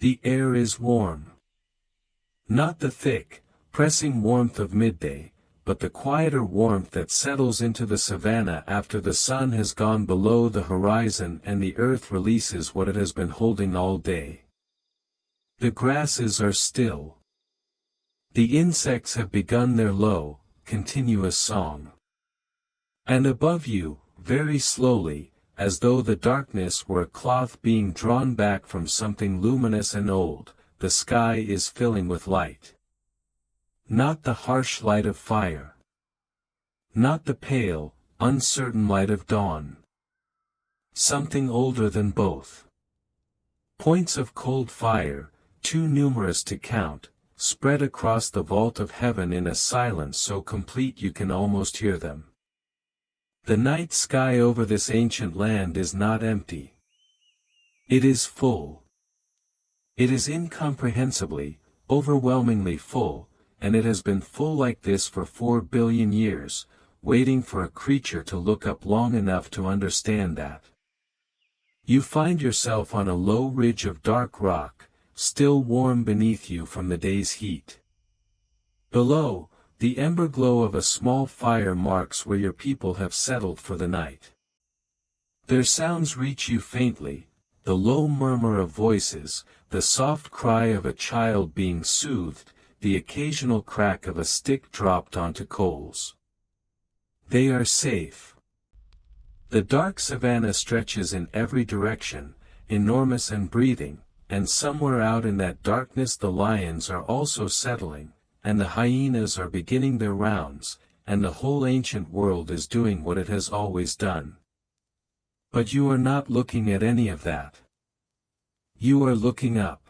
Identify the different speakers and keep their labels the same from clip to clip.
Speaker 1: The air is warm. Not the thick, pressing warmth of midday, but the quieter warmth that settles into the savanna after the sun has gone below the horizon and the earth releases what it has been holding all day. The grasses are still. The insects have begun their low, continuous song. And above you, very slowly, as though the darkness were a cloth being drawn back from something luminous and old, the sky is filling with light. Not the harsh light of fire. Not the pale, uncertain light of dawn. Something older than both. Points of cold fire, too numerous to count, spread across the vault of heaven in a silence so complete you can almost hear them. The night sky over this ancient land is not empty. It is full. It is incomprehensibly, overwhelmingly full, and it has been full like this for 4 billion years, waiting for a creature to look up long enough to understand that. You find yourself on a low ridge of dark rock, still warm beneath you from the day's heat. Below, the ember glow of a small fire marks where your people have settled for the night. Their sounds reach you faintly, the low murmur of voices, the soft cry of a child being soothed, the occasional crack of a stick dropped onto coals. They are safe. The dark savanna stretches in every direction, enormous and breathing, and somewhere out in that darkness the lions are also settling, and the hyenas are beginning their rounds, and the whole ancient world is doing what it has always done. But you are not looking at any of that. You are looking up.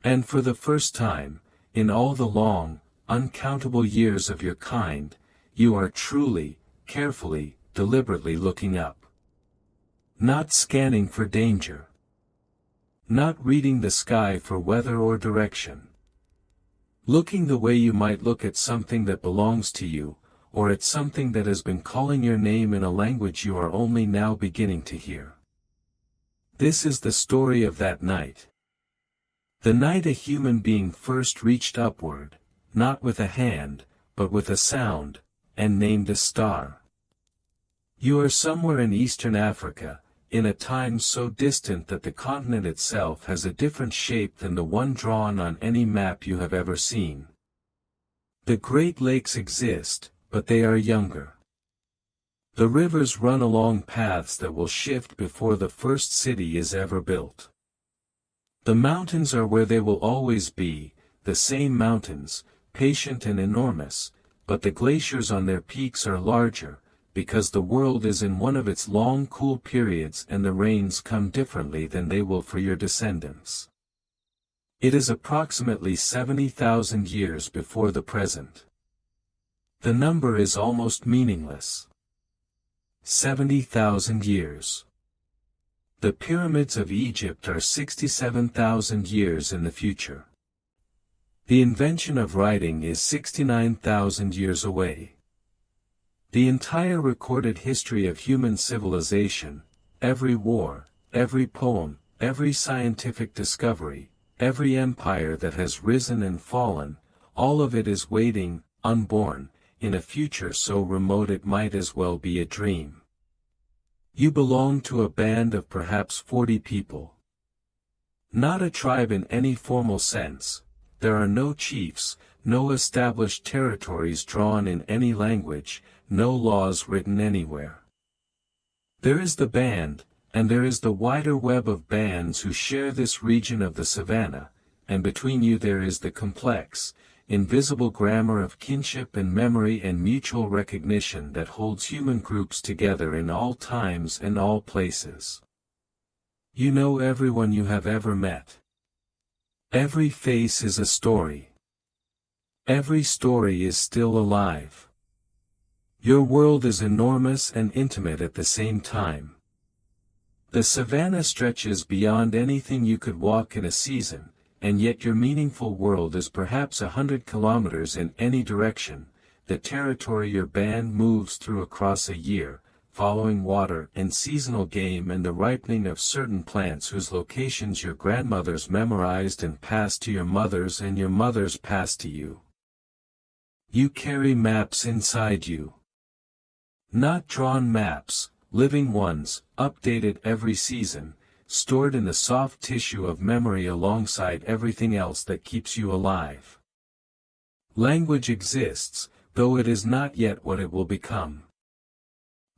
Speaker 1: And for the first time, in all the long, uncountable years of your kind, you are truly, carefully, deliberately looking up. Not scanning for danger. Not reading the sky for weather or direction. Looking the way you might look at something that belongs to you, or at something that has been calling your name in a language you are only now beginning to hear. This is the story of that night. The night a human being first reached upward, not with a hand, but with a sound, and named a star. You are somewhere in Eastern Africa, in a time so distant that the continent itself has a different shape than the one drawn on any map you have ever seen. The Great Lakes exist, but they are younger. The rivers run along paths that will shift before the first city is ever built. The mountains are where they will always be, the same mountains, patient and enormous, but the glaciers on their peaks are larger, because the world is in one of its long cool periods and the rains come differently than they will for your descendants. It is approximately 70,000 years before the present. The number is almost meaningless. 70,000 years. The pyramids of Egypt are 67,000 years in the future. The invention of writing is 69,000 years away. The entire recorded history of human civilization, every war, every poem, every scientific discovery, every empire that has risen and fallen, all of it is waiting, unborn, in a future so remote it might as well be a dream. You belong to a band of perhaps 40 people. Not a tribe in any formal sense, there are no chiefs, no established territories drawn in any language, no laws written anywhere. There is the band, and there is the wider web of bands who share this region of the savanna, and between you there is the complex, invisible grammar of kinship and memory and mutual recognition that holds human groups together in all times and all places. You know everyone you have ever met. Every face is a story. Every story is still alive. Your world is enormous and intimate at the same time. The savanna stretches beyond anything you could walk in a season, and yet your meaningful world is perhaps 100 kilometers in any direction, the territory your band moves through across a year, following water and seasonal game and the ripening of certain plants whose locations your grandmothers memorized and passed to your mothers and your mothers passed to you. You carry maps inside you. Not drawn maps, living ones, updated every season, stored in the soft tissue of memory alongside everything else that keeps you alive. Language exists, though it is not yet what it will become.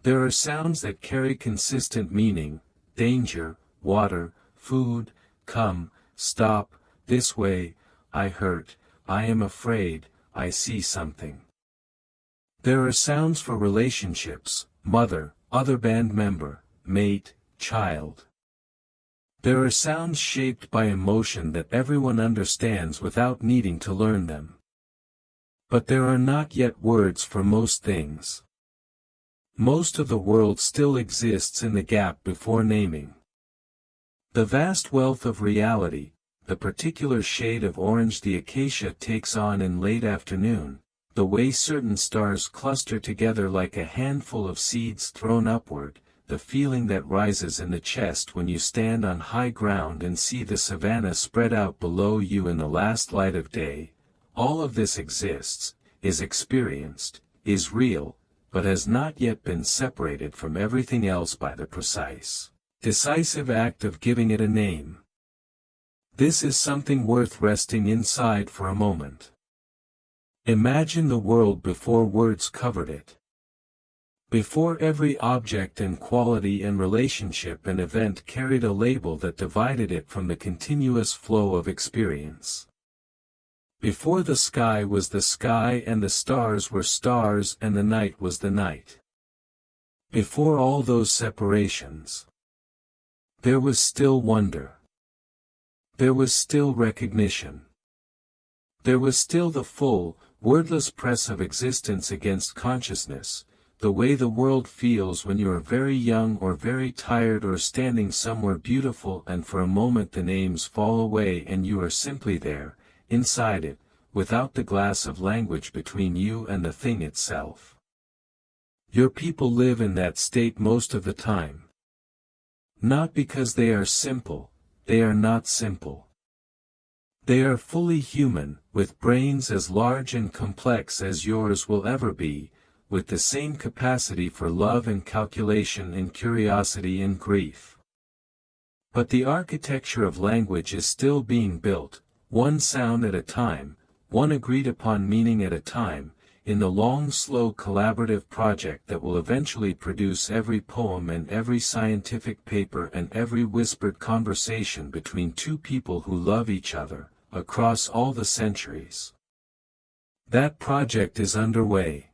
Speaker 1: There are sounds that carry consistent meaning: danger, water, food, come, stop, this way, I hurt, I am afraid, I see something. There are sounds for relationships: mother, other band member, mate, child. There are sounds shaped by emotion that everyone understands without needing to learn them. But there are not yet words for most things. Most of the world still exists in the gap before naming. The vast wealth of reality, the particular shade of orange the acacia takes on in late afternoon, the way certain stars cluster together like a handful of seeds thrown upward, the feeling that rises in the chest when you stand on high ground and see the savanna spread out below you in the last light of day, all of this exists, is experienced, is real, but has not yet been separated from everything else by the precise, decisive act of giving it a name. This is something worth resting inside for a moment. Imagine the world before words covered it. Before every object and quality and relationship and event carried a label that divided it from the continuous flow of experience. Before the sky was the sky and the stars were stars and the night was the night. Before all those separations, there was still wonder. There was still recognition. There was still the full, wordless press of existence against consciousness, the way the world feels when you are very young or very tired or standing somewhere beautiful and for a moment the names fall away and you are simply there, inside it, without the glass of language between you and the thing itself. Your people live in that state most of the time. Not because they are simple, they are not simple. They are fully human, with brains as large and complex as yours will ever be, with the same capacity for love and calculation and curiosity and grief. But the architecture of language is still being built, one sound at a time, one agreed-upon meaning at a time, in the long slow collaborative project that will eventually produce every poem and every scientific paper and every whispered conversation between two people who love each other, across all the centuries. That project is underway.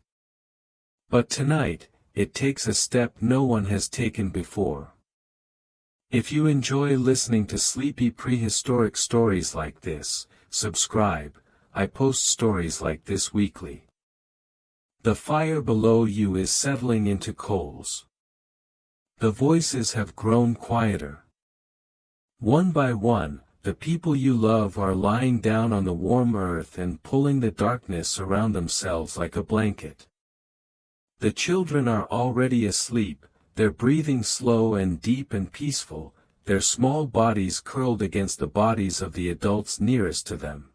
Speaker 1: But tonight, it takes a step no one has taken before. If you enjoy listening to sleepy prehistoric stories like this, subscribe. I post stories like this weekly. The fire below you is settling into coals. The voices have grown quieter. One by one, the people you love are lying down on the warm earth and pulling the darkness around themselves like a blanket. The children are already asleep, their breathing slow and deep and peaceful, their small bodies curled against the bodies of the adults nearest to them.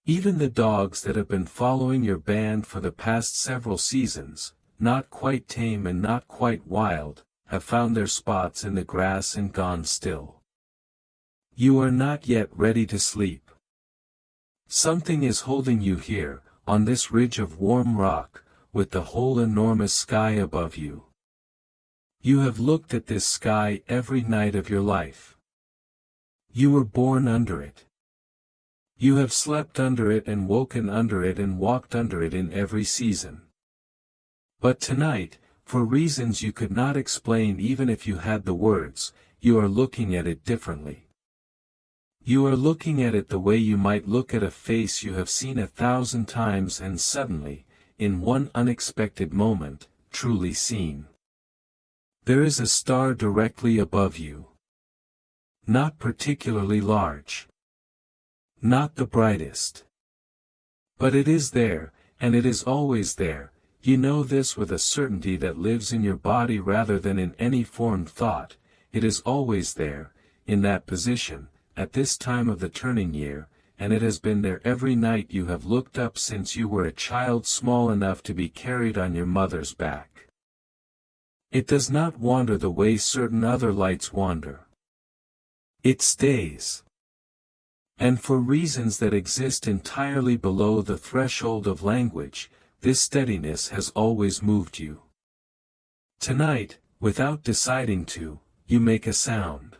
Speaker 1: Even the dogs that have been following your band for the past several seasons, not quite tame and not quite wild, have found their spots in the grass and gone still. You are not yet ready to sleep. Something is holding you here, on this ridge of warm rock, with the whole enormous sky above you. You have looked at this sky every night of your life. You were born under it. You have slept under it and woken under it and walked under it in every season. But tonight, for reasons you could not explain even if you had the words, you are looking at it differently. You are looking at it the way you might look at a face you have seen 1,000 times and suddenly, in one unexpected moment, truly seen. There is a star directly above you. Not particularly large. Not the brightest. But it is there, and it is always there, You know this with a certainty that lives in your body rather than in any formed thought. It is always there, in that position, at this time of the turning year, and it has been there every night you have looked up since you were a child small enough to be carried on your mother's back. It does not wander the way certain other lights wander. It stays. And for reasons that exist entirely below the threshold of language, this steadiness has always moved you. Tonight, without deciding to, you make a sound.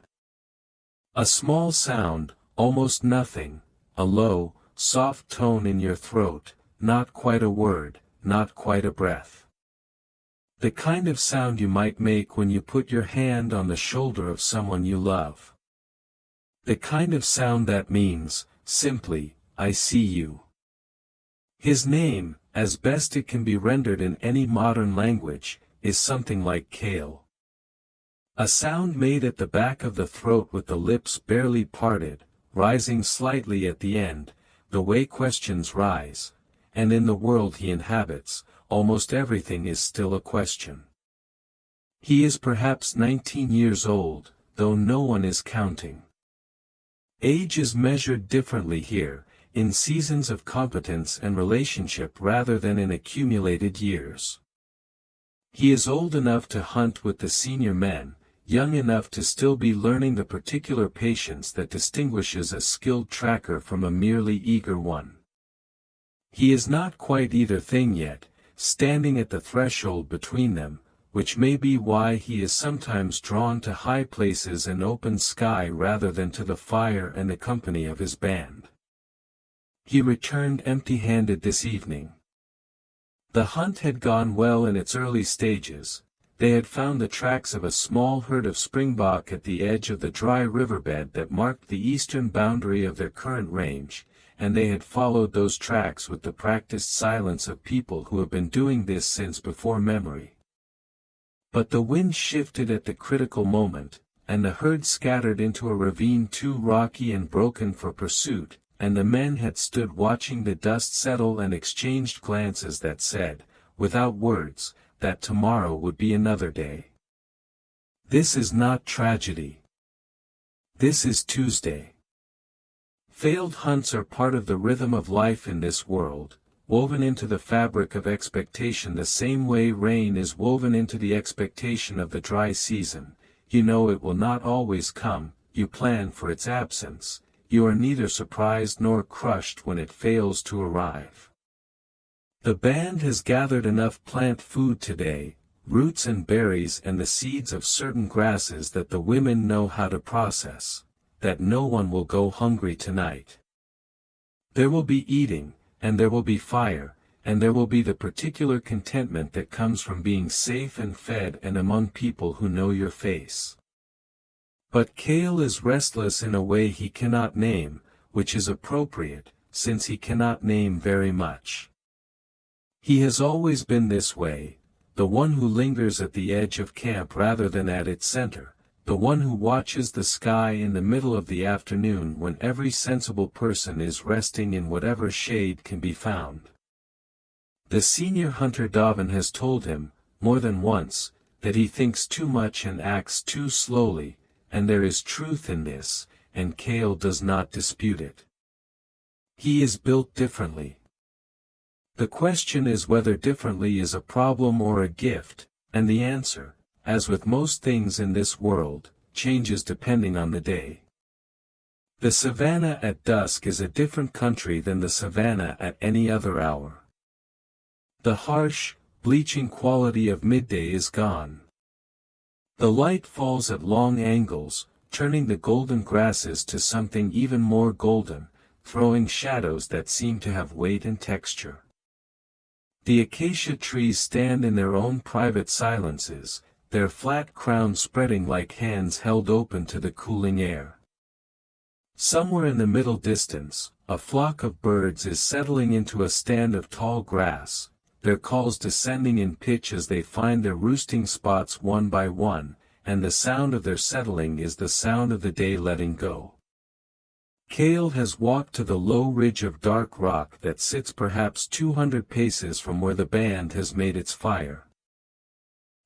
Speaker 1: A small sound, almost nothing, a low, soft tone in your throat, not quite a word, not quite a breath. The kind of sound you might make when you put your hand on the shoulder of someone you love. The kind of sound that means, simply, I see you. His name, as best it can be rendered in any modern language, is something like Kale. A sound made at the back of the throat with the lips barely parted, rising slightly at the end, the way questions rise, and in the world he inhabits, almost everything is still a question. He is perhaps 19 years old, though no one is counting. Age is measured differently here, in seasons of competence and relationship rather than in accumulated years. He is old enough to hunt with the senior men, young enough to still be learning the particular patience that distinguishes a skilled tracker from a merely eager one. He is not quite either thing yet, standing at the threshold between them, which may be why he is sometimes drawn to high places and open sky rather than to the fire and the company of his band. He returned empty-handed this evening. The hunt had gone well in its early stages. They had found the tracks of a small herd of springbok at the edge of the dry riverbed that marked the eastern boundary of their current range, and they had followed those tracks with the practiced silence of people who have been doing this since before memory. But the wind shifted at the critical moment, and the herd scattered into a ravine too rocky and broken for pursuit, and the men had stood watching the dust settle and exchanged glances that said, without words, that tomorrow would be another day. This is not tragedy. This is Tuesday. Failed hunts are part of the rhythm of life in this world, woven into the fabric of expectation the same way rain is woven into the expectation of the dry season. You know it will not always come, you plan for its absence, you are neither surprised nor crushed when it fails to arrive. The band has gathered enough plant food today, roots and berries and the seeds of certain grasses that the women know how to process, that no one will go hungry tonight. There will be eating, and there will be fire, and there will be the particular contentment that comes from being safe and fed and among people who know your face. But Kale is restless in a way he cannot name, which is appropriate, since he cannot name very much. He has always been this way, the one who lingers at the edge of camp rather than at its center, the one who watches the sky in the middle of the afternoon when every sensible person is resting in whatever shade can be found. The senior hunter Davin has told him, more than once, that he thinks too much and acts too slowly, and there is truth in this, and Kale does not dispute it. He is built differently. The question is whether differently is a problem or a gift, and the answer, as with most things in this world, changes depending on the day. The savannah at dusk is a different country than the savannah at any other hour. The harsh, bleaching quality of midday is gone. The light falls at long angles, turning the golden grasses to something even more golden, throwing shadows that seem to have weight and texture. The acacia trees stand in their own private silences, their flat crowns spreading like hands held open to the cooling air. Somewhere in the middle distance, a flock of birds is settling into a stand of tall grass, their calls descending in pitch as they find their roosting spots one by one, and the sound of their settling is the sound of the day letting go. Kale has walked to the low ridge of dark rock that sits perhaps 200 paces from where the band has made its fire.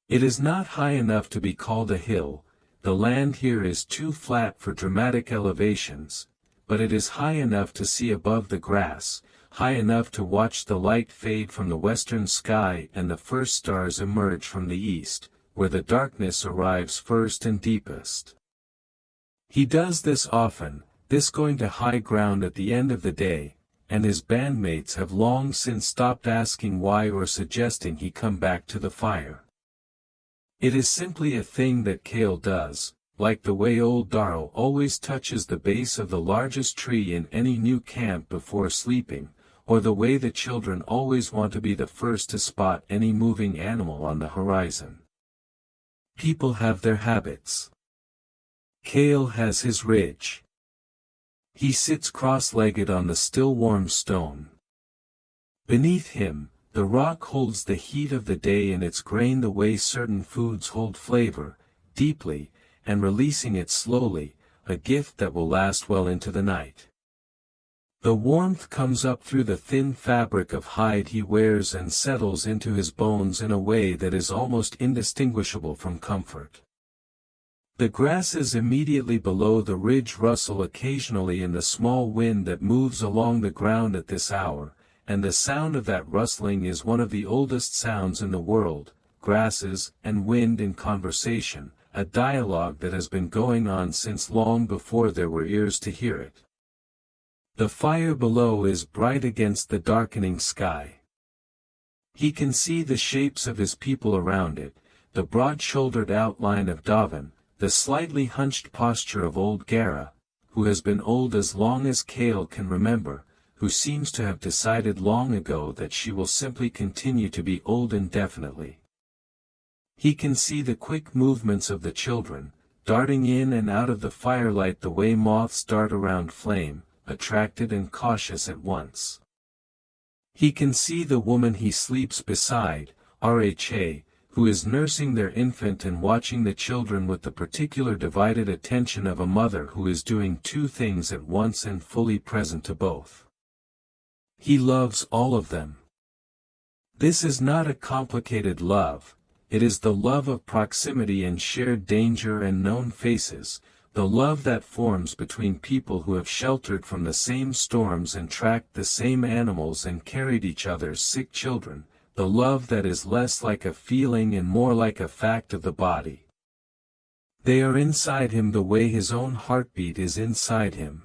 Speaker 1: It is not high enough to be called a hill, the land here is too flat for dramatic elevations, but it is high enough to see above the grass, high enough to watch the light fade from the western sky and the first stars emerge from the east, where the darkness arrives first and deepest. He does this often, this going to high ground at the end of the day, and his bandmates have long since stopped asking why or suggesting he come back to the fire. It is simply a thing that Kale does, like the way old Darrell always touches the base of the largest tree in any new camp before sleeping, or the way the children always want to be the first to spot any moving animal on the horizon. People have their habits. Kale has his ridge. He sits cross-legged on the still warm stone. Beneath him, the rock holds the heat of the day in its grain the way certain foods hold flavor, deeply, and releasing it slowly, a gift that will last well into the night. The warmth comes up through the thin fabric of hide he wears and settles into his bones in a way that is almost indistinguishable from comfort. The grasses immediately below the ridge rustle occasionally in the small wind that moves along the ground at this hour, and the sound of that rustling is one of the oldest sounds in the world, grasses and wind in conversation, a dialogue that has been going on since long before there were ears to hear it. The fire below is bright against the darkening sky. He can see the shapes of his people around it, the broad-shouldered outline of Davin, the slightly hunched posture of old Gara, who has been old as long as Kale can remember, who seems to have decided long ago that she will simply continue to be old indefinitely. He can see the quick movements of the children, darting in and out of the firelight the way moths dart around flame, attracted and cautious at once. He can see the woman he sleeps beside, Rha, who is nursing their infant and watching the children with the particular divided attention of a mother who is doing two things at once and fully present to both. He loves all of them. This is not a complicated love, it is the love of proximity and shared danger and known faces, the love that forms between people who have sheltered from the same storms and tracked the same animals and carried each other's sick children, the love that is less like a feeling and more like a fact of the body. They are inside him the way his own heartbeat is inside him.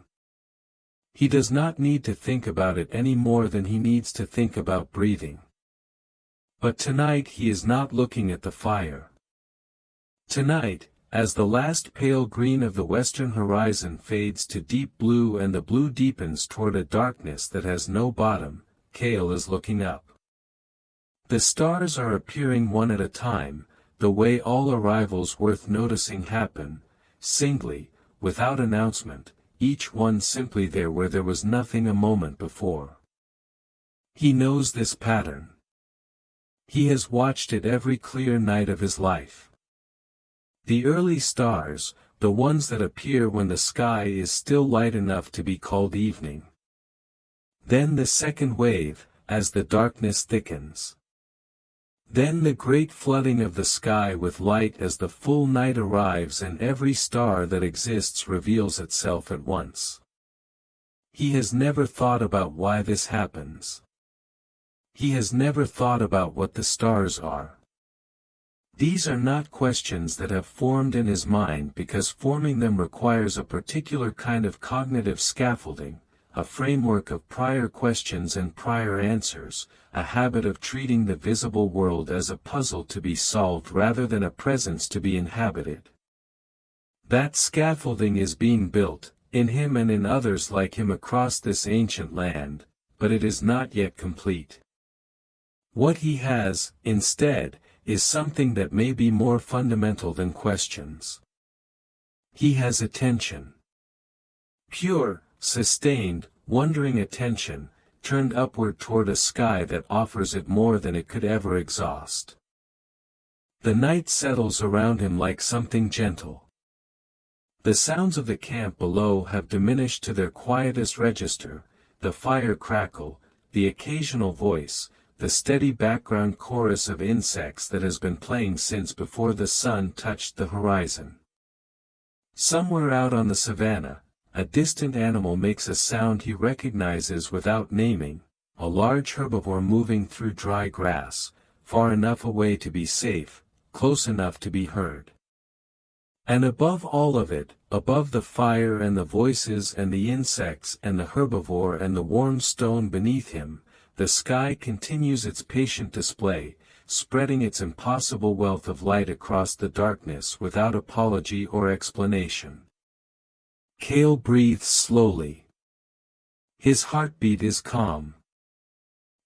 Speaker 1: He does not need to think about it any more than he needs to think about breathing. But tonight he is not looking at the fire. Tonight, as the last pale green of the western horizon fades to deep blue and the blue deepens toward a darkness that has no bottom, Kale is looking up. The stars are appearing one at a time, the way all arrivals worth noticing happen, singly, without announcement, each one simply there where there was nothing a moment before. He knows this pattern. He has watched it every clear night of his life. The early stars, the ones that appear when the sky is still light enough to be called evening. Then the second wave, as the darkness thickens. Then the great flooding of the sky with light as the full night arrives and every star that exists reveals itself at once. He has never thought about why this happens. He has never thought about what the stars are. These are not questions that have formed in his mind because forming them requires a particular kind of cognitive scaffolding, a framework of prior questions and prior answers, a habit of treating the visible world as a puzzle to be solved rather than a presence to be inhabited. That scaffolding is being built, in him and in others like him across this ancient land, but it is not yet complete. What he has, instead, is something that may be more fundamental than questions. He has attention. Pure, sustained, wondering attention, turned upward toward a sky that offers it more than it could ever exhaust. The night settles around him like something gentle. The sounds of the camp below have diminished to their quietest register, the fire crackle, the occasional voice, the steady background chorus of insects that has been playing since before the sun touched the horizon. Somewhere out on the savanna, a distant animal makes a sound he recognizes without naming, a large herbivore moving through dry grass, far enough away to be safe, close enough to be heard. And above all of it, above the fire and the voices and the insects and the herbivore and the warm stone beneath him, the sky continues its patient display, spreading its impossible wealth of light across the darkness without apology or explanation. Cale breathes slowly. His heartbeat is calm.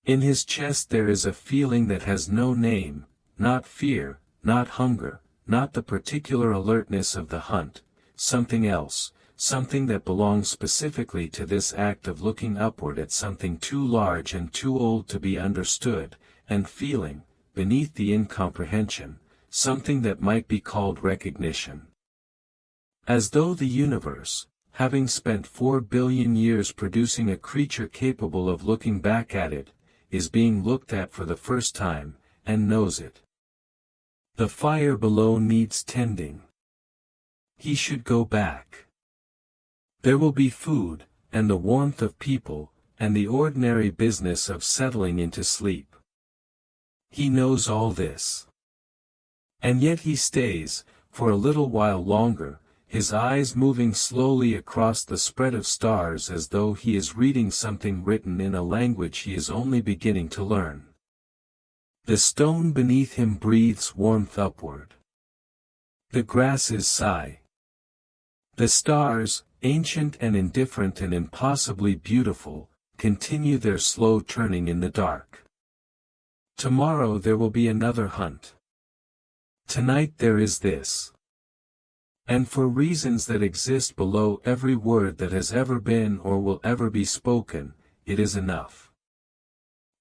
Speaker 1: In his chest there is a feeling that has no name, not fear, not hunger, not the particular alertness of the hunt, something else, something that belongs specifically to this act of looking upward at something too large and too old to be understood, and feeling, beneath the incomprehension, something that might be called recognition. As though the universe, having spent 4 billion years producing a creature capable of looking back at it, is being looked at for the first time, and knows it. The fire below needs tending. He should go back. There will be food, and the warmth of people, and the ordinary business of settling into sleep. He knows all this. And yet he stays, for a little while longer, his eyes moving slowly across the spread of stars as though he is reading something written in a language he is only beginning to learn. The stone beneath him breathes warmth upward. The grasses sigh. The stars, ancient and indifferent and impossibly beautiful, continue their slow turning in the dark. Tomorrow there will be another hunt. Tonight there is this. And for reasons that exist below every word that has ever been or will ever be spoken, it is enough.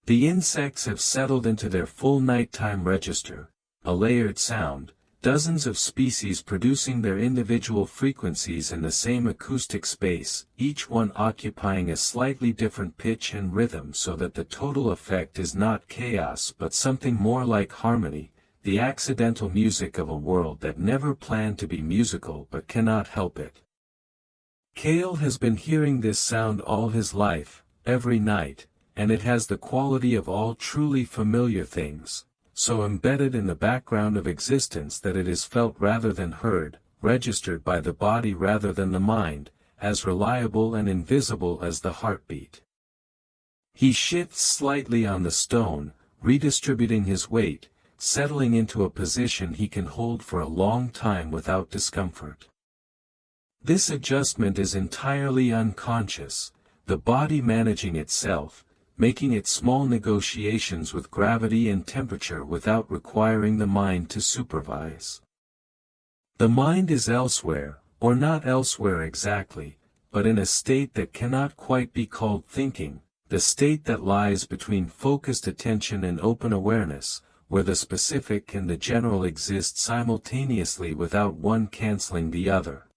Speaker 1: The insects have settled into their full nighttime register, a layered sound, dozens of species producing their individual frequencies in the same acoustic space, each one occupying a slightly different pitch and rhythm so that the total effect is not chaos but something more like harmony, the accidental music of a world that never planned to be musical but cannot help it. Cale has been hearing this sound all his life, every night, and it has the quality of all truly familiar things, so embedded in the background of existence that it is felt rather than heard, registered by the body rather than the mind, as reliable and invisible as the heartbeat. He shifts slightly on the stone, redistributing his weight, settling into a position he can hold for a long time without discomfort. This adjustment is entirely unconscious, the body managing itself, making its small negotiations with gravity and temperature without requiring the mind to supervise. The mind is elsewhere, or not elsewhere exactly, but in a state that cannot quite be called thinking, the state that lies between focused attention and open awareness, where the specific and the general exist simultaneously without one canceling the other.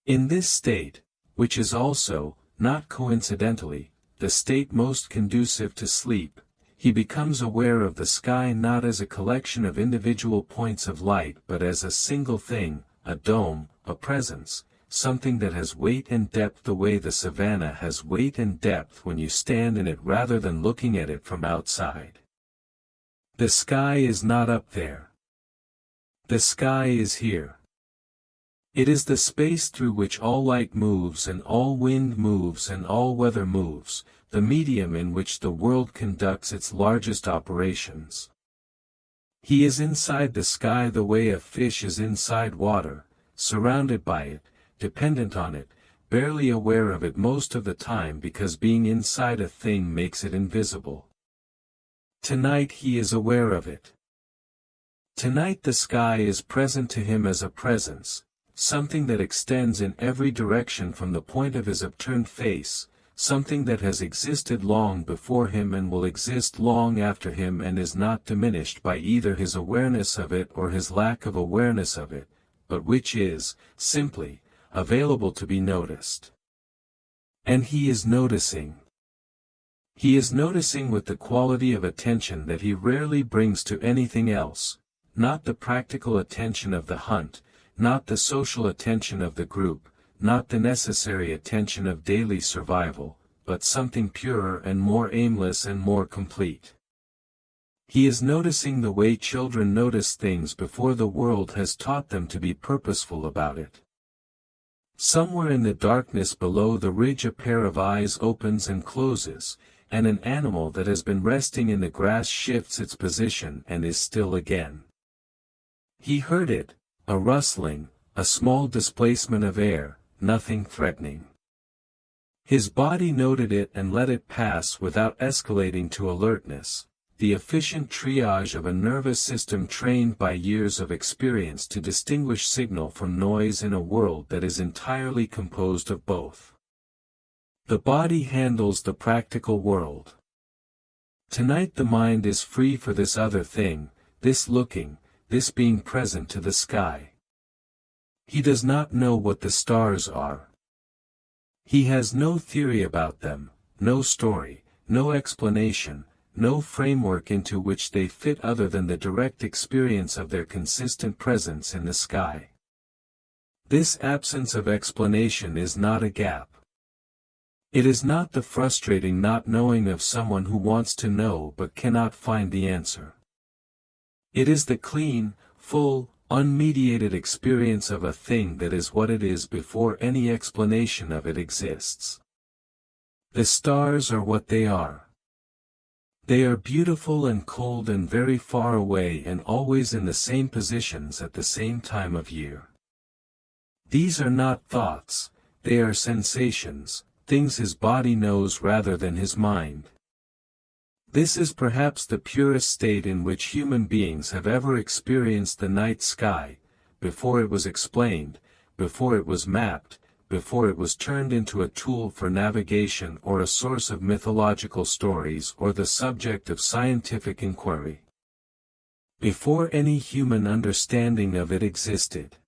Speaker 1: In this state, which is also, not coincidentally, the state most conducive to sleep, he becomes aware of the sky not as a collection of individual points of light but as a single thing, a dome, a presence, something that has weight and depth the way the savanna has weight and depth when you stand in it rather than looking at it from outside. The sky is not up there. The sky is here. It is the space through which all light moves and all wind moves and all weather moves, the medium in which the world conducts its largest operations. He is inside the sky the way a fish is inside water, surrounded by it, dependent on it, barely aware of it most of the time because being inside a thing makes it invisible. Tonight he is aware of it. Tonight the sky is present to him as a presence, something that extends in every direction from the point of his upturned face, something that has existed long before him and will exist long after him and is not diminished by either his awareness of it or his lack of awareness of it, but which is, simply, available to be noticed. And he is noticing. He is noticing with the quality of attention that he rarely brings to anything else, not the practical attention of the hunt, not the social attention of the group, not the necessary attention of daily survival, but something purer and more aimless and more complete. He is noticing the way children notice things before the world has taught them to be purposeful about it. Somewhere in the darkness below the ridge a pair of eyes opens and closes, and an animal that has been resting in the grass shifts its position and is still again. He heard it, a rustling, a small displacement of air, nothing threatening. His body noted it and let it pass without escalating to alertness, the efficient triage of a nervous system trained by years of experience to distinguish signal from noise in a world that is entirely composed of both. The body handles the practical world. Tonight the mind is free for this other thing, this looking, this being present to the sky. He does not know what the stars are. He has no theory about them, no story, no explanation, no framework into which they fit other than the direct experience of their consistent presence in the sky. This absence of explanation is not a gap. It is not the frustrating not knowing of someone who wants to know but cannot find the answer. It is the clean, full, unmediated experience of a thing that is what it is before any explanation of it exists. The stars are what they are. They are beautiful and cold and very far away and always in the same positions at the same time of year. These are not thoughts, they are sensations, things his body knows rather than his mind. This is perhaps the purest state in which human beings have ever experienced the night sky, before it was explained, before it was mapped, before it was turned into a tool for navigation or a source of mythological stories or the subject of scientific inquiry. Before any human understanding of it existed.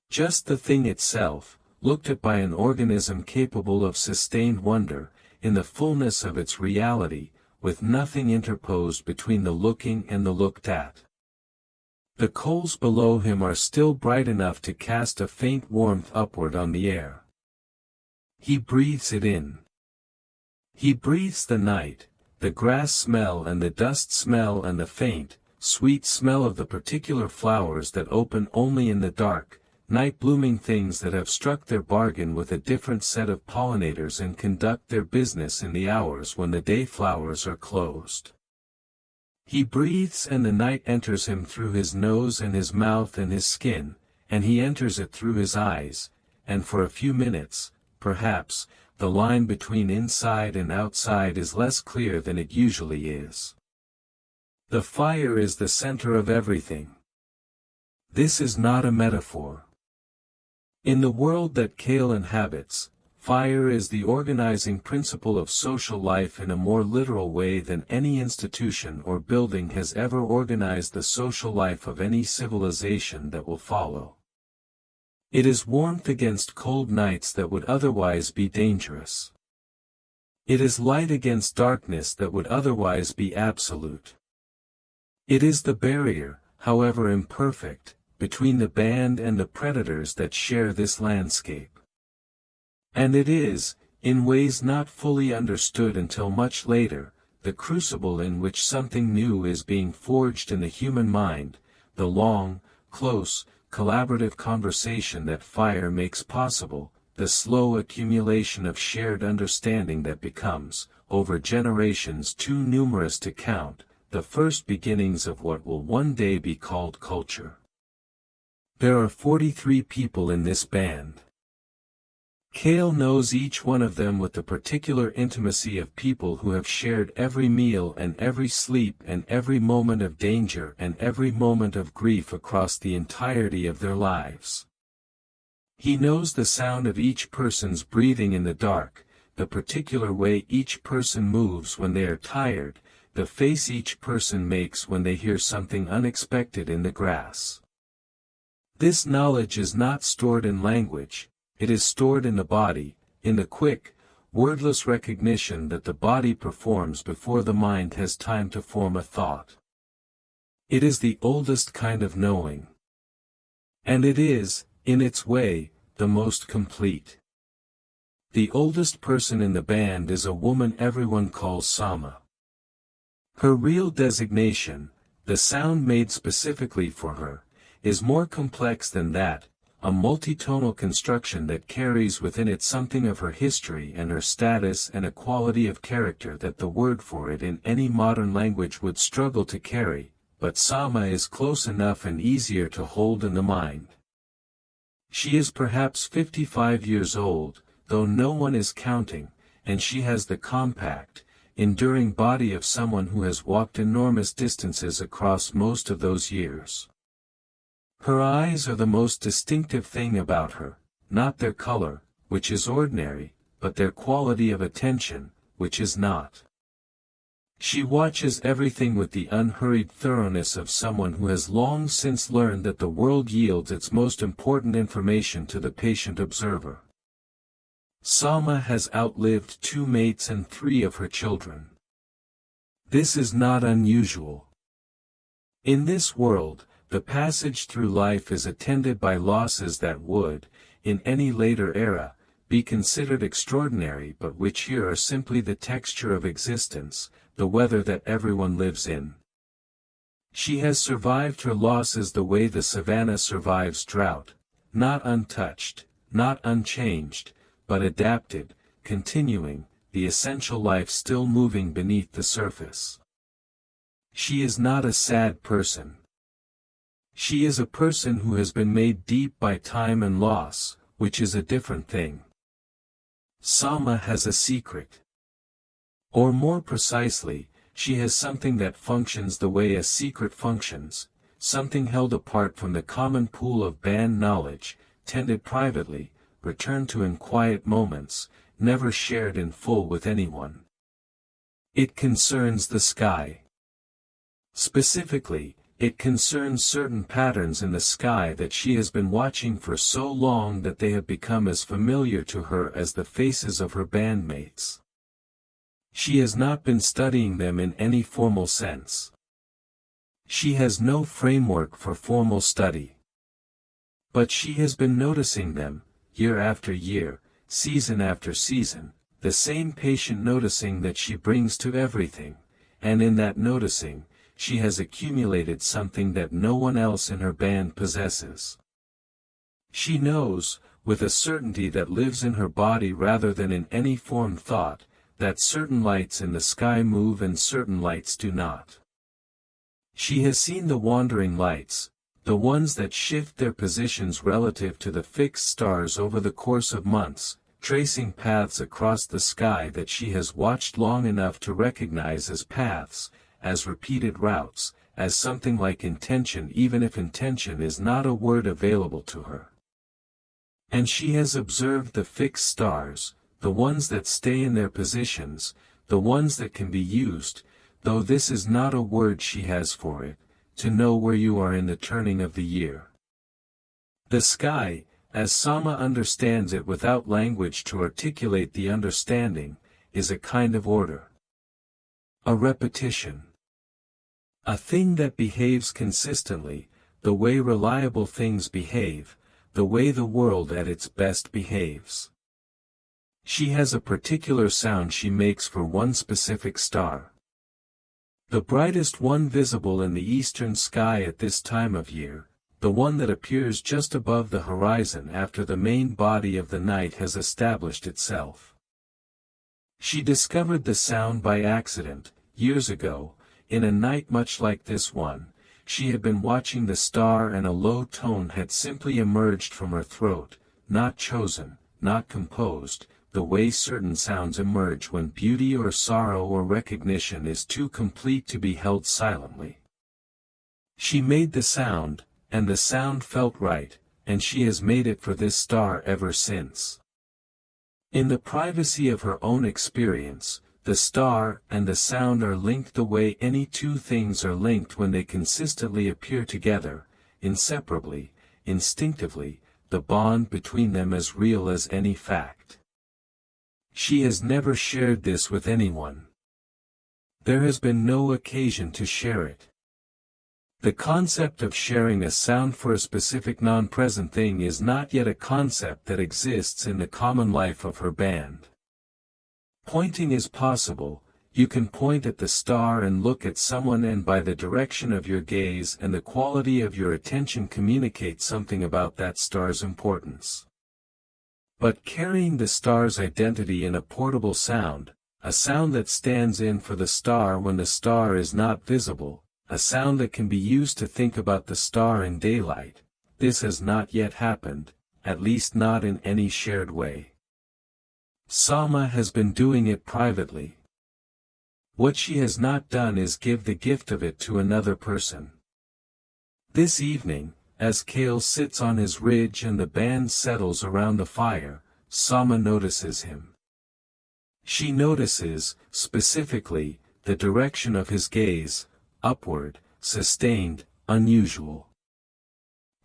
Speaker 1: Just the thing itself, looked at by an organism capable of sustained wonder, in the fullness of its reality, with nothing interposed between the looking and the looked at. The coals below him are still bright enough to cast a faint warmth upward on the air. He breathes it in. He breathes the night, the grass smell and the dust smell and the faint, sweet smell of the particular flowers that open only in the dark, night-blooming things that have struck their bargain with a different set of pollinators and conduct their business in the hours when the day flowers are closed. He breathes and the night enters him through his nose and his mouth and his skin, and he enters it through his eyes, and for a few minutes, perhaps, the line between inside and outside is less clear than it usually is. The fire is the center of everything. This is not a metaphor. In the world that Cale inhabits, fire is the organizing principle of social life in a more literal way than any institution or building has ever organized the social life of any civilization that will follow. It is warmth against cold nights that would otherwise be dangerous. It is light against darkness that would otherwise be absolute. It is the barrier, however imperfect, between the band and the predators that share this landscape. And it is, in ways not fully understood until much later, the crucible in which something new is being forged in the human mind, the long, close, collaborative conversation that fire makes possible, the slow accumulation of shared understanding that becomes, over generations too numerous to count, the first beginnings of what will one day be called culture. There are 43 people in this band. Cale knows each one of them with the particular intimacy of people who have shared every meal and every sleep and every moment of danger and every moment of grief across the entirety of their lives. He knows the sound of each person's breathing in the dark, the particular way each person moves when they are tired, the face each person makes when they hear something unexpected in the grass. This knowledge is not stored in language, it is stored in the body, in the quick, wordless recognition that the body performs before the mind has time to form a thought. It is the oldest kind of knowing. And it is, in its way, the most complete. The oldest person in the band is a woman everyone calls Sama. Her real designation, the sound made specifically for her, is more complex than that, a multitonal construction that carries within it something of her history and her status and a quality of character that the word for it in any modern language would struggle to carry, but Sama is close enough and easier to hold in the mind. She is perhaps 55 years old, though no one is counting, and she has the compact, enduring body of someone who has walked enormous distances across most of those years. Her eyes are the most distinctive thing about her, not their color, which is ordinary, but their quality of attention, which is not. She watches everything with the unhurried thoroughness of someone who has long since learned that the world yields its most important information to the patient observer. Sama has outlived 2 mates and 3 of her children. This is not unusual. In this world, the passage through life is attended by losses that would, in any later era, be considered extraordinary but which here are simply the texture of existence, the weather that everyone lives in. She has survived her losses the way the savanna survives drought, not untouched, not unchanged, but adapted, continuing, the essential life still moving beneath the surface. She is not a sad person. She is a person who has been made deep by time and loss, which is a different thing. Sama has a secret. Or more precisely, she has something that functions the way a secret functions, something held apart from the common pool of band knowledge, tended privately, returned to in quiet moments, never shared in full with anyone. It concerns the sky. Specifically, it concerns certain patterns in the sky that she has been watching for so long that they have become as familiar to her as the faces of her bandmates. She has not been studying them in any formal sense. She has no framework for formal study. But she has been noticing them, year after year, season after season, the same patient noticing that she brings to everything, and in that noticing, she has accumulated something that no one else in her band possesses. She knows, with a certainty that lives in her body rather than in any formed thought, that certain lights in the sky move and certain lights do not. She has seen the wandering lights, the ones that shift their positions relative to the fixed stars over the course of months, tracing paths across the sky that she has watched long enough to recognize as paths, as repeated routes, as something like intention even if intention is not a word available to her. And she has observed the fixed stars, the ones that stay in their positions, the ones that can be used, though this is not a word she has for it, to know where you are in the turning of the year. The sky, as Sama understands it without language to articulate the understanding, is a kind of order. A repetition. A thing that behaves consistently, the way reliable things behave, the way the world at its best behaves. She has a particular sound she makes for one specific star. The brightest one visible in the eastern sky at this time of year, the one that appears just above the horizon after the main body of the night has established itself. She discovered the sound by accident, years ago, in a night much like this one. She had been watching the star and a low tone had simply emerged from her throat, not chosen, not composed, the way certain sounds emerge when beauty or sorrow or recognition is too complete to be held silently. She made the sound, and the sound felt right, and she has made it for this star ever since. In the privacy of her own experience, the star and the sound are linked the way any two things are linked when they consistently appear together, inseparably, instinctively, the bond between them as real as any fact. She has never shared this with anyone. There has been no occasion to share it. The concept of sharing a sound for a specific non-present thing is not yet a concept that exists in the common life of her band. Pointing is possible. You can point at the star and look at someone, and by the direction of your gaze and the quality of your attention communicate something about that star's importance. But carrying the star's identity in a portable sound, a sound that stands in for the star when the star is not visible, a sound that can be used to think about the star in daylight, this has not yet happened, at least not in any shared way. Sama has been doing it privately. What she has not done is give the gift of it to another person. This evening, as Kale sits on his ridge and the band settles around the fire, Sama notices him. She notices, specifically, the direction of his gaze, upward, sustained, unusual.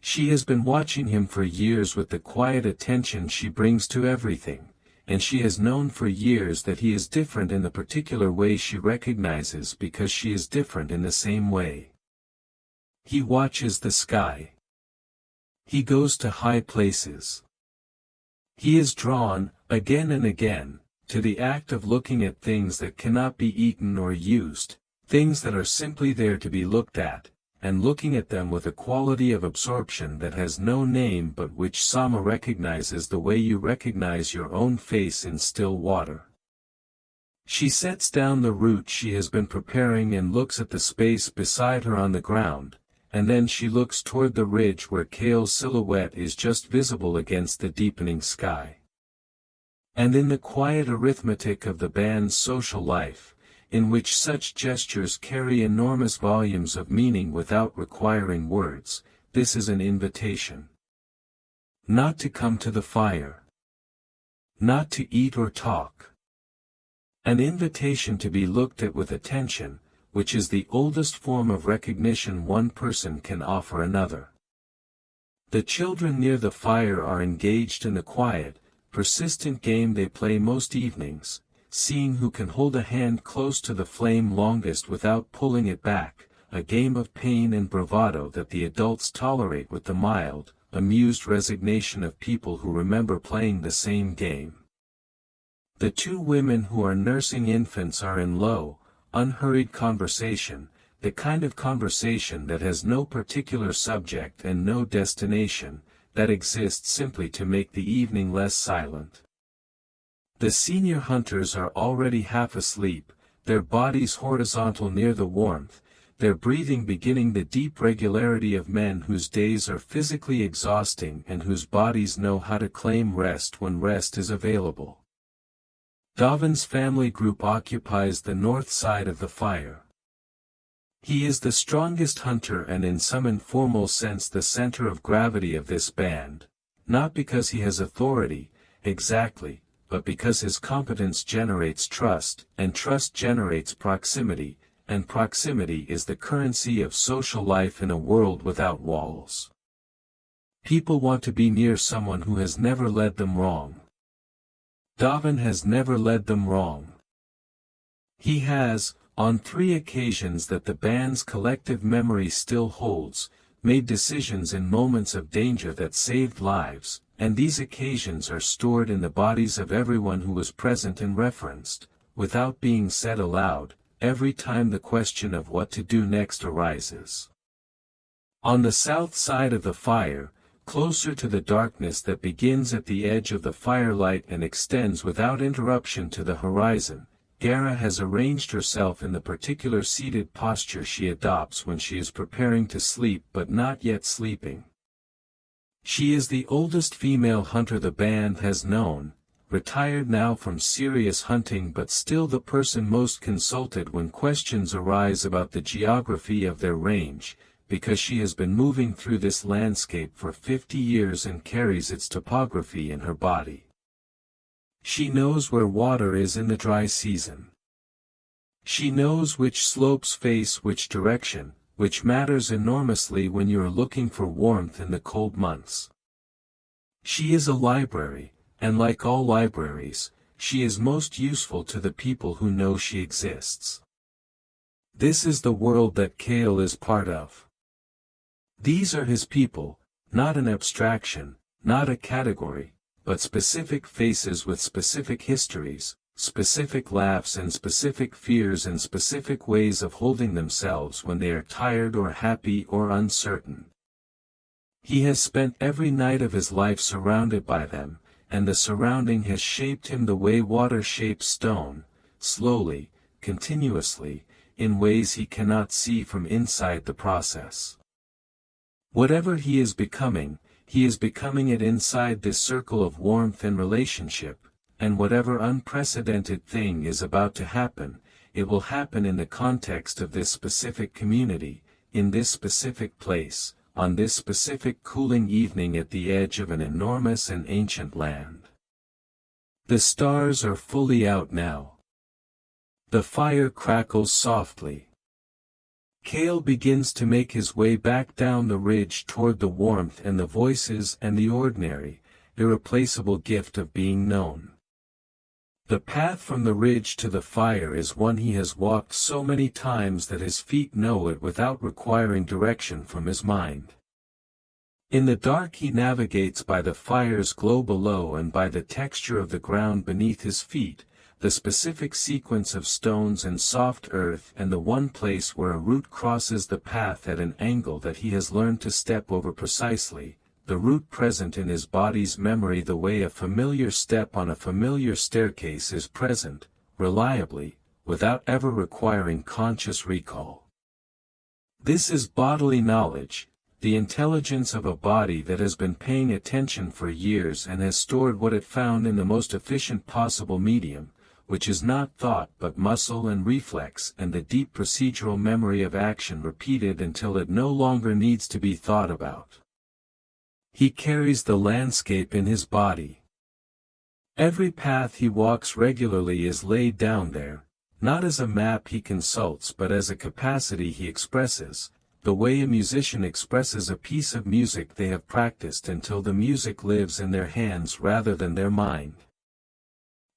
Speaker 1: She has been watching him for years with the quiet attention she brings to everything, and she has known for years that he is different in the particular way she recognizes because she is different in the same way. He watches the sky. He goes to high places. He is drawn, again and again, to the act of looking at things that cannot be eaten or used, things that are simply there to be looked at, and looking at them with a quality of absorption that has no name but which Sama recognizes the way you recognize your own face in still water. She sets down the root she has been preparing and looks at the space beside her on the ground, and then she looks toward the ridge where Kale's silhouette is just visible against the deepening sky. And in the quiet arithmetic of the band's social life, in which such gestures carry enormous volumes of meaning without requiring words, this is an invitation. Not to come to the fire. Not to eat or talk. An invitation to be looked at with attention, which is the oldest form of recognition one person can offer another. The children near the fire are engaged in the quiet, persistent game they play most evenings, seeing who can hold a hand close to the flame longest without pulling it back, a game of pain and bravado that the adults tolerate with the mild, amused resignation of people who remember playing the same game. The two women who are nursing infants are in low, unhurried conversation, the kind of conversation that has no particular subject and no destination, that exists simply to make the evening less silent. The senior hunters are already half asleep, their bodies horizontal near the warmth, their breathing beginning the deep regularity of men whose days are physically exhausting and whose bodies know how to claim rest when rest is available. Davin's family group occupies the north side of the fire. He is the strongest hunter and in some informal sense the center of gravity of this band, not because he has authority, exactly, but because his competence generates trust, and trust generates proximity, and proximity is the currency of social life in a world without walls. People want to be near someone who has never led them wrong. Davin has never led them wrong. He has, on 3 occasions that the band's collective memory still holds, made decisions in moments of danger that saved lives, and these occasions are stored in the bodies of everyone who was present and referenced, without being said aloud, every time the question of what to do next arises. On the south side of the fire, closer to the darkness that begins at the edge of the firelight and extends without interruption to the horizon, Gara has arranged herself in the particular seated posture she adopts when she is preparing to sleep but not yet sleeping. She is the oldest female hunter the band has known, retired now from serious hunting but still the person most consulted when questions arise about the geography of their range, because she has been moving through this landscape for 50 years and carries its topography in her body. She knows where water is in the dry season. She knows which slopes face which direction, which matters enormously when you are looking for warmth in the cold months. She is a library, and like all libraries, she is most useful to the people who know she exists. This is the world that Kale is part of. These are his people, not an abstraction, not a category, but specific faces with specific histories, specific laughs and specific fears and specific ways of holding themselves when they are tired or happy or uncertain. He has spent every night of his life surrounded by them, and the surrounding has shaped him the way water shapes stone, slowly, continuously, in ways he cannot see from inside the process. Whatever he is becoming it inside this circle of warmth and relationship, and whatever unprecedented thing is about to happen, it will happen in the context of this specific community, in this specific place, on this specific cooling evening at the edge of an enormous and ancient land. The stars are fully out now. The fire crackles softly. Kale begins to make his way back down the ridge toward the warmth and the voices and the ordinary, irreplaceable gift of being known. The path from the ridge to the fire is one he has walked so many times that his feet know it without requiring direction from his mind. In the dark he navigates by the fire's glow below and by the texture of the ground beneath his feet, the specific sequence of stones and soft earth and the one place where a root crosses the path at an angle that he has learned to step over precisely, the route present in his body's memory the way a familiar step on a familiar staircase is present, reliably, without ever requiring conscious recall. This is bodily knowledge, the intelligence of a body that has been paying attention for years and has stored what it found in the most efficient possible medium, which is not thought but muscle and reflex and the deep procedural memory of action repeated until it no longer needs to be thought about. He carries the landscape in his body. Every path he walks regularly is laid down there, not as a map he consults but as a capacity he expresses, the way a musician expresses a piece of music they have practiced until the music lives in their hands rather than their mind.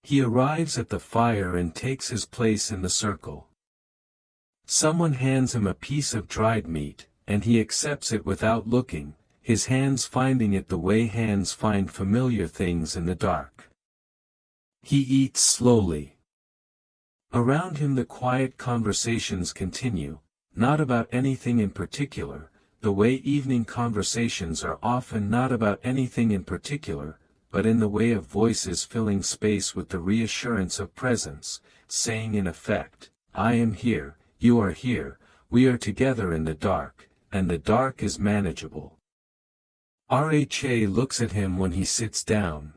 Speaker 1: He arrives at the fire and takes his place in the circle. Someone hands him a piece of dried meat, and he accepts it without looking, his hands finding it the way hands find familiar things in the dark. He eats slowly. Around him the quiet conversations continue, not about anything in particular, the way evening conversations are often not about anything in particular, but in the way of voices filling space with the reassurance of presence, saying in effect, I am here, you are here, we are together in the dark, and the dark is manageable. Rha looks at him when he sits down.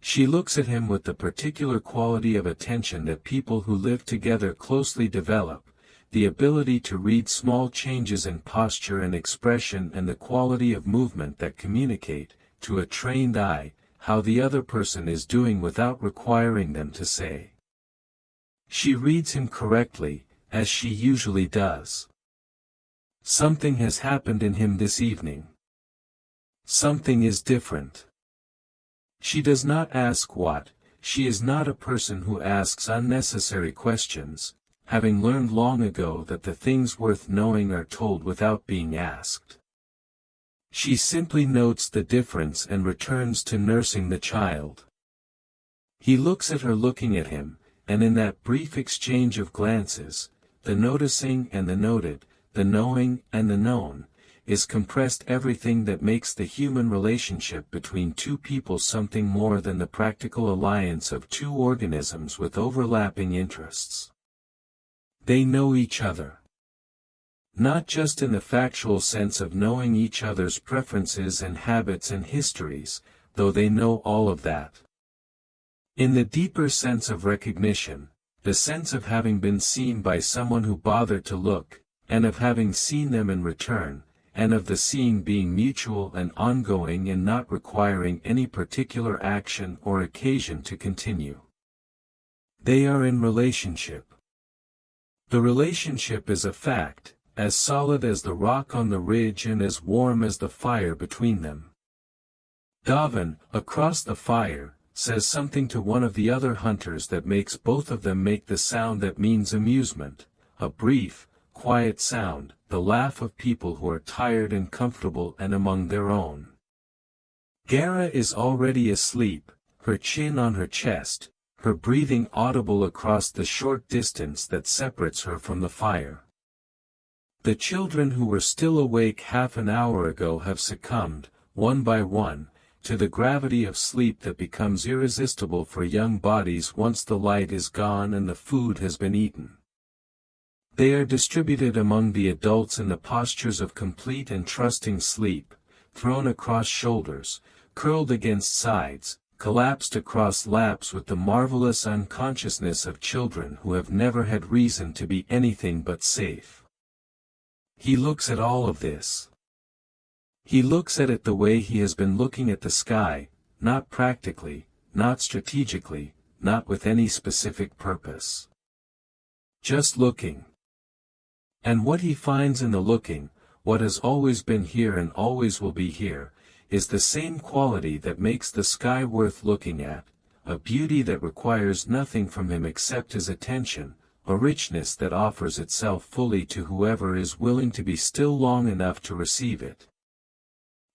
Speaker 1: She looks at him with the particular quality of attention that people who live together closely develop, the ability to read small changes in posture and expression and the quality of movement that communicate, to a trained eye, how the other person is doing without requiring them to say. She reads him correctly, as she usually does. Something has happened in him this evening. Something is different. She does not ask what, she is not a person who asks unnecessary questions, having learned long ago that the things worth knowing are told without being asked. She simply notes the difference and returns to nursing the child. He looks at her looking at him, and in that brief exchange of glances, the noticing and the noted, the knowing and the known, is compressed everything that makes the human relationship between two people something more than the practical alliance of two organisms with overlapping interests. They know each other. Not just in the factual sense of knowing each other's preferences and habits and histories, though they know all of that. In the deeper sense of recognition, the sense of having been seen by someone who bothered to look, and of having seen them in return, and of the seeing being mutual and ongoing and not requiring any particular action or occasion to continue. They are in relationship. The relationship is a fact, as solid as the rock on the ridge and as warm as the fire between them. Davin, across the fire, says something to one of the other hunters that makes both of them make the sound that means amusement, a brief, quiet sound, the laugh of people who are tired and comfortable and among their own. Gara is already asleep, her chin on her chest, her breathing audible across the short distance that separates her from the fire. The children who were still awake half an hour ago have succumbed, one by one, to the gravity of sleep that becomes irresistible for young bodies once the light is gone and the food has been eaten. They are distributed among the adults in the postures of complete and trusting sleep, thrown across shoulders, curled against sides, collapsed across laps with the marvelous unconsciousness of children who have never had reason to be anything but safe. He looks at all of this. He looks at it the way he has been looking at the sky, not practically, not strategically, not with any specific purpose. Just looking. And what he finds in the looking, what has always been here and always will be here, is the same quality that makes the sky worth looking at, a beauty that requires nothing from him except his attention, a richness that offers itself fully to whoever is willing to be still long enough to receive it.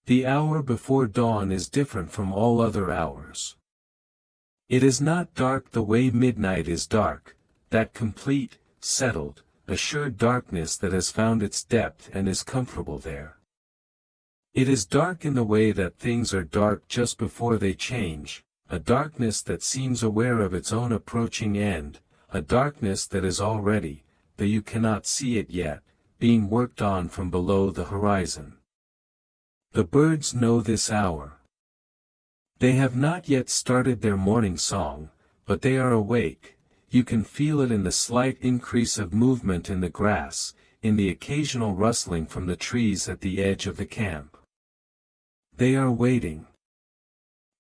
Speaker 1: The hour before dawn is different from all other hours. It is not dark the way midnight is dark, that complete, settled, assured darkness that has found its depth and is comfortable there. It is dark in the way that things are dark just before they change, a darkness that seems aware of its own approaching end, a darkness that is already, though you cannot see it yet, being worked on from below the horizon. The birds know this hour. They have not yet started their morning song, but they are awake. You can feel it in the slight increase of movement in the grass, in the occasional rustling from the trees at the edge of the camp. They are waiting.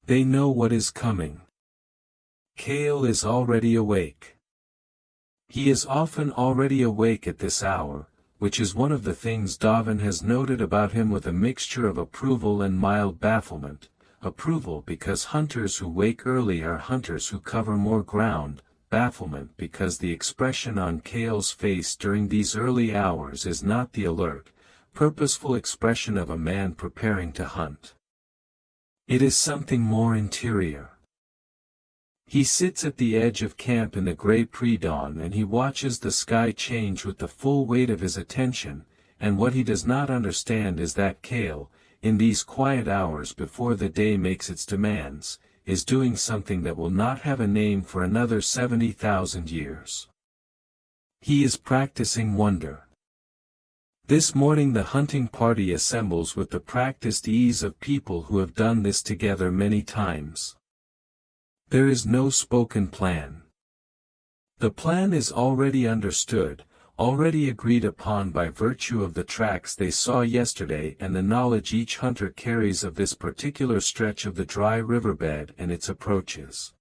Speaker 1: They know what is coming. Kale is already awake. He is often already awake at this hour, which is one of the things Davin has noted about him with a mixture of approval and mild bafflement. Approval because hunters who wake early are hunters who cover more ground, bafflement because the expression on Kale's face during these early hours is not the alert, purposeful expression of a man preparing to hunt. It is something more interior. He sits at the edge of camp in the gray pre-dawn and he watches the sky change with the full weight of his attention, and what he does not understand is that Kale, in these quiet hours before the day makes its demands, is doing something that will not have a name for another 70,000 years. He is practicing wonder. This morning the hunting party assembles with the practiced ease of people who have done this together many times. There is no spoken plan. The plan is already understood, already agreed upon by virtue of the tracks they saw yesterday and the knowledge each hunter carries of this particular stretch of the dry riverbed and its approaches.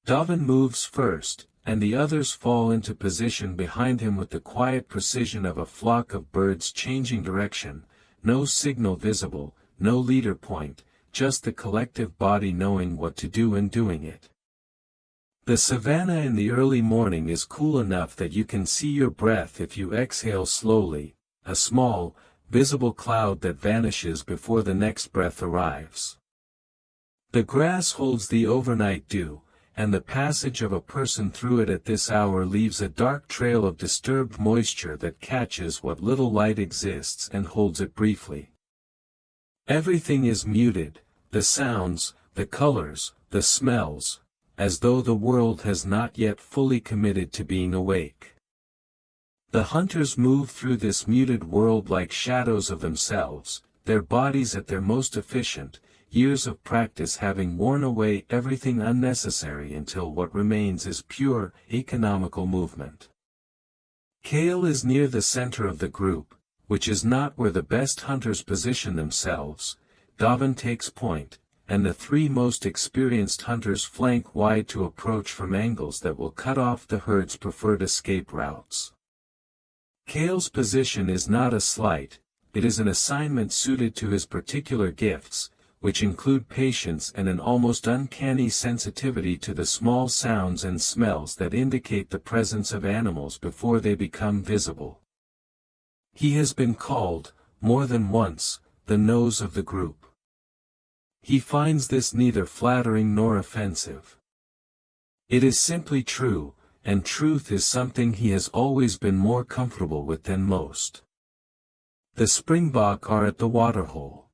Speaker 1: Davin moves first, and the others fall into position behind him with the quiet precision of a flock of birds changing direction, no signal visible, no leader point, just the collective body knowing what to do and doing it. The savanna in the early morning is cool enough that you can see your breath if you exhale slowly, a small, visible cloud that vanishes before the next breath arrives. The grass holds the overnight dew, and the passage of a person through it at this hour leaves a dark trail of disturbed moisture that catches what little light exists and holds it briefly. Everything is muted, the sounds, the colors, the smells, as though the world has not yet fully committed to being awake. The hunters move through this muted world like shadows of themselves, their bodies at their most efficient, years of practice having worn away everything unnecessary until what remains is pure, economical movement. Kale is near the center of the group, which is not where the best hunters position themselves. Davin takes point, and the three most experienced hunters flank wide to approach from angles that will cut off the herd's preferred escape routes. Kale's position is not a slight, it is an assignment suited to his particular gifts, which include patience and an almost uncanny sensitivity to the small sounds and smells that indicate the presence of animals before they become visible. He has been called, more than once, the nose of the group. He finds this neither flattering nor offensive. It is simply true, and truth is something he has always been more comfortable with than most. The springbok are at the waterhole.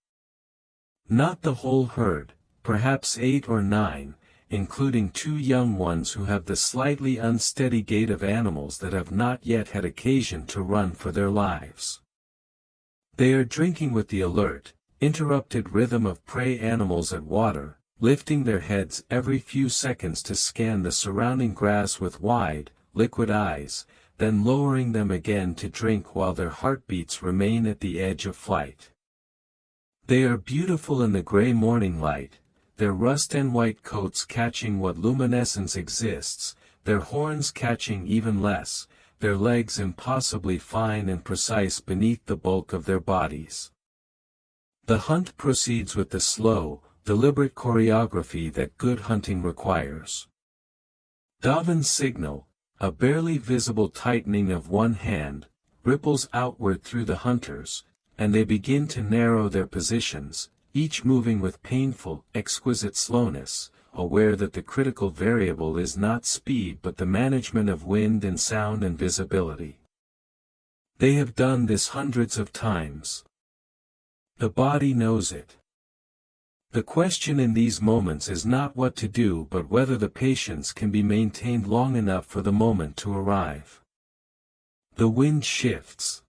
Speaker 1: Not the whole herd, perhaps 8 or 9, including 2 young ones who have the slightly unsteady gait of animals that have not yet had occasion to run for their lives. They are drinking with the alert, interrupted rhythm of prey animals at water, lifting their heads every few seconds to scan the surrounding grass with wide, liquid eyes, then lowering them again to drink while their heartbeats remain at the edge of flight. They are beautiful in the gray morning light, their rust and white coats catching what luminescence exists, their horns catching even less, their legs impossibly fine and precise beneath the bulk of their bodies. The hunt proceeds with the slow, deliberate choreography that good hunting requires. Davin's signal, a barely visible tightening of one hand, ripples outward through the hunters, and they begin to narrow their positions, each moving with painful, exquisite slowness, aware that the critical variable is not speed but the management of wind and sound and visibility. They have done this hundreds of times. The body knows it. The question in these moments is not what to do but whether the patience can be maintained long enough for the moment to arrive. The wind shifts.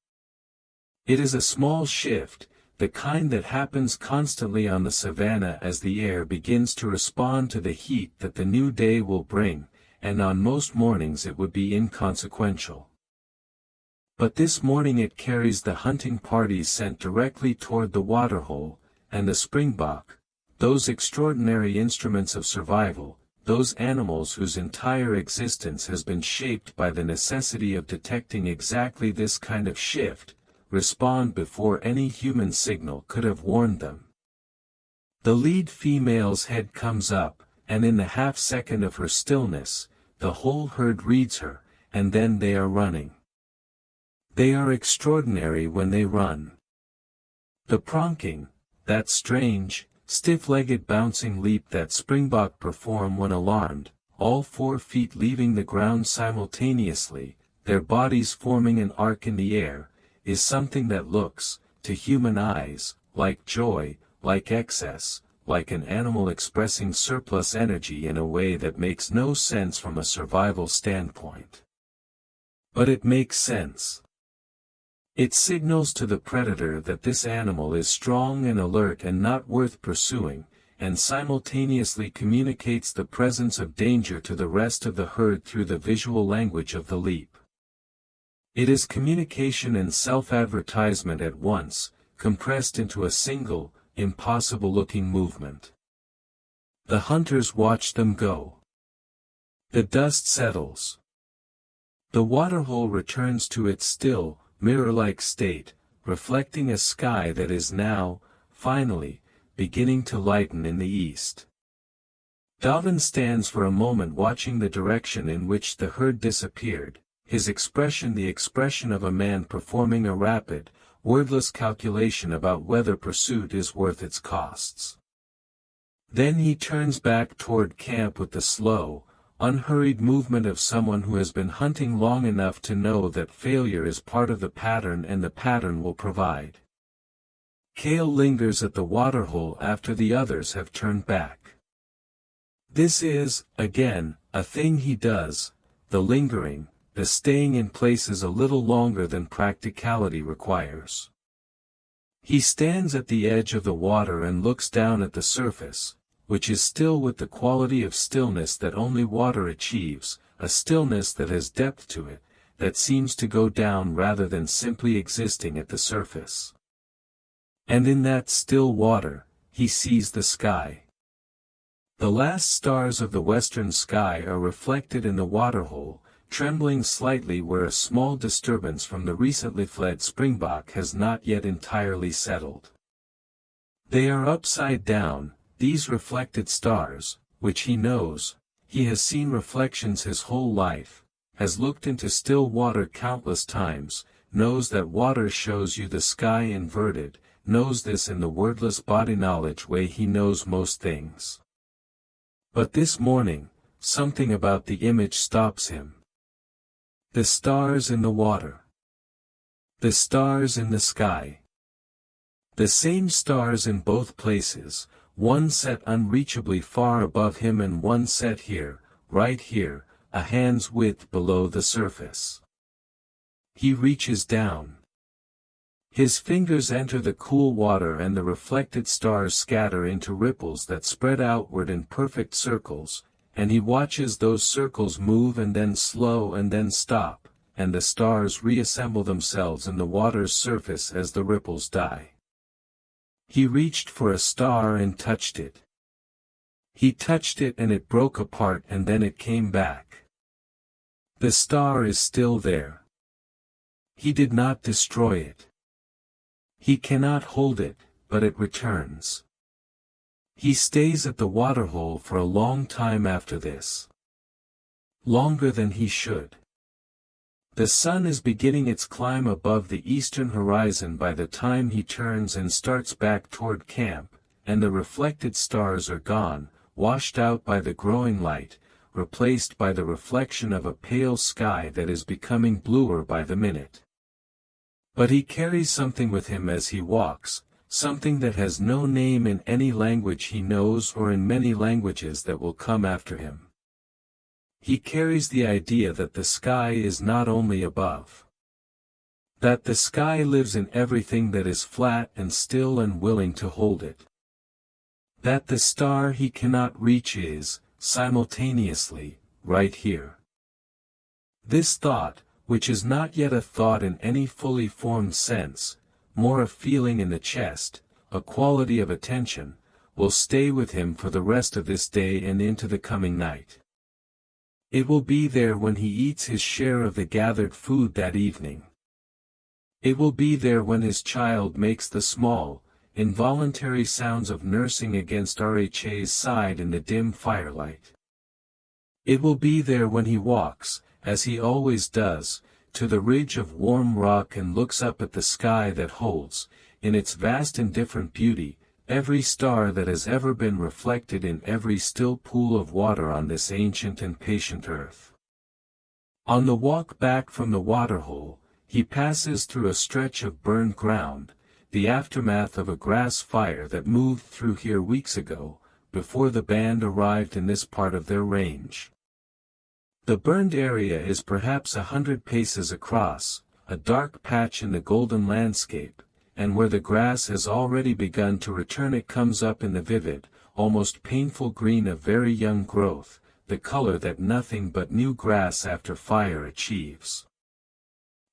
Speaker 1: It is a small shift, the kind that happens constantly on the savanna as the air begins to respond to the heat that the new day will bring, and on most mornings it would be inconsequential. But this morning it carries the hunting parties sent directly toward the waterhole, and the springbok, those extraordinary instruments of survival, those animals whose entire existence has been shaped by the necessity of detecting exactly this kind of shift, respond before any human signal could have warned them. The lead female's head comes up, and in the half-second of her stillness, the whole herd reads her, and then they are running. They are extraordinary when they run. The pronking, that strange, stiff-legged bouncing leap that springbok perform when alarmed, all 4 feet leaving the ground simultaneously, their bodies forming an arc in the air, is something that looks, to human eyes, like joy, like excess, like an animal expressing surplus energy in a way that makes no sense from a survival standpoint. But it makes sense. It signals to the predator that this animal is strong and alert and not worth pursuing, and simultaneously communicates the presence of danger to the rest of the herd through the visual language of the leap. It is communication and self-advertisement at once, compressed into a single, impossible-looking movement. The hunters watch them go. The dust settles. The waterhole returns to its still, mirror-like state, reflecting a sky that is now, finally, beginning to lighten in the east. Davin stands for a moment watching the direction in which the herd disappeared, his expression the expression of a man performing a rapid, wordless calculation about whether pursuit is worth its costs. Then he turns back toward camp with the slow, unhurried movement of someone who has been hunting long enough to know that failure is part of the pattern and the pattern will provide. Kale lingers at the waterhole after the others have turned back. This is, again, a thing he does, the lingering, the staying in places a little longer than practicality requires. He stands at the edge of the water and looks down at the surface, which is still with the quality of stillness that only water achieves, a stillness that has depth to it, that seems to go down rather than simply existing at the surface. And in that still water, he sees the sky. The last stars of the western sky are reflected in the waterhole, trembling slightly where a small disturbance from the recently fled springbok has not yet entirely settled. They are upside down, these reflected stars, which he knows. He has seen reflections his whole life, has looked into still water countless times, knows that water shows you the sky inverted, knows this in the wordless body knowledge way he knows most things. But this morning, something about the image stops him. The stars in the water. The stars in the sky. The same stars in both places, one set unreachably far above him and one set here, right here, a hand's width below the surface. He reaches down. His fingers enter the cool water and the reflected stars scatter into ripples that spread outward in perfect circles, and he watches those circles move and then slow and then stop, and the stars reassemble themselves in the water's surface as the ripples die. He reached for a star and touched it. He touched it and it broke apart and then it came back. The star is still there. He did not destroy it. He cannot hold it, but it returns. He stays at the waterhole for a long time after this. Longer than he should. The sun is beginning its climb above the eastern horizon by the time he turns and starts back toward camp, and the reflected stars are gone, washed out by the growing light, replaced by the reflection of a pale sky that is becoming bluer by the minute. But he carries something with him as he walks, something that has no name in any language he knows or in many languages that will come after him. He carries the idea that the sky is not only above. That the sky lives in everything that is flat and still and willing to hold it. That the star he cannot reach is, simultaneously, right here. This thought, which is not yet a thought in any fully formed sense, more a feeling in the chest, a quality of attention, will stay with him for the rest of this day and into the coming night. It will be there when he eats his share of the gathered food that evening. It will be there when his child makes the small, involuntary sounds of nursing against RHA's side in the dim firelight. It will be there when he walks, as he always does, to the ridge of warm rock and looks up at the sky that holds, in its vast indifferent beauty, every star that has ever been reflected in every still pool of water on this ancient and patient earth. On the walk back from the waterhole, he passes through a stretch of burned ground, the aftermath of a grass fire that moved through here weeks ago, before the band arrived in this part of their range. The burned area is perhaps 100 paces across, a dark patch in the golden landscape, and where the grass has already begun to return it comes up in the vivid, almost painful green of very young growth, the color that nothing but new grass after fire achieves.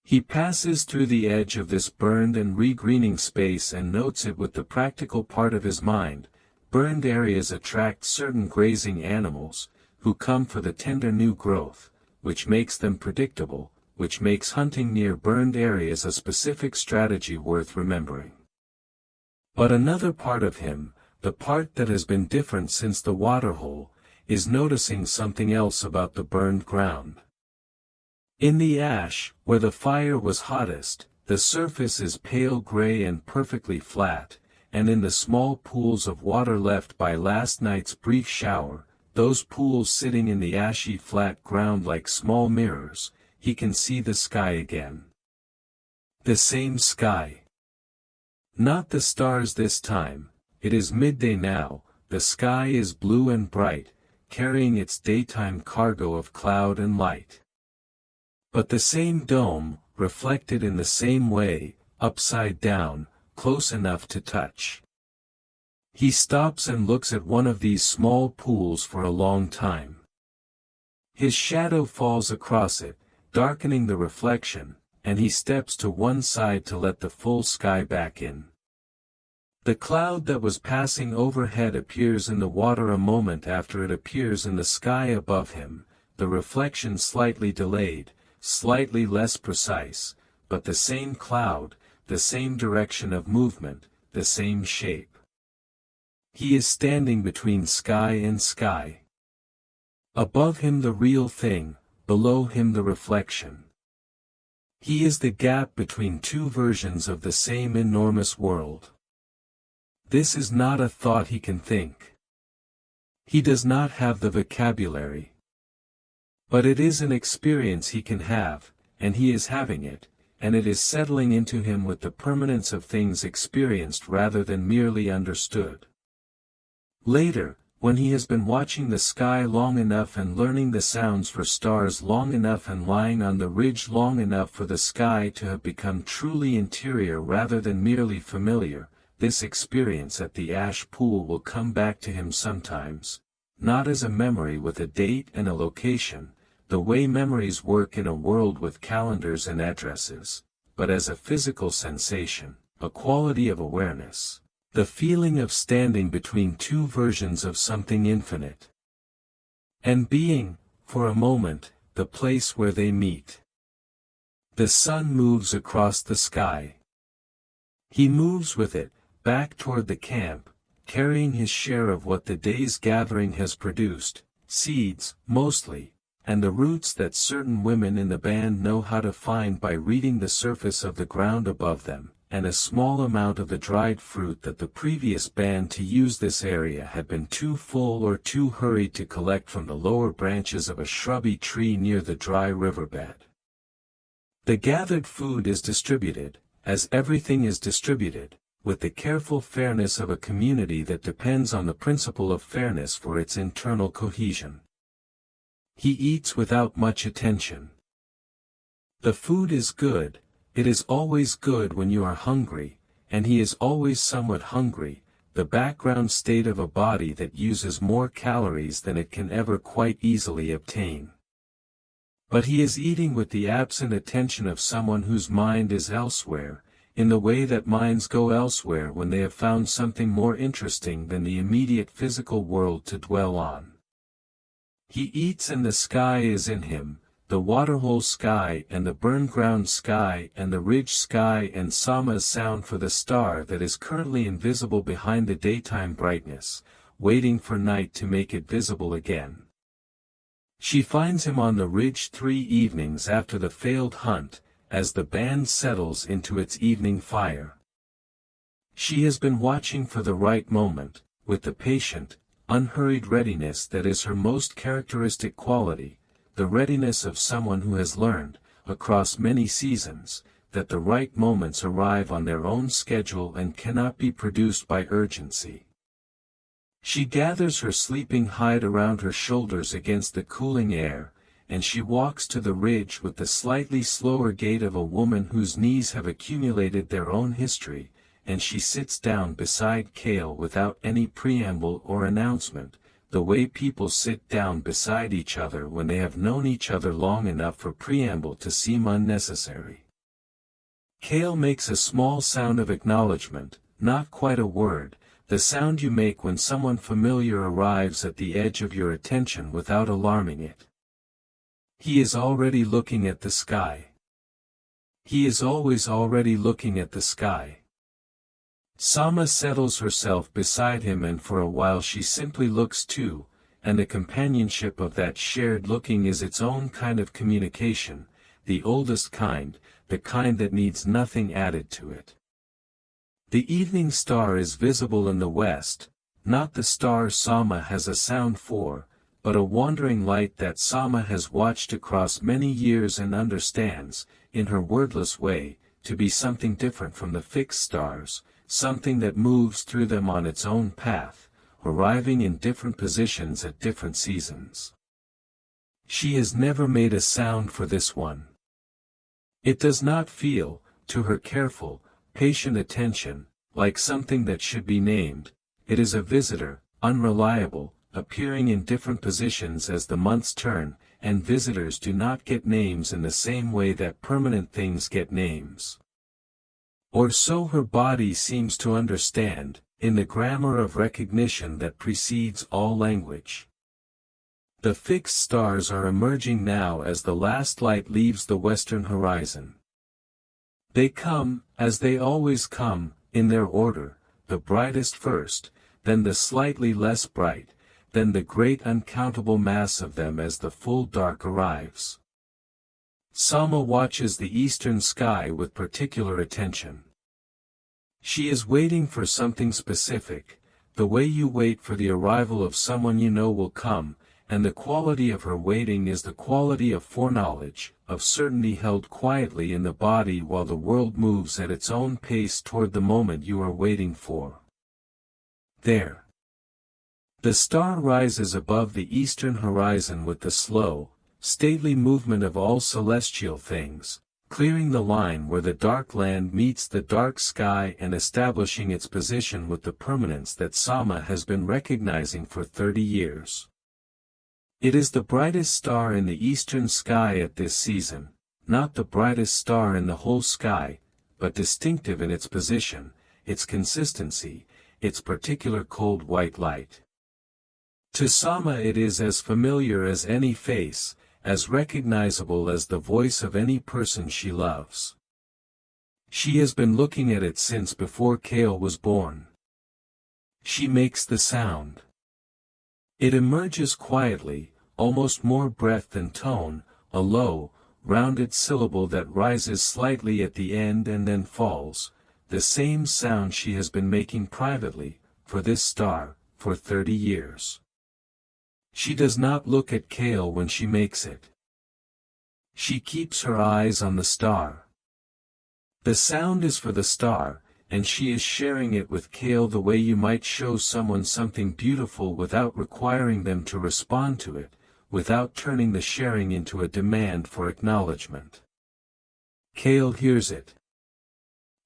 Speaker 1: He passes through the edge of this burned and regreening space and notes it with the practical part of his mind. Burned areas attract certain grazing animals, who come for the tender new growth, which makes them predictable, which makes hunting near burned areas a specific strategy worth remembering. But another part of him, the part that has been different since the waterhole, is noticing something else about the burned ground. In the ash, where the fire was hottest, the surface is pale gray and perfectly flat, and in the small pools of water left by last night's brief shower, those pools sitting in the ashy flat ground like small mirrors, he can see the sky again. The same sky. Not the stars this time, it is midday now, the sky is blue and bright, carrying its daytime cargo of cloud and light. But the same dome, reflected in the same way, upside down, close enough to touch. He stops and looks at one of these small pools for a long time. His shadow falls across it, darkening the reflection, and he steps to one side to let the full sky back in. The cloud that was passing overhead appears in the water a moment after it appears in the sky above him, the reflection slightly delayed, slightly less precise, but the same cloud, the same direction of movement, the same shape. He is standing between sky and sky. Above him the real thing, below him the reflection. He is the gap between two versions of the same enormous world. This is not a thought he can think. He does not have the vocabulary. But it is an experience he can have, and he is having it, and it is settling into him with the permanence of things experienced rather than merely understood. Later, when he has been watching the sky long enough and learning the sounds for stars long enough and lying on the ridge long enough for the sky to have become truly interior rather than merely familiar, this experience at the ash pool will come back to him sometimes, not as a memory with a date and a location, the way memories work in a world with calendars and addresses, but as a physical sensation, a quality of awareness. The feeling of standing between two versions of something infinite. And being, for a moment, the place where they meet. The sun moves across the sky. He moves with it, back toward the camp, carrying his share of what the day's gathering has produced, seeds, mostly, and the roots that certain women in the band know how to find by reading the surface of the ground above them, and a small amount of the dried fruit that the previous band to use this area had been too full or too hurried to collect from the lower branches of a shrubby tree near the dry riverbed. The gathered food is distributed, as everything is distributed, with the careful fairness of a community that depends on the principle of fairness for its internal cohesion. He eats without much attention. The food is good. It is always good when you are hungry, and he is always somewhat hungry, the background state of a body that uses more calories than it can ever quite easily obtain. But he is eating with the absent attention of someone whose mind is elsewhere, in the way that minds go elsewhere when they have found something more interesting than the immediate physical world to dwell on. He eats and the sky is in him. The waterhole sky and the burn-ground sky and the ridge sky and Sama's sound for the star that is currently invisible behind the daytime brightness, waiting for night to make it visible again. She finds him on the ridge 3 evenings after the failed hunt, as the band settles into its evening fire. She has been watching for the right moment, with the patient, unhurried readiness that is her most characteristic quality, the readiness of someone who has learned, across many seasons, that the right moments arrive on their own schedule and cannot be produced by urgency. She gathers her sleeping hide around her shoulders against the cooling air, and she walks to the ridge with the slightly slower gait of a woman whose knees have accumulated their own history, and she sits down beside Cale without any preamble or announcement, the way people sit down beside each other when they have known each other long enough for preamble to seem unnecessary. Cale makes a small sound of acknowledgement, not quite a word, the sound you make when someone familiar arrives at the edge of your attention without alarming it. He is already looking at the sky. He is always already looking at the sky. Sama settles herself beside him and for a while she simply looks too, and the companionship of that shared looking is its own kind of communication, the oldest kind, the kind that needs nothing added to it. The evening star is visible in the west, not the star Sama has a sound for, but a wandering light that Sama has watched across many years and understands, in her wordless way, to be something different from the fixed stars, something that moves through them on its own path, arriving in different positions at different seasons. She has never made a sound for this one. It does not feel, to her careful, patient attention, like something that should be named. It is a visitor, unreliable, appearing in different positions as the months turn, and visitors do not get names in the same way that permanent things get names. Or so her body seems to understand, in the grammar of recognition that precedes all language. The fixed stars are emerging now as the last light leaves the western horizon. They come, as they always come, in their order, the brightest first, then the slightly less bright, then the great uncountable mass of them as the full dark arrives. Sama watches the eastern sky with particular attention. She is waiting for something specific, the way you wait for the arrival of someone you know will come, and the quality of her waiting is the quality of foreknowledge, of certainty held quietly in the body while the world moves at its own pace toward the moment you are waiting for. There. The star rises above the eastern horizon with the slow, stately movement of all celestial things, clearing the line where the dark land meets the dark sky and establishing its position with the permanence that Sama has been recognizing for 30 years. It is the brightest star in the eastern sky at this season, not the brightest star in the whole sky, but distinctive in its position, its consistency, its particular cold white light. To Sama it is as familiar as any face, as recognizable as the voice of any person she loves. She has been looking at it since before Kale was born. She makes the sound. It emerges quietly, almost more breath than tone, a low, rounded syllable that rises slightly at the end and then falls, the same sound she has been making privately, for this star, for 30 years. She does not look at Kale when she makes it. She keeps her eyes on the star. The sound is for the star, and she is sharing it with Kale the way you might show someone something beautiful without requiring them to respond to it, without turning the sharing into a demand for acknowledgement. Kale hears it.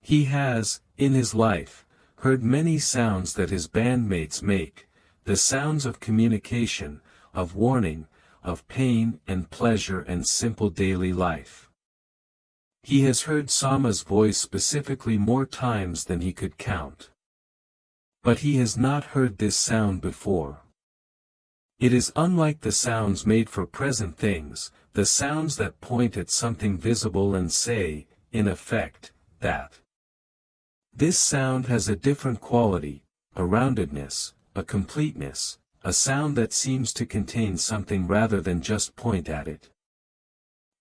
Speaker 1: He has, in his life, heard many sounds that his bandmates make, the sounds of communication, of warning, of pain and pleasure and simple daily life. He has heard Sama's voice specifically more times than he could count. But he has not heard this sound before. It is unlike the sounds made for present things, the sounds that point at something visible and say, in effect, that. This sound has a different quality, a roundedness, a completeness, a sound that seems to contain something rather than just point at it.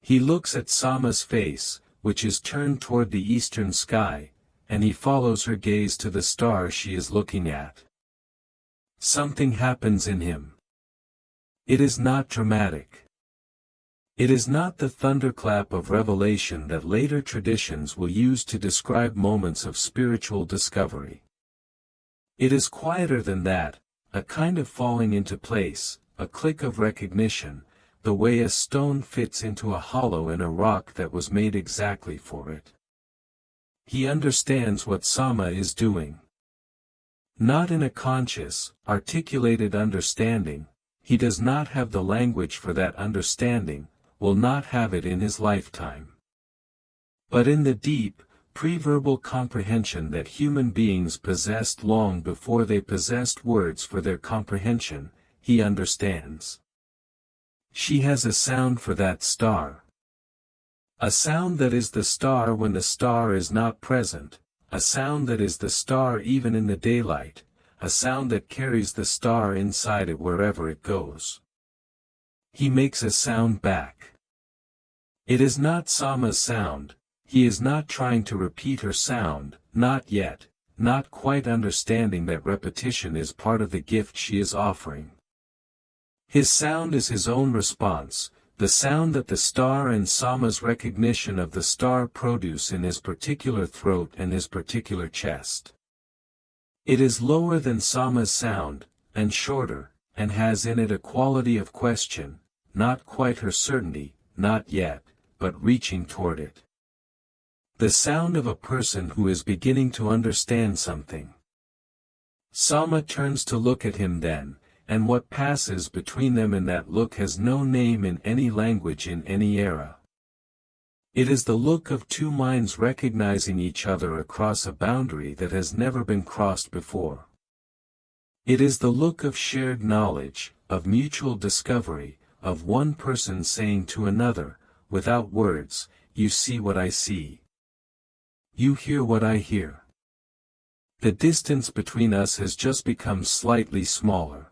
Speaker 1: He looks at Sama's face, which is turned toward the eastern sky, and he follows her gaze to the star she is looking at. Something happens in him. It is not dramatic. It is not the thunderclap of revelation that later traditions will use to describe moments of spiritual discovery. It is quieter than that, a kind of falling into place, a click of recognition, the way a stone fits into a hollow in a rock that was made exactly for it. He understands what Sama is doing. Not in a conscious, articulated understanding, he does not have the language for that understanding, will not have it in his lifetime. But in the deep, pre-verbal comprehension that human beings possessed long before they possessed words for their comprehension, he understands. She has a sound for that star. A sound that is the star when the star is not present, a sound that is the star even in the daylight, a sound that carries the star inside it wherever it goes. He makes a sound back. It is not Sama's sound, he is not trying to repeat her sound, not yet, not quite understanding that repetition is part of the gift she is offering. His sound is his own response, the sound that the star and Sama's recognition of the star produce in his particular throat and his particular chest. It is lower than Sama's sound, and shorter, and has in it a quality of question, not quite her certainty, not yet, but reaching toward it. The sound of a person who is beginning to understand something. Sama turns to look at him then, and what passes between them in that look has no name in any language in any era. It is the look of two minds recognizing each other across a boundary that has never been crossed before. It is the look of shared knowledge, of mutual discovery, of one person saying to another, without words, "You see what I see. You hear what I hear." The distance between us has just become slightly smaller.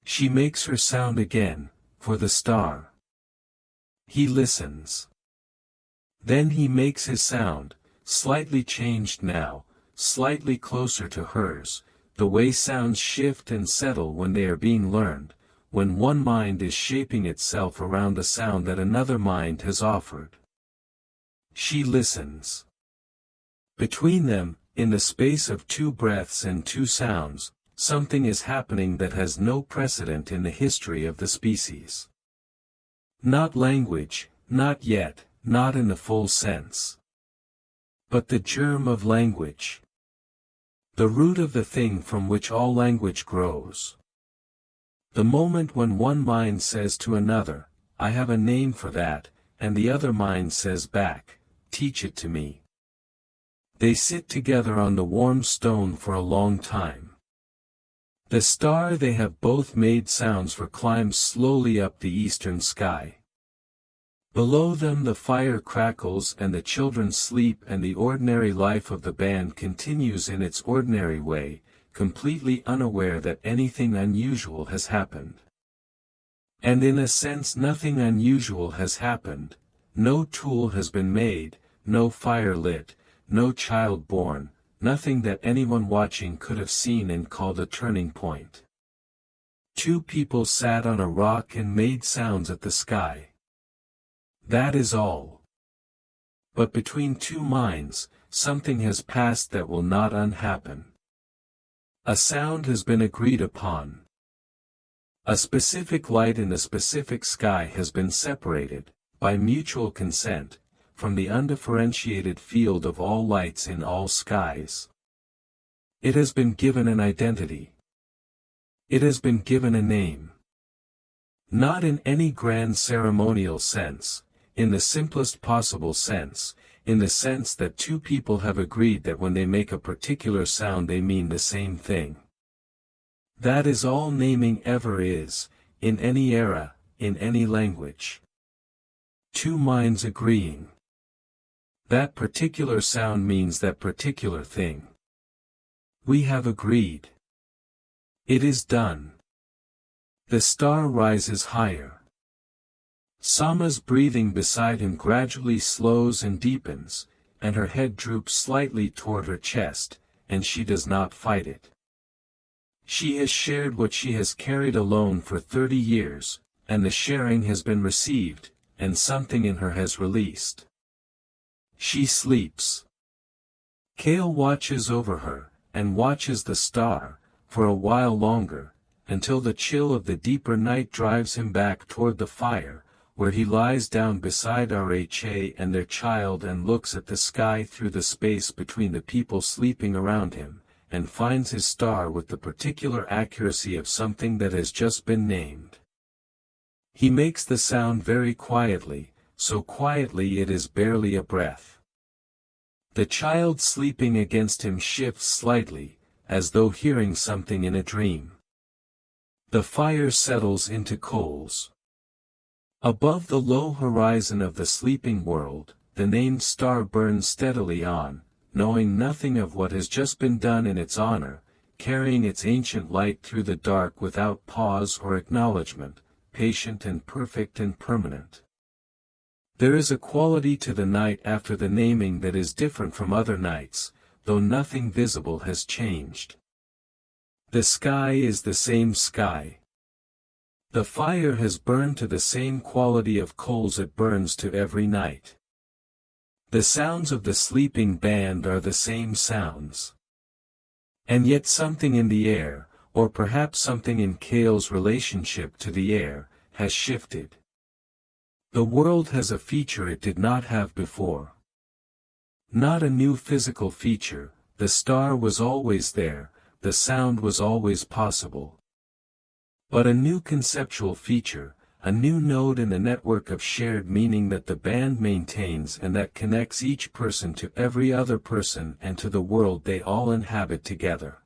Speaker 1: She makes her sound again, for the star. He listens. Then he makes his sound, slightly changed now, slightly closer to hers, the way sounds shift and settle when they are being learned, when one mind is shaping itself around the sound that another mind has offered. She listens. Between them, in the space of 2 breaths and 2 sounds, something is happening that has no precedent in the history of the species. Not language, not yet, not in the full sense. But the germ of language. The root of the thing from which all language grows. The moment when one mind says to another, "I have a name for that," and the other mind says back, "Teach it to me." They sit together on the warm stone for a long time. The star they have both made sounds for climbs slowly up the eastern sky. Below them the fire crackles and the children sleep, and the ordinary life of the band continues in its ordinary way, completely unaware that anything unusual has happened. And in a sense nothing unusual has happened, no tool has been made, no fire lit, no child born, nothing that anyone watching could have seen and called a turning point. 2 people sat on a rock and made sounds at the sky. That is all. But between 2 minds, something has passed that will not unhappen. A sound has been agreed upon. A specific light in the specific sky has been separated, by mutual consent, from the undifferentiated field of all lights in all skies. It has been given an identity. It has been given a name. Not in any grand ceremonial sense, in the simplest possible sense, in the sense that 2 people have agreed that when they make a particular sound they mean the same thing. That is all naming ever is, in any era, in any language. 2 minds agreeing. That particular sound means that particular thing. We have agreed. It is done. The star rises higher. Sama's breathing beside him gradually slows and deepens, and her head droops slightly toward her chest, and she does not fight it. She has shared what she has carried alone for 30 years, and the sharing has been received, and something in her has released. She sleeps. Kale watches over her, and watches the star, for a while longer, until the chill of the deeper night drives him back toward the fire, where he lies down beside Rha and their child and looks at the sky through the space between the people sleeping around him, and finds his star with the particular accuracy of something that has just been named. He makes the sound very quietly, so quietly it is barely a breath. The child sleeping against him shifts slightly, as though hearing something in a dream. The fire settles into coals. Above the low horizon of the sleeping world, the named star burns steadily on, knowing nothing of what has just been done in its honor, carrying its ancient light through the dark without pause or acknowledgement, patient and perfect and permanent. There is a quality to the night after the naming that is different from other nights, though nothing visible has changed. The sky is the same sky. The fire has burned to the same quality of coals it burns to every night. The sounds of the sleeping band are the same sounds. And yet something in the air, or perhaps something in Kale's relationship to the air, has shifted. The world has a feature it did not have before. Not a new physical feature, the star was always there, the sound was always possible. But a new conceptual feature, a new node in the network of shared meaning that the band maintains and that connects each person to every other person and to the world they all inhabit together.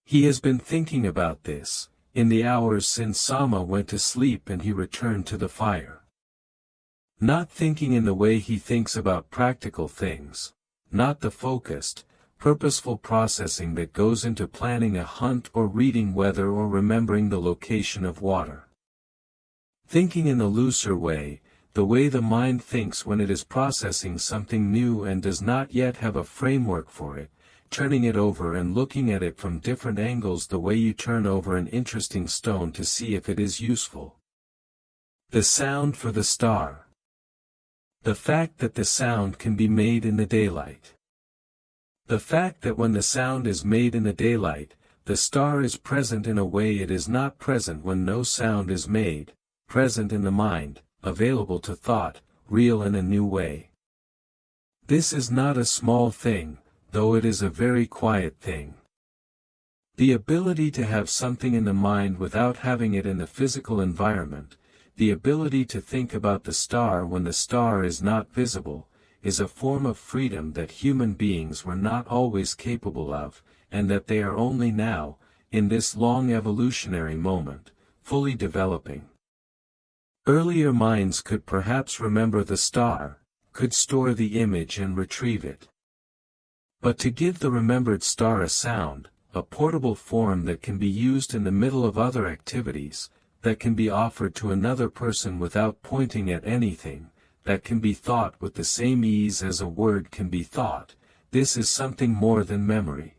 Speaker 1: He has been thinking about this, in the hours since Sama went to sleep and he returned to the fire. Not thinking in the way he thinks about practical things, not the focused, purposeful processing that goes into planning a hunt or reading weather or remembering the location of water. Thinking in the looser way, the way the mind thinks when it is processing something new and does not yet have a framework for it, turning it over and looking at it from different angles the way you turn over an interesting stone to see if it is useful. The sound for the star. The fact that the sound can be made in the daylight. The fact that when the sound is made in the daylight, the star is present in a way it is not present when no sound is made, present in the mind, available to thought, real in a new way. This is not a small thing, though it is a very quiet thing. The ability to have something in the mind without having it in the physical environment, the ability to think about the star when the star is not visible, is a form of freedom that human beings were not always capable of, and that they are only now, in this long evolutionary moment, fully developing. Earlier minds could perhaps remember the star, could store the image and retrieve it. But to give the remembered star a sound, a portable form that can be used in the middle of other activities, that can be offered to another person without pointing at anything, that can be thought with the same ease as a word can be thought, this is something more than memory.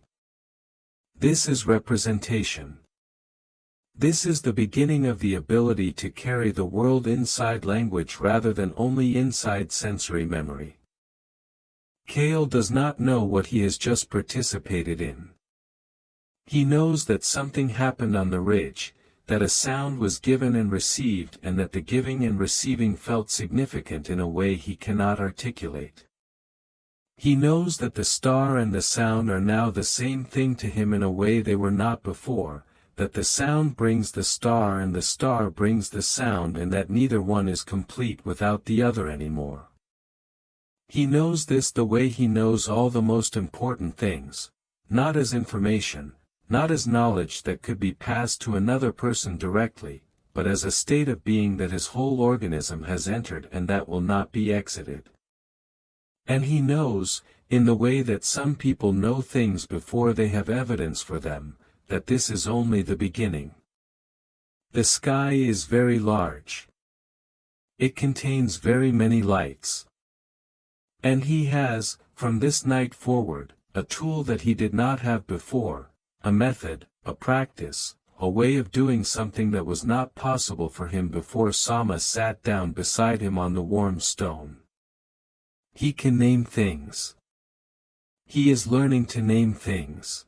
Speaker 1: This is representation. This is the beginning of the ability to carry the world inside language rather than only inside sensory memory. Kale does not know what he has just participated in. He knows that something happened on the ridge, that a sound was given and received and that the giving and receiving felt significant in a way he cannot articulate. He knows that the star and the sound are now the same thing to him in a way they were not before, that the sound brings the star and the star brings the sound and that neither one is complete without the other anymore. He knows this the way he knows all the most important things, not as information, not as knowledge that could be passed to another person directly, but as a state of being that his whole organism has entered and that will not be exited. And he knows, in the way that some people know things before they have evidence for them, that this is only the beginning. The sky is very large. It contains very many lights. And he has, from this night forward, a tool that he did not have before, a method, a practice, a way of doing something that was not possible for him before Sama sat down beside him on the warm stone. He can name things. He is learning to name things.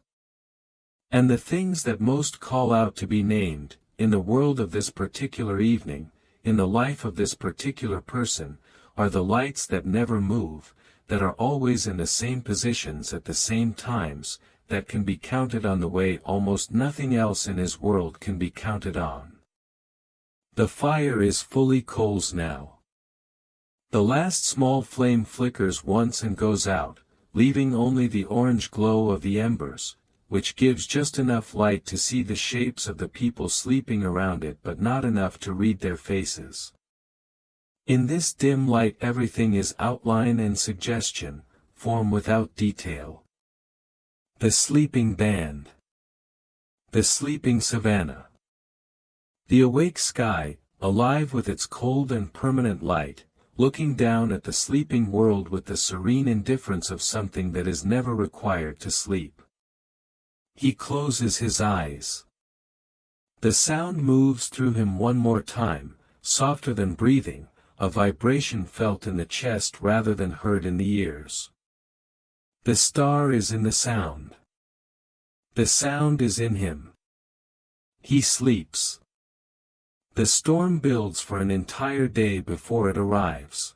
Speaker 1: And the things that most call out to be named, in the world of this particular evening, in the life of this particular person, are the lights that never move, that are always in the same positions at the same times, that can be counted on the way almost nothing else in his world can be counted on. The fire is fully coals now. The last small flame flickers once and goes out, leaving only the orange glow of the embers, which gives just enough light to see the shapes of the people sleeping around it but not enough to read their faces. In this dim light everything is outline and suggestion, form without detail. The sleeping band. The sleeping savannah. The awake sky, alive with its cold and permanent light, looking down at the sleeping world with the serene indifference of something that is never required to sleep. He closes his eyes. The sound moves through him one more time, softer than breathing, a vibration felt in the chest rather than heard in the ears. The star is in the sound. The sound is in him. He sleeps. The storm builds for an entire day before it arrives.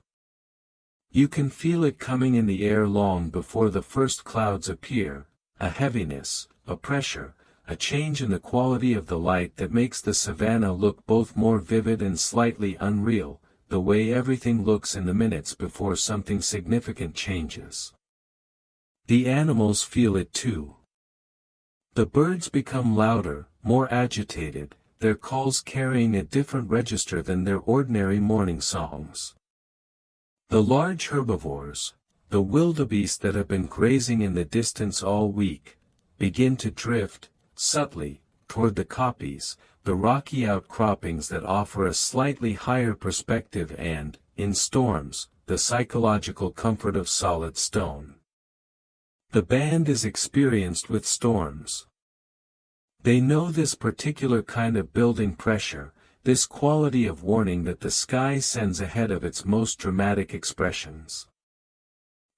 Speaker 1: You can feel it coming in the air long before the first clouds appear, a heaviness, a pressure, a change in the quality of the light that makes the savannah look both more vivid and slightly unreal, the way everything looks in the minutes before something significant changes. The animals feel it too. The birds become louder, more agitated, their calls carrying a different register than their ordinary morning songs. The large herbivores, the wildebeest that have been grazing in the distance all week, begin to drift, subtly, toward the kopjes, the rocky outcroppings that offer a slightly higher perspective and, in storms, the psychological comfort of solid stone. The band is experienced with storms. They know this particular kind of building pressure, this quality of warning that the sky sends ahead of its most dramatic expressions.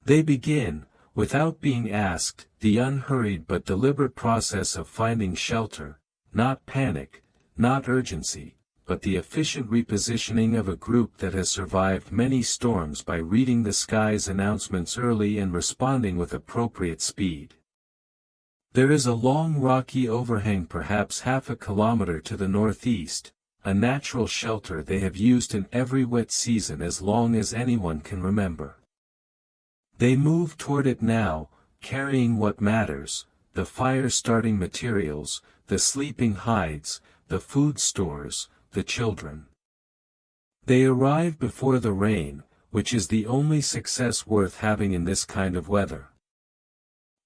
Speaker 1: They begin, without being asked, the unhurried but deliberate process of finding shelter, not panic, not urgency, but the efficient repositioning of a group that has survived many storms by reading the sky's announcements early and responding with appropriate speed. There is a long rocky overhang perhaps half a kilometer to the northeast, a natural shelter they have used in every wet season as long as anyone can remember. They move toward it now, carrying what matters, the fire-starting materials, the sleeping hides, the food stores, the children. They arrive before the rain, which is the only success worth having in this kind of weather.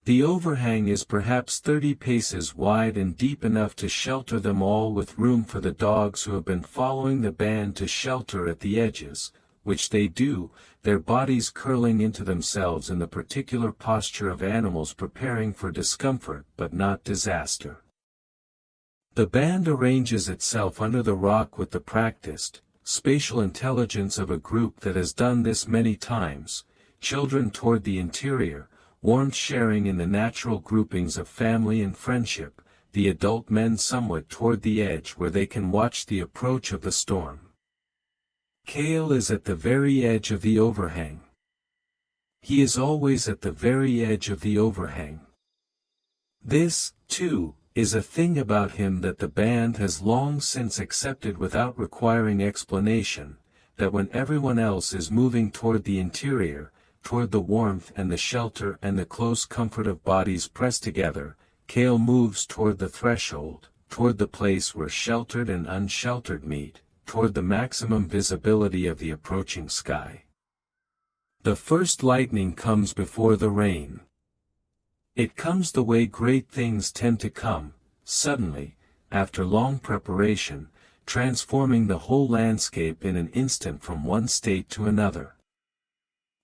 Speaker 1: The overhang is perhaps 30 paces wide and deep enough to shelter them all, with room for the dogs who have been following the band to shelter at the edges, which they do, their bodies curling into themselves in the particular posture of animals preparing for discomfort but not disaster. The band arranges itself under the rock with the practiced, spatial intelligence of a group that has done this many times, children toward the interior, warmth sharing in the natural groupings of family and friendship, the adult men somewhat toward the edge where they can watch the approach of the storm. Kale is at the very edge of the overhang. He is always at the very edge of the overhang. This, too, is a thing about him that the band has long since accepted without requiring explanation, that when everyone else is moving toward the interior, toward the warmth and the shelter and the close comfort of bodies pressed together, Kale moves toward the threshold, toward the place where sheltered and unsheltered meet, toward the maximum visibility of the approaching sky. The first lightning comes before the rain. It comes the way great things tend to come, suddenly, after long preparation, transforming the whole landscape in an instant from one state to another.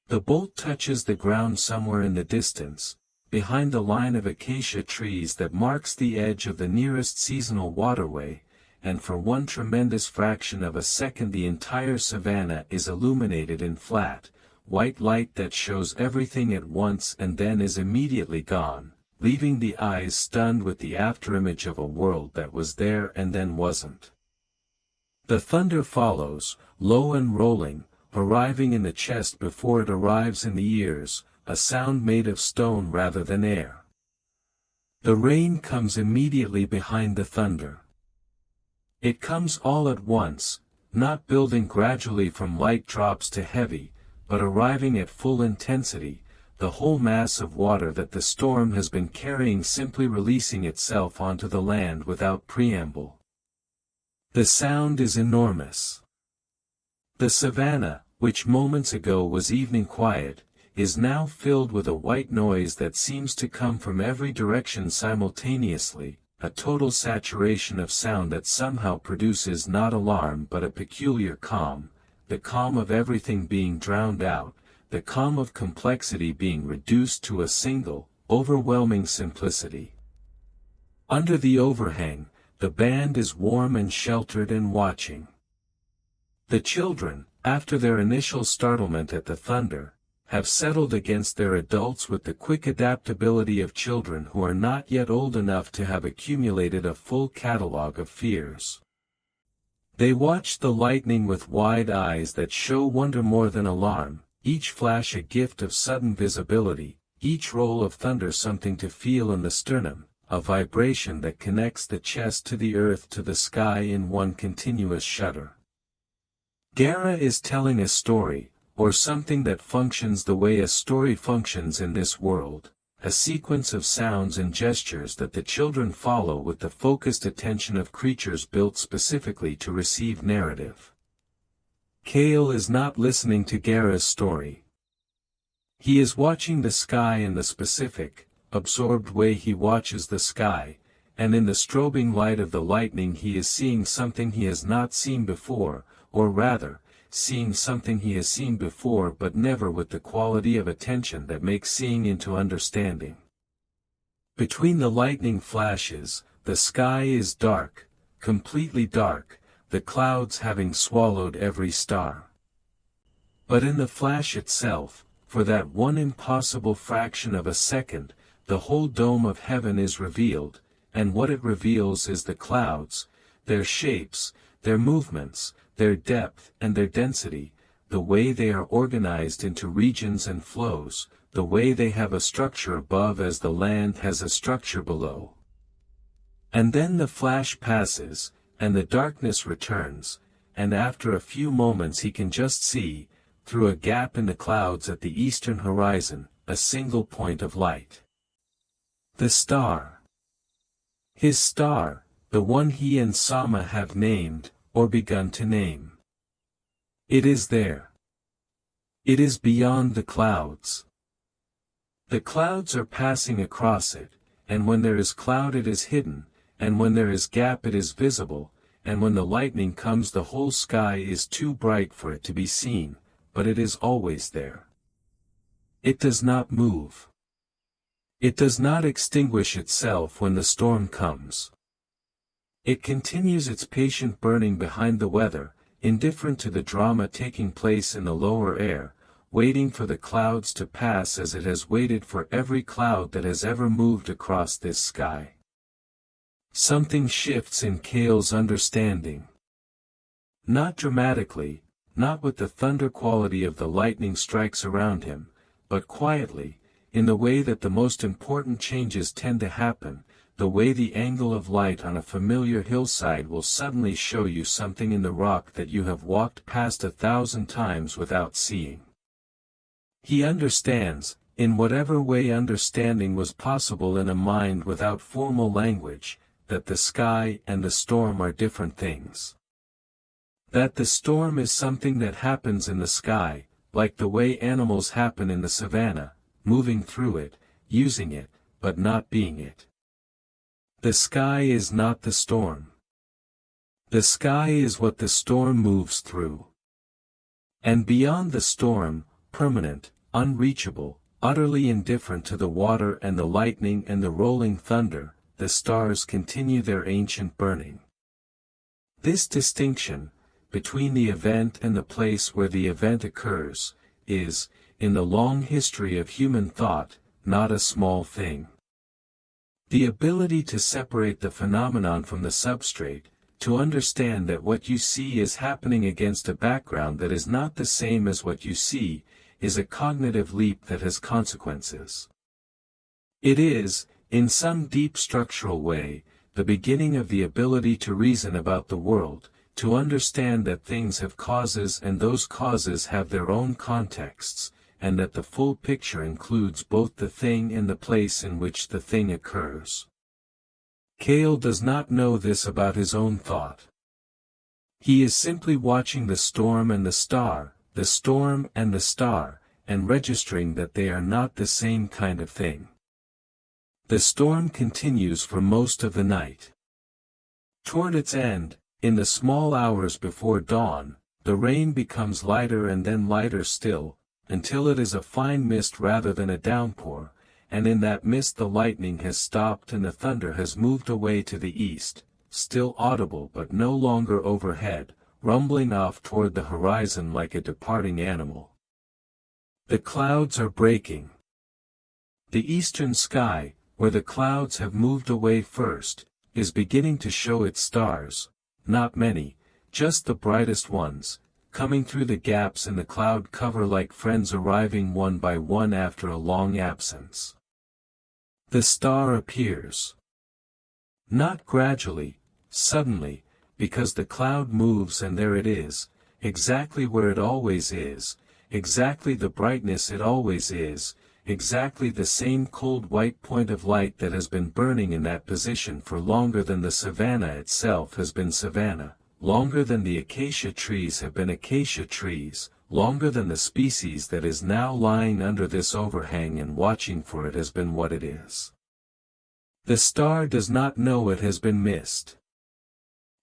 Speaker 1: The bolt touches the ground somewhere in the distance, behind the line of acacia trees that marks the edge of the nearest seasonal waterway, and for one tremendous fraction of a second the entire savanna is illuminated in flat, white light that shows everything at once and then is immediately gone, leaving the eyes stunned with the afterimage of a world that was there and then wasn't. The thunder follows, low and rolling, arriving in the chest before it arrives in the ears, a sound made of stone rather than air. The rain comes immediately behind the thunder. It comes all at once, not building gradually from light drops to heavy, but arriving at full intensity, the whole mass of water that the storm has been carrying simply releasing itself onto the land without preamble. The sound is enormous. The savanna, which moments ago was evening quiet, is now filled with a white noise that seems to come from every direction simultaneously, a total saturation of sound that somehow produces not alarm but a peculiar calm, the calm of everything being drowned out, the calm of complexity being reduced to a single, overwhelming simplicity. Under the overhang, the band is warm and sheltered and watching. The children, after their initial startlement at the thunder, have settled against their adults with the quick adaptability of children who are not yet old enough to have accumulated a full catalogue of fears. They watch the lightning with wide eyes that show wonder more than alarm, each flash a gift of sudden visibility, each roll of thunder something to feel in the sternum, a vibration that connects the chest to the earth to the sky in one continuous shudder. Guerra is telling a story, or something that functions the way a story functions in this world, a sequence of sounds and gestures that the children follow with the focused attention of creatures built specifically to receive narrative. Kale is not listening to Gara's story. He is watching the sky in the specific, absorbed way he watches the sky, and in the strobing light of the lightning he is seeing something he has not seen before, or rather, seeing something he has seen before but never with the quality of attention that makes seeing into understanding. Between the lightning flashes, the sky is dark, completely dark, the clouds having swallowed every star. But in the flash itself, for that one impossible fraction of a second, the whole dome of heaven is revealed, and what it reveals is the clouds, their shapes, their movements, their depth and their density, the way they are organized into regions and flows, the way they have a structure above as the land has a structure below. And then the flash passes, and the darkness returns, and after a few moments he can just see, through a gap in the clouds at the eastern horizon, a single point of light. The star. His star, the one he and Sama have named, or begun to name. It is there. It is beyond the clouds. The clouds are passing across it, and when there is cloud it is hidden, and when there is gap it is visible, and when the lightning comes the whole sky is too bright for it to be seen, but it is always there. It does not move. It does not extinguish itself when the storm comes. It continues its patient burning behind the weather, indifferent to the drama taking place in the lower air, waiting for the clouds to pass as it has waited for every cloud that has ever moved across this sky. Something shifts in Kale's understanding. Not dramatically, not with the thunder quality of the lightning strikes around him, but quietly, in the way that the most important changes tend to happen, the way the angle of light on a familiar hillside will suddenly show you something in the rock that you have walked past 1,000 times without seeing. He understands, in whatever way understanding was possible in a mind without formal language, that the sky and the storm are different things. That the storm is something that happens in the sky, like the way animals happen in the savannah, moving through it, using it, but not being it. The sky is not the storm. The sky is what the storm moves through. And beyond the storm, permanent, unreachable, utterly indifferent to the water and the lightning and the rolling thunder, the stars continue their ancient burning. This distinction, between the event and the place where the event occurs, is, in the long history of human thought, not a small thing. The ability to separate the phenomenon from the substrate, to understand that what you see is happening against a background that is not the same as what you see, is a cognitive leap that has consequences. It is, in some deep structural way, the beginning of the ability to reason about the world, to understand that things have causes and those causes have their own contexts, and that the full picture includes both the thing and the place in which the thing occurs. Kale does not know this about his own thought. He is simply watching the storm and the star, the storm and the star, and registering that they are not the same kind of thing. The storm continues for most of the night. Toward its end, in the small hours before dawn, the rain becomes lighter and then lighter still, until it is a fine mist rather than a downpour, and in that mist the lightning has stopped and the thunder has moved away to the east, still audible but no longer overhead, rumbling off toward the horizon like a departing animal. The clouds are breaking. The eastern sky, where the clouds have moved away first, is beginning to show its stars, not many, just the brightest ones, coming through the gaps in the cloud cover like friends arriving one by one after a long absence. The star appears. Not gradually, suddenly, because the cloud moves and there it is, exactly where it always is, exactly the brightness it always is, exactly the same cold white point of light that has been burning in that position for longer than the savanna itself has been savanna, longer than the acacia trees have been acacia trees, longer than the species that is now lying under this overhang and watching for it has been what it is. The star does not know it has been missed.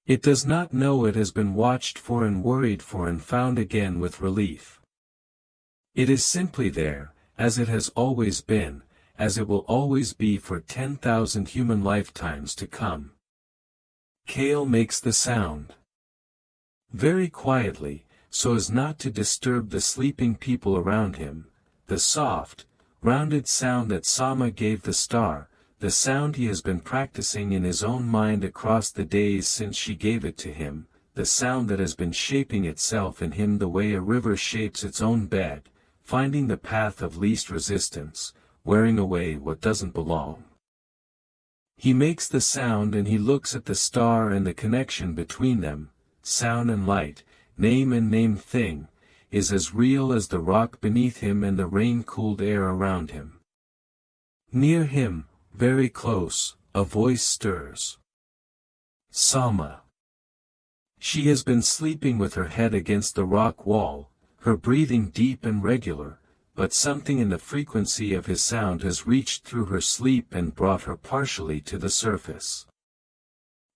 Speaker 1: It does not know it has been watched for and worried for and found again with relief. It is simply there, as it has always been, as it will always be for 10,000 human lifetimes to come. Kale makes the sound. Very quietly, so as not to disturb the sleeping people around him, the soft, rounded sound that Sama gave the star, the sound he has been practicing in his own mind across the days since she gave it to him, the sound that has been shaping itself in him the way a river shapes its own bed, finding the path of least resistance, wearing away what doesn't belong. He makes the sound and he looks at the star and the connection between them, sound and light, name and named thing, is as real as the rock beneath him and the rain-cooled air around him. Near him, very close, a voice stirs. Sama. She has been sleeping with her head against the rock wall, her breathing deep and regular, but something in the frequency of his sound has reached through her sleep and brought her partially to the surface.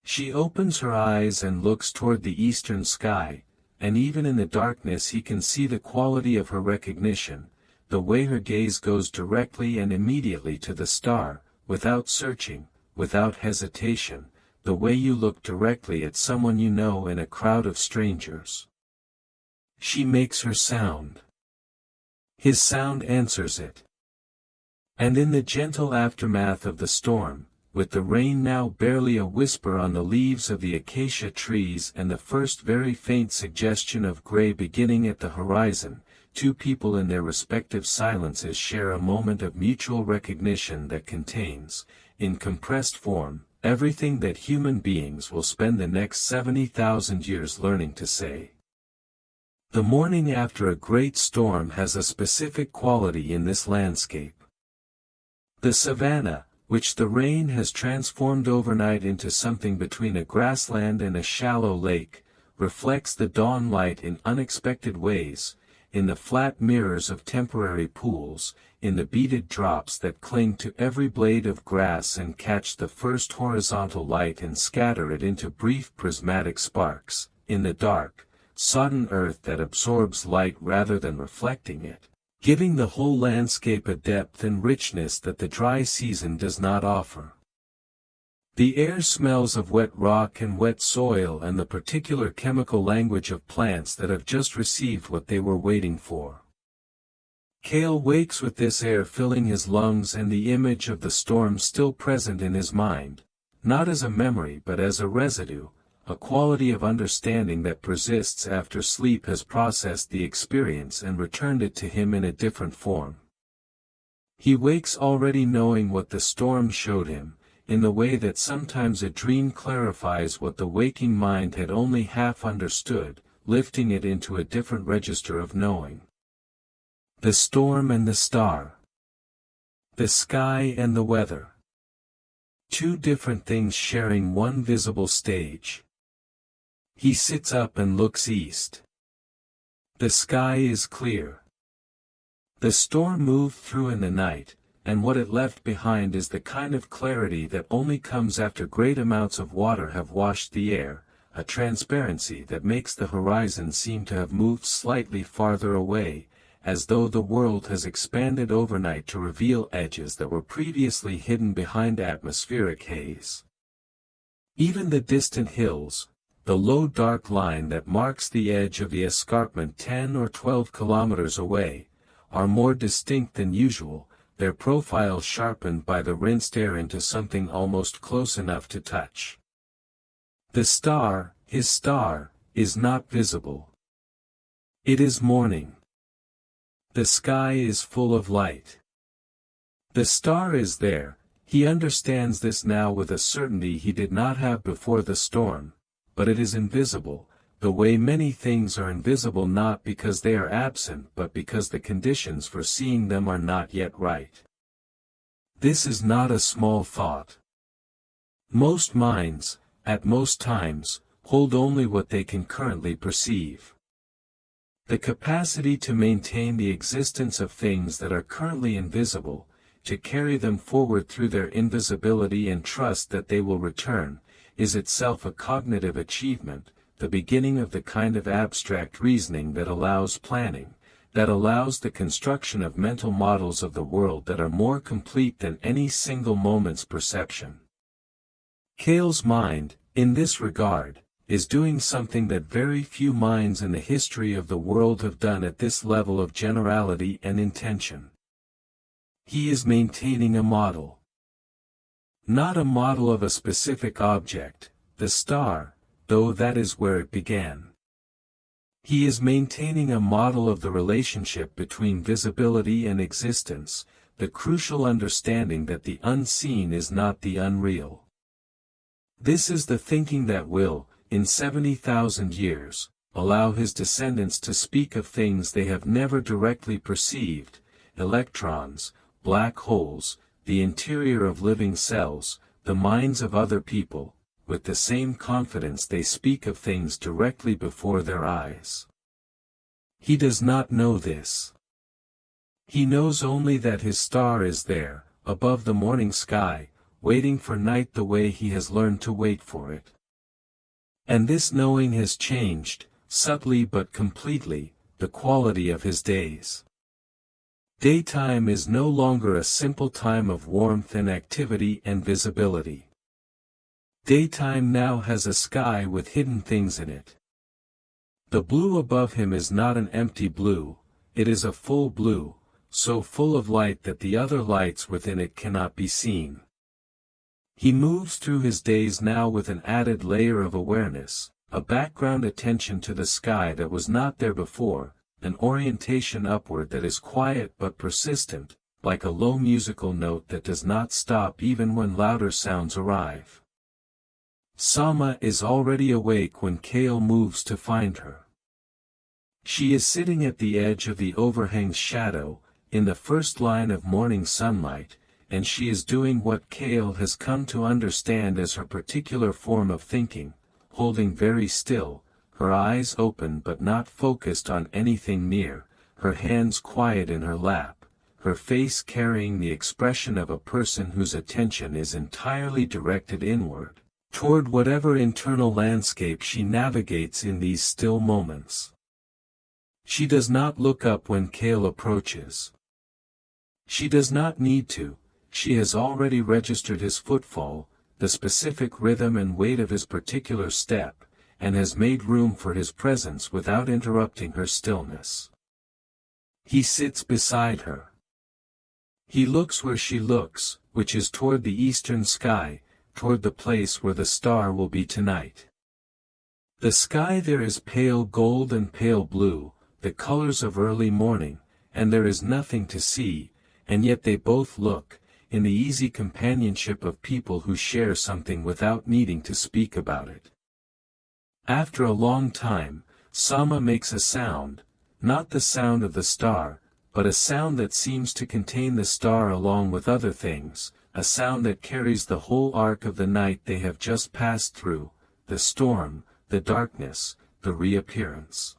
Speaker 1: She opens her eyes and looks toward the eastern sky, and even in the darkness he can see the quality of her recognition, the way her gaze goes directly and immediately to the star, without searching, without hesitation, the way you look directly at someone you know in a crowd of strangers. She makes her sound. His sound answers it. And in the gentle aftermath of the storm, with the rain now barely a whisper on the leaves of the acacia trees and the first very faint suggestion of gray beginning at the horizon, two people in their respective silences share a moment of mutual recognition that contains, in compressed form, everything that human beings will spend the next 70,000 years learning to say. The morning after a great storm has a specific quality in this landscape. The savanna, which the rain has transformed overnight into something between a grassland and a shallow lake, reflects the dawn light in unexpected ways, in the flat mirrors of temporary pools, in the beaded drops that cling to every blade of grass and catch the first horizontal light and scatter it into brief prismatic sparks, in the dark, sodden earth that absorbs light rather than reflecting it, giving the whole landscape a depth and richness that the dry season does not offer. The air smells of wet rock and wet soil and the particular chemical language of plants that have just received what they were waiting for. Kale wakes with this air filling his lungs and the image of the storm still present in his mind, not as a memory but as a residue, a quality of understanding that persists after sleep has processed the experience and returned it to him in a different form. He wakes already knowing what the storm showed him, in the way that sometimes a dream clarifies what the waking mind had only half understood, lifting it into a different register of knowing. The storm and the star. The sky and the weather. Two different things sharing one visible stage. He sits up and looks east. The sky is clear. The storm moved through in the night, and what it left behind is the kind of clarity that only comes after great amounts of water have washed the air, a transparency that makes the horizon seem to have moved slightly farther away, as though the world has expanded overnight to reveal edges that were previously hidden behind atmospheric haze. Even the distant hills, the low dark line that marks the edge of the escarpment 10 or 12 kilometers away, are more distinct than usual, their profile sharpened by the rinsed air into something almost close enough to touch. The star, his star, is not visible. It is morning. The sky is full of light. The star is there, he understands this now with a certainty he did not have before the storm, but it is invisible, the way many things are invisible not because they are absent but because the conditions for seeing them are not yet right. This is not a small thought. Most minds, at most times, hold only what they can currently perceive. The capacity to maintain the existence of things that are currently invisible, to carry them forward through their invisibility and trust that they will return, is itself a cognitive achievement, the beginning of the kind of abstract reasoning that allows planning, that allows the construction of mental models of the world that are more complete than any single moment's perception. Cale's mind, in this regard, is doing something that very few minds in the history of the world have done at this level of generality and intention. He is maintaining a model. Not a model of a specific object, the star, though that is where it began. He is maintaining a model of the relationship between visibility and existence, the crucial understanding that the unseen is not the unreal. This is the thinking that will, in 70,000 years, allow his descendants to speak of things they have never directly perceived, electrons, black holes, the interior of living cells, the minds of other people, with the same confidence they speak of things directly before their eyes. He does not know this. He knows only that his star is there, above the morning sky, waiting for night the way he has learned to wait for it. And this knowing has changed, subtly but completely, the quality of his days. Daytime is no longer a simple time of warmth and activity and visibility. Daytime now has a sky with hidden things in it. The blue above him is not an empty blue, it is a full blue, so full of light that the other lights within it cannot be seen. He moves through his days now with an added layer of awareness, a background attention to the sky that was not there before, an orientation upward that is quiet but persistent, like a low musical note that does not stop even when louder sounds arrive. Sama is already awake when Cale moves to find her. She is sitting at the edge of the overhang's shadow, in the first line of morning sunlight, and she is doing what Cale has come to understand as her particular form of thinking, holding very still, her eyes open but not focused on anything near, her hands quiet in her lap, her face carrying the expression of a person whose attention is entirely directed inward, toward whatever internal landscape she navigates in these still moments. She does not look up when Cale approaches. She does not need to, she has already registered his footfall, the specific rhythm and weight of his particular step, and has made room for his presence without interrupting her stillness. He sits beside her. He looks where she looks, which is toward the eastern sky, toward the place where the star will be tonight. The sky there is pale gold and pale blue, the colors of early morning, and there is nothing to see, and yet they both look, in the easy companionship of people who share something without needing to speak about it. After a long time, Sama makes a sound, not the sound of the star, but a sound that seems to contain the star along with other things, a sound that carries the whole arc of the night they have just passed through, the storm, the darkness, the reappearance.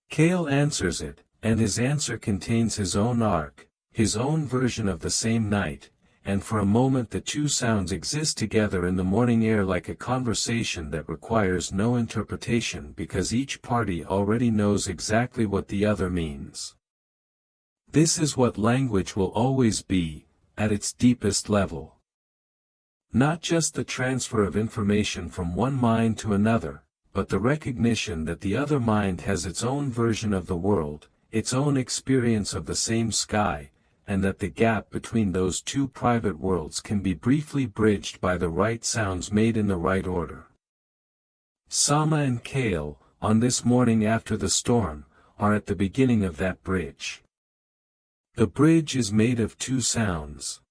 Speaker 1: Cale answers it, and his answer contains his own arc, his own version of the same night, and for a moment the two sounds exist together in the morning air like a conversation that requires no interpretation because each party already knows exactly what the other means. This is what language will always be, at its deepest level. Not just the transfer of information from one mind to another, but the recognition that the other mind has its own version of the world, its own experience of the same sky, and that the gap between those two private worlds can be briefly bridged by the right sounds made in the right order. Sama and Cale, on this morning after the storm, are at the beginning of that bridge. The bridge is made of two sounds.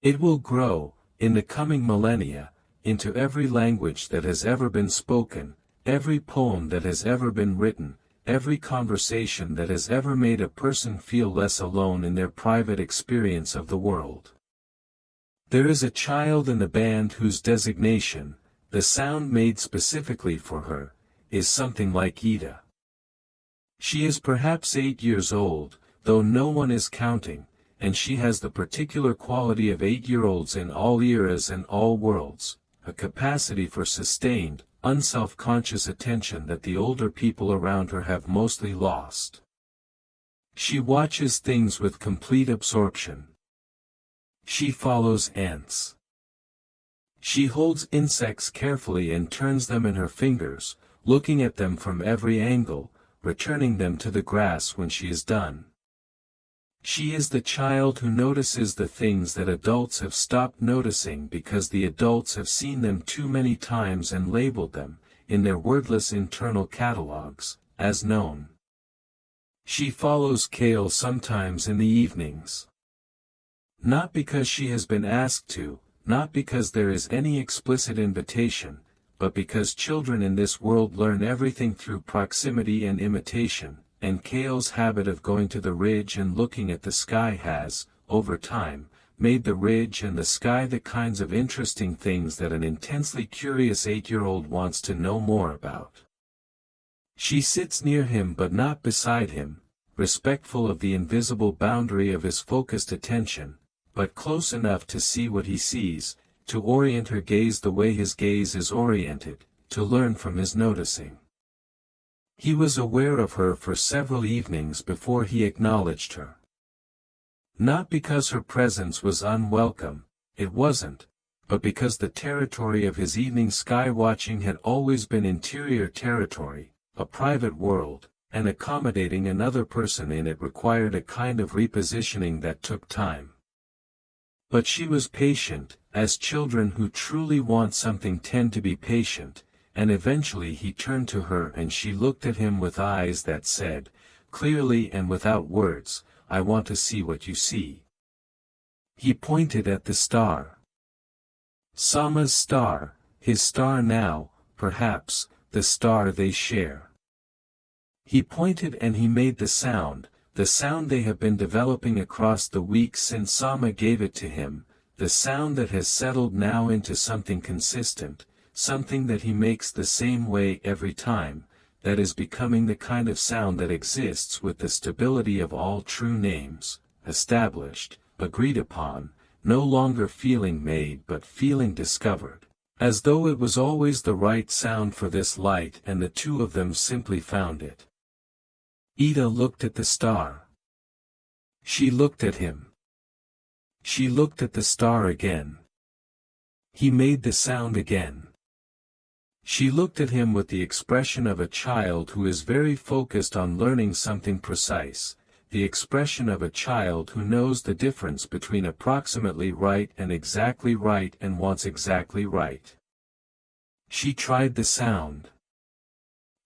Speaker 1: It will grow, in the coming millennia, into every language that has ever been spoken, every poem that has ever been written, every conversation that has ever made a person feel less alone in their private experience of the world. There is a child in the band whose designation, the sound made specifically for her, is something like Ida. She is perhaps 8 years old, though no one is counting, and she has the particular quality of 8-year-olds in all eras and all worlds, a capacity for sustained, unself-conscious attention that the older people around her have mostly lost. She watches things with complete absorption. She follows ants. She holds insects carefully and turns them in her fingers, looking at them from every angle, returning them to the grass when she is done. She is the child who notices the things that adults have stopped noticing because the adults have seen them too many times and labeled them, in their wordless internal catalogs, as known. She follows Kale sometimes in the evenings. Not because she has been asked to, not because there is any explicit invitation, but because children in this world learn everything through proximity and imitation, and Kale's habit of going to the ridge and looking at the sky has, over time, made the ridge and the sky the kinds of interesting things that an intensely curious 8-year-old wants to know more about. She sits near him but not beside him, respectful of the invisible boundary of his focused attention, but close enough to see what he sees, to orient her gaze the way his gaze is oriented, to learn from his noticing. He was aware of her for several evenings before he acknowledged her. Not because her presence was unwelcome, it wasn't, but because the territory of his evening sky-watching had always been interior territory, a private world, and accommodating another person in it required a kind of repositioning that took time. But she was patient, as children who truly want something tend to be patient, and eventually he turned to her and she looked at him with eyes that said, clearly and without words, "I want to see what you see." He pointed at the star. Sama's star, his star now, perhaps, the star they share. He pointed and he made the sound they have been developing across the weeks since Sama gave it to him, the sound that has settled now into something consistent, something that he makes the same way every time, that is becoming the kind of sound that exists with the stability of all true names, established, agreed upon, no longer feeling made but feeling discovered, as though it was always the right sound for this light and the two of them simply found it. Ida looked at the star. She looked at him. She looked at the star again. He made the sound again. She looked at him with the expression of a child who is very focused on learning something precise, the expression of a child who knows the difference between approximately right and wants exactly right. She tried the sound.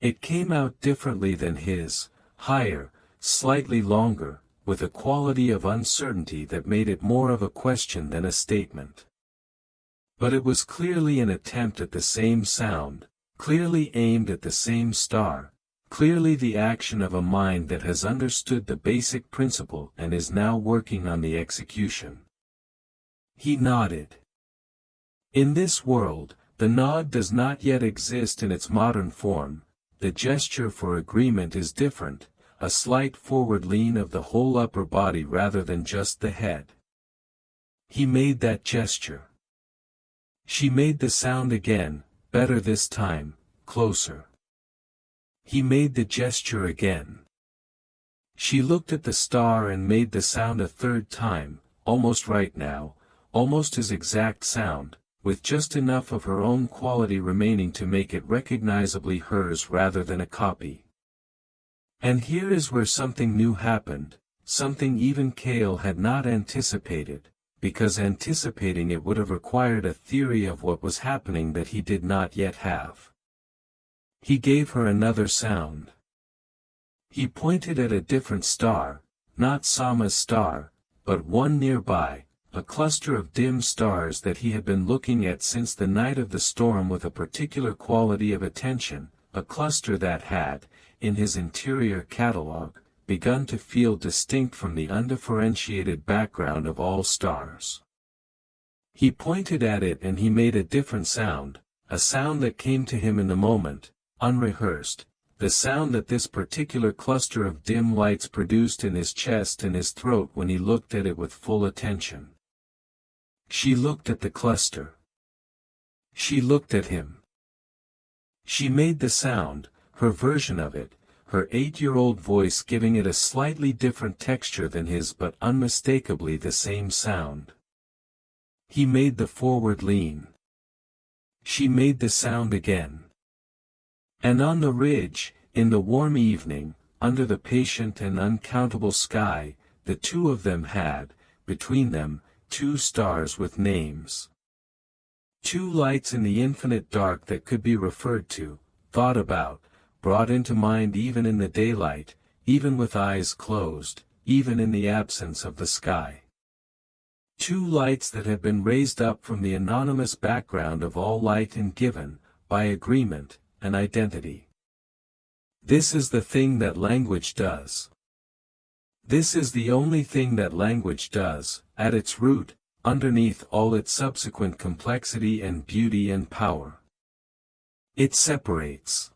Speaker 1: It came out differently than his, higher, slightly longer, with a quality of uncertainty that made it more of a question than a statement. But it was clearly an attempt at the same sound, clearly aimed at the same star, clearly the action of a mind that has understood the basic principle and is now working on the execution. He nodded. In this world, the nod does not yet exist in its modern form, the gesture for agreement is different, a slight forward lean of the whole upper body rather than just the head. He made that gesture. She made the sound again, better this time, closer. He made the gesture again. She looked at the star and made the sound a third time, almost right now, almost his exact sound, with just enough of her own quality remaining to make it recognizably hers rather than a copy. And here is where something new happened, something even Kale had not anticipated, because anticipating it would have required a theory of what was happening that he did not yet have. He gave her another sound. He pointed at a different star, not Sama's star, but one nearby, a cluster of dim stars that he had been looking at since the night of the storm with a particular quality of attention, a cluster that had, in his interior catalogue, begun to feel distinct from the undifferentiated background of all stars. He pointed at it and he made a different sound, a sound that came to him in the moment, unrehearsed, the sound that this particular cluster of dim lights produced in his chest and his throat when he looked at it with full attention. She looked at the cluster. She looked at him. She made the sound, her version of it, her 8-year-old voice giving it a slightly different texture than his but unmistakably the same sound. He made the forward lean. She made the sound again. And on the ridge, in the warm evening, under the patient and uncountable sky, the two of them had, between them, 2 stars with names. 2 lights in the infinite dark that could be referred to, thought about, brought into mind even in the daylight, even with eyes closed, even in the absence of the sky. 2 lights that had been raised up from the anonymous background of all light and given, by agreement, an identity. This is the thing that language does. This is the only thing that language does, at its root, underneath all its subsequent complexity and beauty and power. It separates.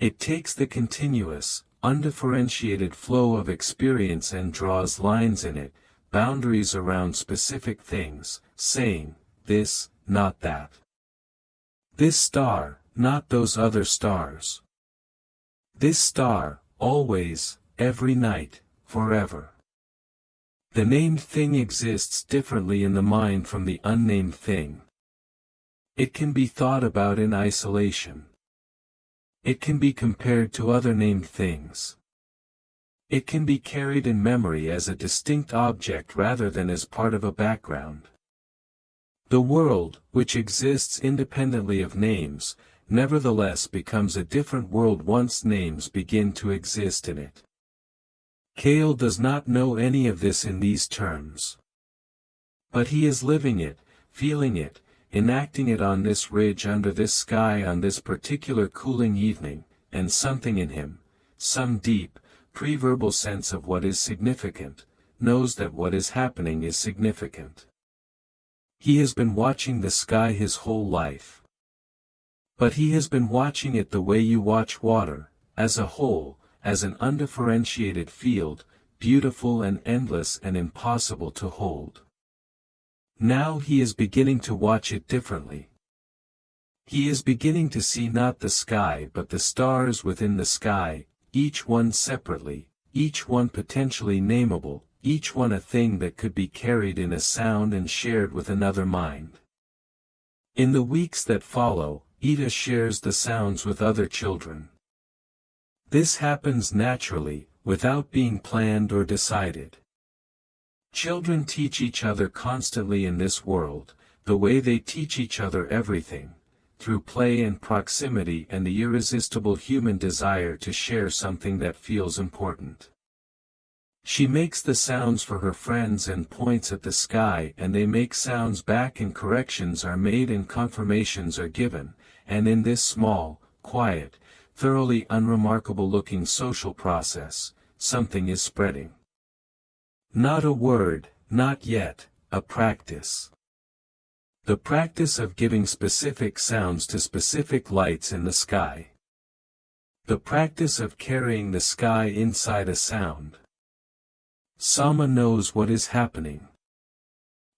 Speaker 1: It takes the continuous, undifferentiated flow of experience and draws lines in it, boundaries around specific things, saying, this, not that. This star, not those other stars. This star, always, every night, forever. The named thing exists differently in the mind from the unnamed thing. It can be thought about in isolation. It can be compared to other named things. It can be carried in memory as a distinct object rather than as part of a background. The world, which exists independently of names, nevertheless becomes a different world once names begin to exist in it. Cale does not know any of this in these terms. But he is living it, feeling it, enacting it on this ridge under this sky on this particular cooling evening, and something in him, some deep, pre-verbal sense of what is significant, knows that what is happening is significant. He has been watching the sky his whole life. But he has been watching it the way you watch water, as a whole, as an undifferentiated field, beautiful and endless and impossible to hold. Now he is beginning to watch it differently. He is beginning to see not the sky but the stars within the sky, each one separately, each one potentially nameable, each one a thing that could be carried in a sound and shared with another mind. In the weeks that follow, Ida shares the sounds with other children. This happens naturally, without being planned or decided. Children teach each other constantly in this world, the way they teach each other everything, through play and proximity and the irresistible human desire to share something that feels important. She makes the sounds for her friends and points at the sky and they make sounds back and corrections are made and confirmations are given, and in this small, quiet, thoroughly unremarkable-looking social process, something is spreading. Not a word, not yet, a practice. The practice of giving specific sounds to specific lights in the sky. The practice of carrying the sky inside a sound. Sama knows what is happening.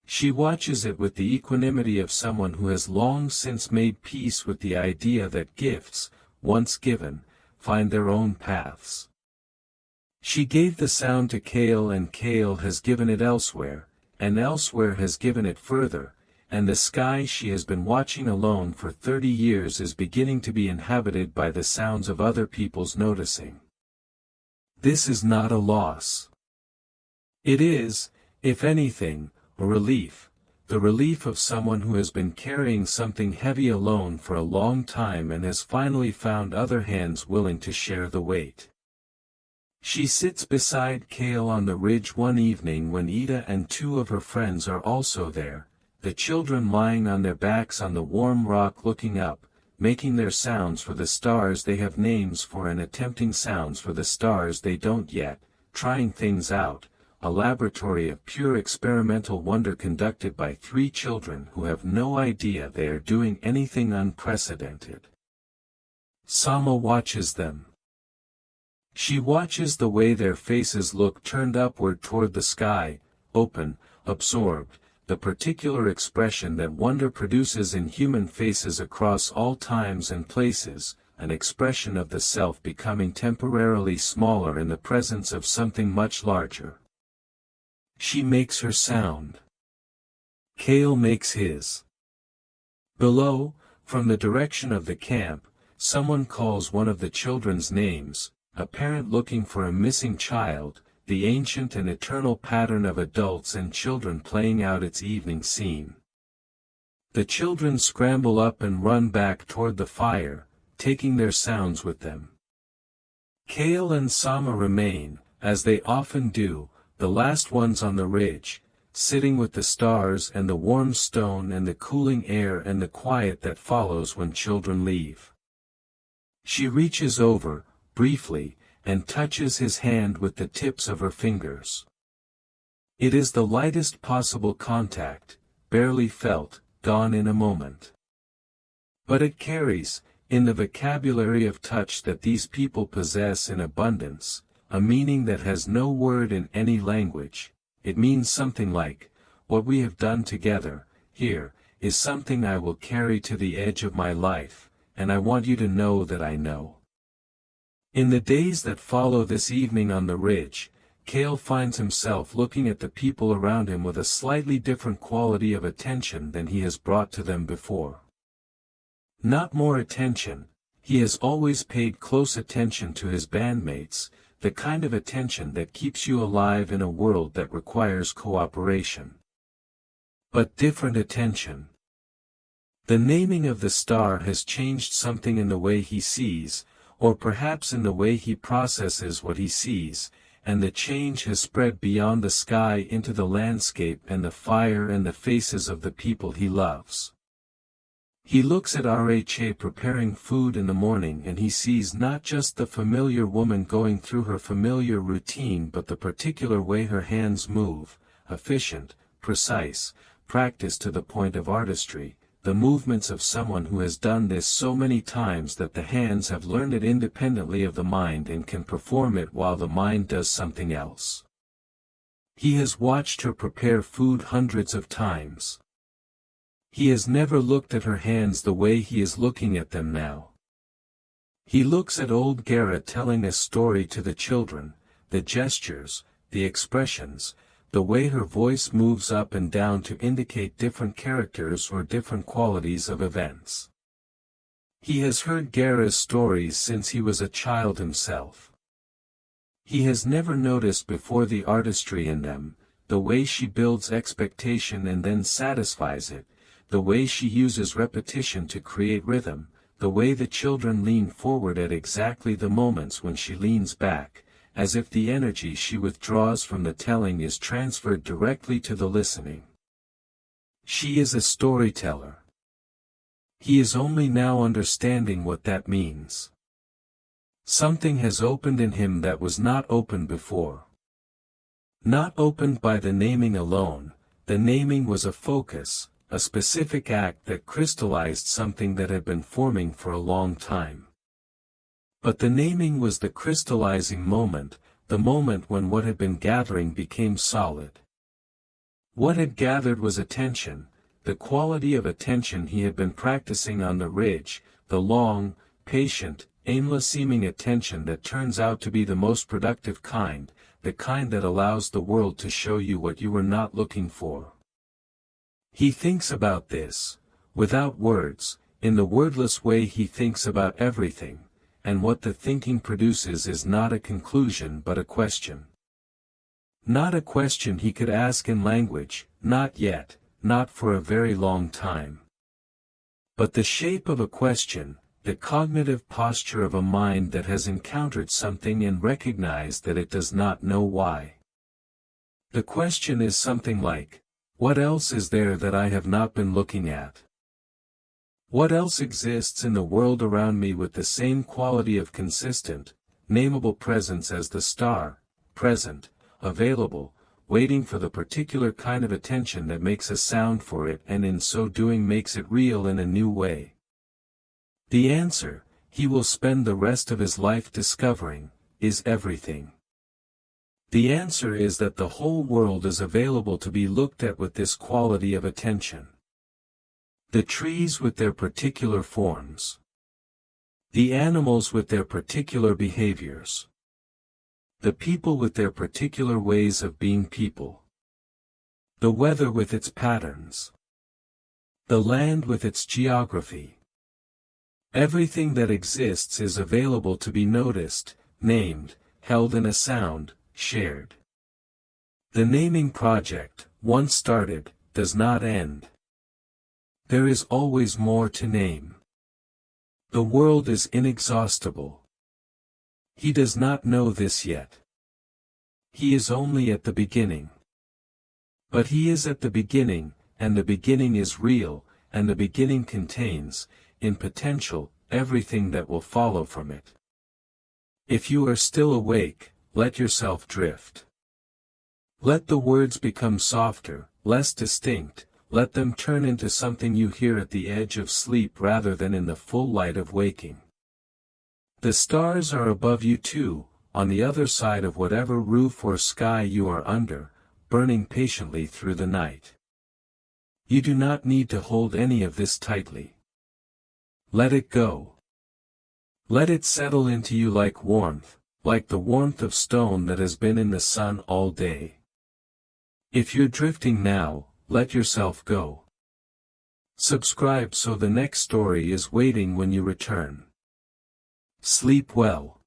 Speaker 1: She watches it with the equanimity of someone who has long since made peace with the idea that gifts, once given, find their own paths. She gave the sound to Cale and Cale has given it elsewhere, and elsewhere has given it further, and the sky she has been watching alone for 30 years is beginning to be inhabited by the sounds of other people's noticing. This is not a loss. It is, if anything, a relief, the relief of someone who has been carrying something heavy alone for a long time and has finally found other hands willing to share the weight. She sits beside Cale on the ridge one evening when Ida and 2 of her friends are also there, the children lying on their backs on the warm rock looking up, making their sounds for the stars they have names for and attempting sounds for the stars they don't yet, trying things out, a laboratory of pure experimental wonder conducted by 3 children who have no idea they are doing anything unprecedented. Sama watches them. She watches the way their faces look turned upward toward the sky, open, absorbed, the particular expression that wonder produces in human faces across all times and places, an expression of the self becoming temporarily smaller in the presence of something much larger. She makes her sound. Kale makes his. Below, from the direction of the camp, someone calls one of the children's names, a parent looking for a missing child, the ancient and eternal pattern of adults and children playing out its evening scene. The children scramble up and run back toward the fire, taking their sounds with them. Kale and Sama remain, as they often do, the last ones on the ridge, sitting with the stars and the warm stone and the cooling air and the quiet that follows when children leave. She reaches over, briefly, and touches his hand with the tips of her fingers. It is the lightest possible contact, barely felt, gone in a moment. But it carries, in the vocabulary of touch that these people possess in abundance, a meaning that has no word in any language. It means something like, what we have done together, here, is something I will carry to the edge of my life, and I want you to know that I know. In the days that follow this evening on the ridge, Kale finds himself looking at the people around him with a slightly different quality of attention than he has brought to them before. Not more attention, he has always paid close attention to his bandmates, the kind of attention that keeps you alive in a world that requires cooperation. But different attention. The naming of the star has changed something in the way he sees, or perhaps in the way he processes what he sees, and the change has spread beyond the sky into the landscape and the fire and the faces of the people he loves. He looks at Rha preparing food in the morning and he sees not just the familiar woman going through her familiar routine but the particular way her hands move, efficient, precise, practiced to the point of artistry, the movements of someone who has done this so many times that the hands have learned it independently of the mind and can perform it while the mind does something else. He has watched her prepare food hundreds of times. He has never looked at her hands the way he is looking at them now. He looks at old Gara telling a story to the children, the gestures, the expressions, the way her voice moves up and down to indicate different characters or different qualities of events. He has heard Gara's stories since he was a child himself. He has never noticed before the artistry in them, the way she builds expectation and then satisfies it, the way she uses repetition to create rhythm, the way the children lean forward at exactly the moments when she leans back, as if the energy she withdraws from the telling is transferred directly to the listening. She is a storyteller. He is only now understanding what that means. Something has opened in him that was not opened before. Not opened by the naming alone, the naming was a focus, a specific act that crystallized something that had been forming for a long time. But the naming was the crystallizing moment, the moment when what had been gathering became solid. What had gathered was attention, the quality of attention he had been practicing on the ridge, the long, patient, aimless-seeming attention that turns out to be the most productive kind, the kind that allows the world to show you what you were not looking for. He thinks about this, without words, in the wordless way he thinks about everything, and what the thinking produces is not a conclusion but a question. Not a question he could ask in language, not yet, not for a very long time. But the shape of a question, the cognitive posture of a mind that has encountered something and recognized that it does not know why. The question is something like, what else is there that I have not been looking at? What else exists in the world around me with the same quality of consistent, nameable presence as the star, present, available, waiting for the particular kind of attention that makes a sound for it and in so doing makes it real in a new way? The answer, he will spend the rest of his life discovering, is everything. The answer is that the whole world is available to be looked at with this quality of attention. The trees with their particular forms. The animals with their particular behaviors. The people with their particular ways of being people. The weather with its patterns. The land with its geography. Everything that exists is available to be noticed, named, held in a sound, shared. The naming project, once started, does not end. There is always more to name. The world is inexhaustible. He does not know this yet. He is only at the beginning. But he is at the beginning, and the beginning is real, and the beginning contains, in potential, everything that will follow from it. If you are still awake, let yourself drift. Let the words become softer, less distinct, let them turn into something you hear at the edge of sleep rather than in the full light of waking. The stars are above you too, on the other side of whatever roof or sky you are under, burning patiently through the night. You do not need to hold any of this tightly. Let it go. Let it settle into you like warmth, like the warmth of stone that has been in the sun all day. If you're drifting now, let yourself go. Subscribe so the next story is waiting when you return. Sleep well.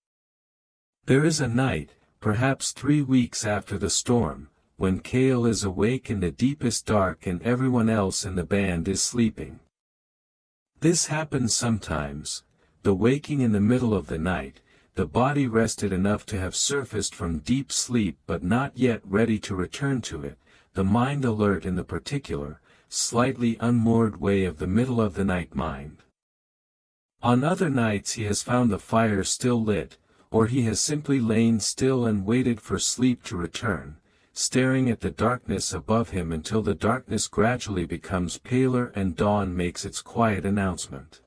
Speaker 1: There is a night, perhaps 3 weeks after the storm, when Cale is awake in the deepest dark and everyone else in the band is sleeping. This happens sometimes, the waking in the middle of the night, the body rested enough to have surfaced from deep sleep but not yet ready to return to it, the mind alert in the particular, slightly unmoored way of the middle of the night mind. On other nights he has found the fire still lit, or he has simply lain still and waited for sleep to return, staring at the darkness above him until the darkness gradually becomes paler and dawn makes its quiet announcement.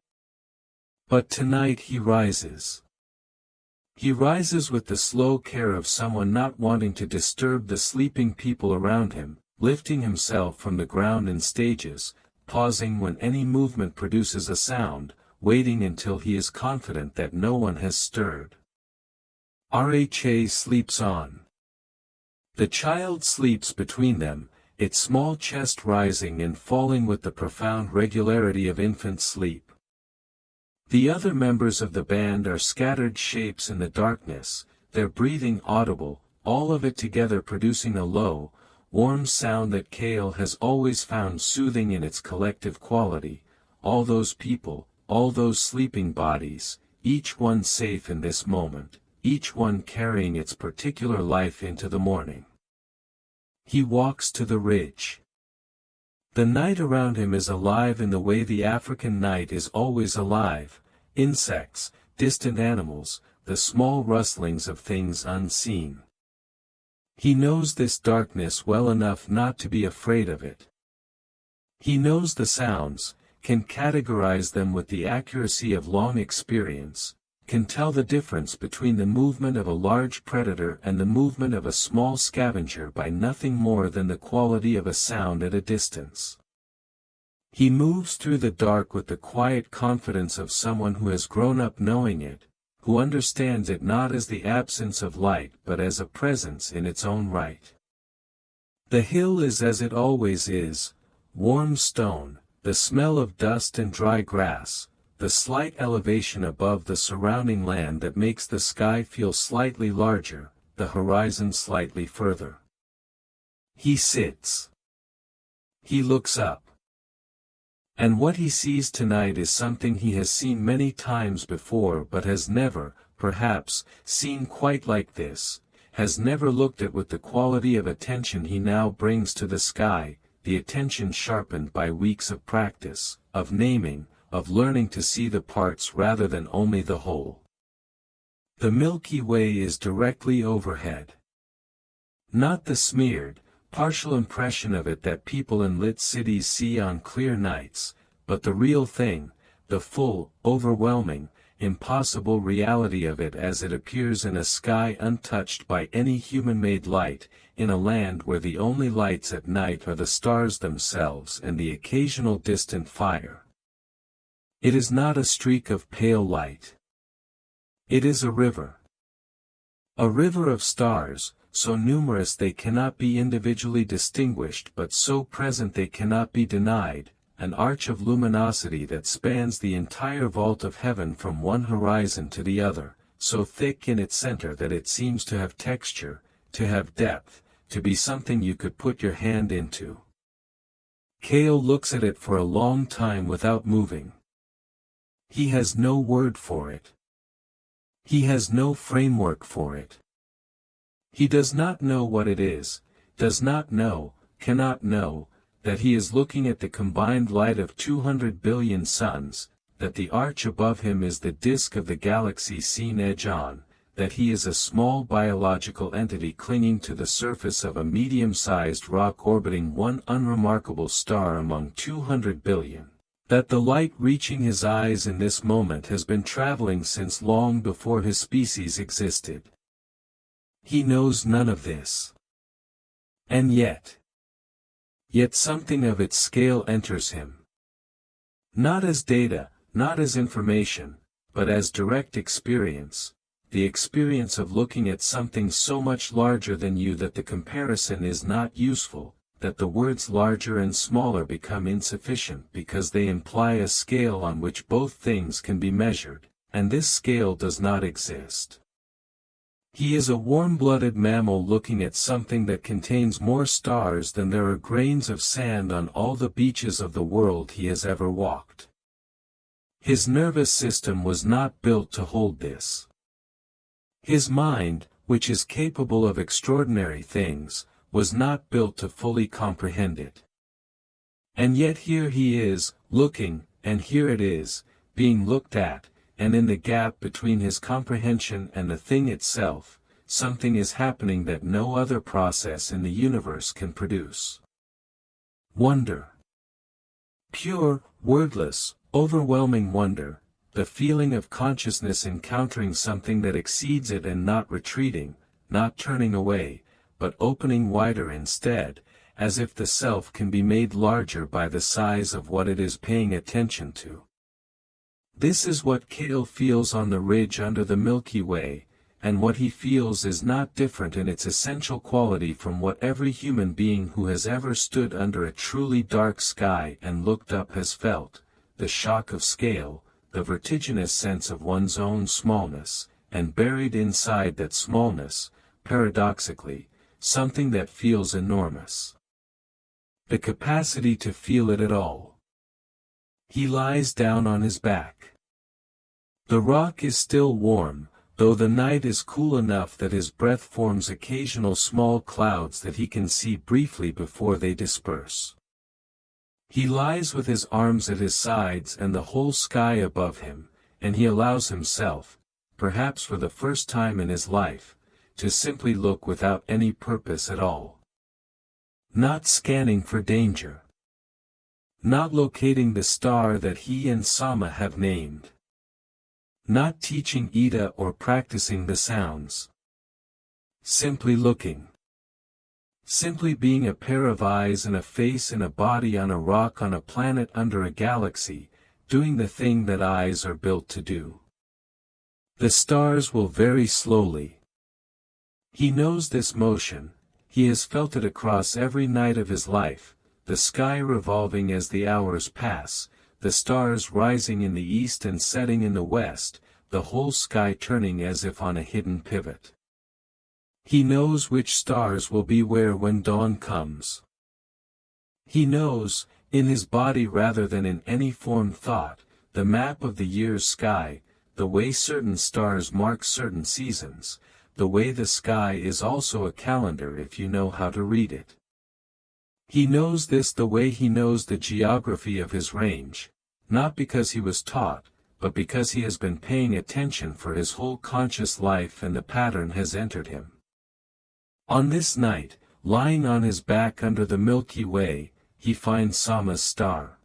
Speaker 1: But tonight he rises. He rises with the slow care of someone not wanting to disturb the sleeping people around him, lifting himself from the ground in stages, pausing when any movement produces a sound, waiting until he is confident that no one has stirred. Rha sleeps on. The child sleeps between them, its small chest rising and falling with the profound regularity of infant sleep. The other members of the band are scattered shapes in the darkness, their breathing audible, all of it together producing a low, warm sound that Cale has always found soothing in its collective quality, all those people, all those sleeping bodies, each one safe in this moment, each one carrying its particular life into the morning. He walks to the ridge. The night around him is alive in the way the African night is always alive, insects, distant animals, the small rustlings of things unseen. He knows this darkness well enough not to be afraid of it. He knows the sounds, can categorize them with the accuracy of long experience, can tell the difference between the movement of a large predator and the movement of a small scavenger by nothing more than the quality of a sound at a distance. He moves through the dark with the quiet confidence of someone who has grown up knowing it, who understands it not as the absence of light but as a presence in its own right. The hill is as it always is, warm stone, the smell of dust and dry grass, the slight elevation above the surrounding land that makes the sky feel slightly larger, the horizon slightly further. He sits. He looks up. And what he sees tonight is something he has seen many times before but has never, perhaps, seen quite like this, has never looked at with the quality of attention he now brings to the sky, the attention sharpened by weeks of practice, of naming, of learning to see the parts rather than only the whole. The Milky Way is directly overhead. Not the smeared, partial impression of it that people in lit cities see on clear nights, but the real thing, the full, overwhelming, impossible reality of it as it appears in a sky untouched by any human-made light, in a land where the only lights at night are the stars themselves and the occasional distant fire. It is not a streak of pale light. It is a river. A river of stars, so numerous they cannot be individually distinguished but so present they cannot be denied, an arch of luminosity that spans the entire vault of heaven from one horizon to the other, so thick in its center that it seems to have texture, to have depth, to be something you could put your hand into. Cale looks at it for a long time without moving. He has no word for it. He has no framework for it. He does not know what it is, does not know, cannot know, that he is looking at the combined light of 200 billion suns, that the arch above him is the disk of the galaxy seen edge-on, that he is a small biological entity clinging to the surface of a medium-sized rock orbiting one unremarkable star among 200 billion. That the light reaching his eyes in this moment has been traveling since long before his species existed. He knows none of this. And yet something of its scale enters him. Not as data, not as information, but as direct experience, the experience of looking at something so much larger than you that the comparison is not useful, that the words larger and smaller become insufficient because they imply a scale on which both things can be measured, and this scale does not exist. He is a warm-blooded mammal looking at something that contains more stars than there are grains of sand on all the beaches of the world he has ever walked. His nervous system was not built to hold this. His mind, which is capable of extraordinary things, was not built to fully comprehend it. And yet here he is, looking, and here it is, being looked at, and in the gap between his comprehension and the thing itself, something is happening that no other process in the universe can produce. Wonder. Pure, wordless, overwhelming wonder, the feeling of consciousness encountering something that exceeds it and not retreating, not turning away, but opening wider instead, as if the self can be made larger by the size of what it is paying attention to. This is what Cale feels on the ridge under the Milky Way, and what he feels is not different in its essential quality from what every human being who has ever stood under a truly dark sky and looked up has felt, the shock of scale, the vertiginous sense of one's own smallness, and buried inside that smallness, paradoxically, something that feels enormous. The capacity to feel it at all. He lies down on his back. The rock is still warm, though the night is cool enough that his breath forms occasional small clouds that he can see briefly before they disperse. He lies with his arms at his sides and the whole sky above him, and he allows himself, perhaps for the first time in his life, to simply look without any purpose at all. Not scanning for danger. Not locating the star that he and Sama have named. Not teaching Ida or practicing the sounds. Simply looking. Simply being a pair of eyes and a face and a body on a rock on a planet under a galaxy, doing the thing that eyes are built to do. The stars will very slowly. He knows this motion, he has felt it across every night of his life, the sky revolving as the hours pass, the stars rising in the east and setting in the west, the whole sky turning as if on a hidden pivot. He knows which stars will be where when dawn comes. He knows, in his body rather than in any formed thought, the map of the year's sky, the way certain stars mark certain seasons, the way the sky is also a calendar if you know how to read it. He knows this the way he knows the geography of his range, not because he was taught, but because he has been paying attention for his whole conscious life and the pattern has entered him. On this night, lying on his back under the Milky Way, he finds Sama's star.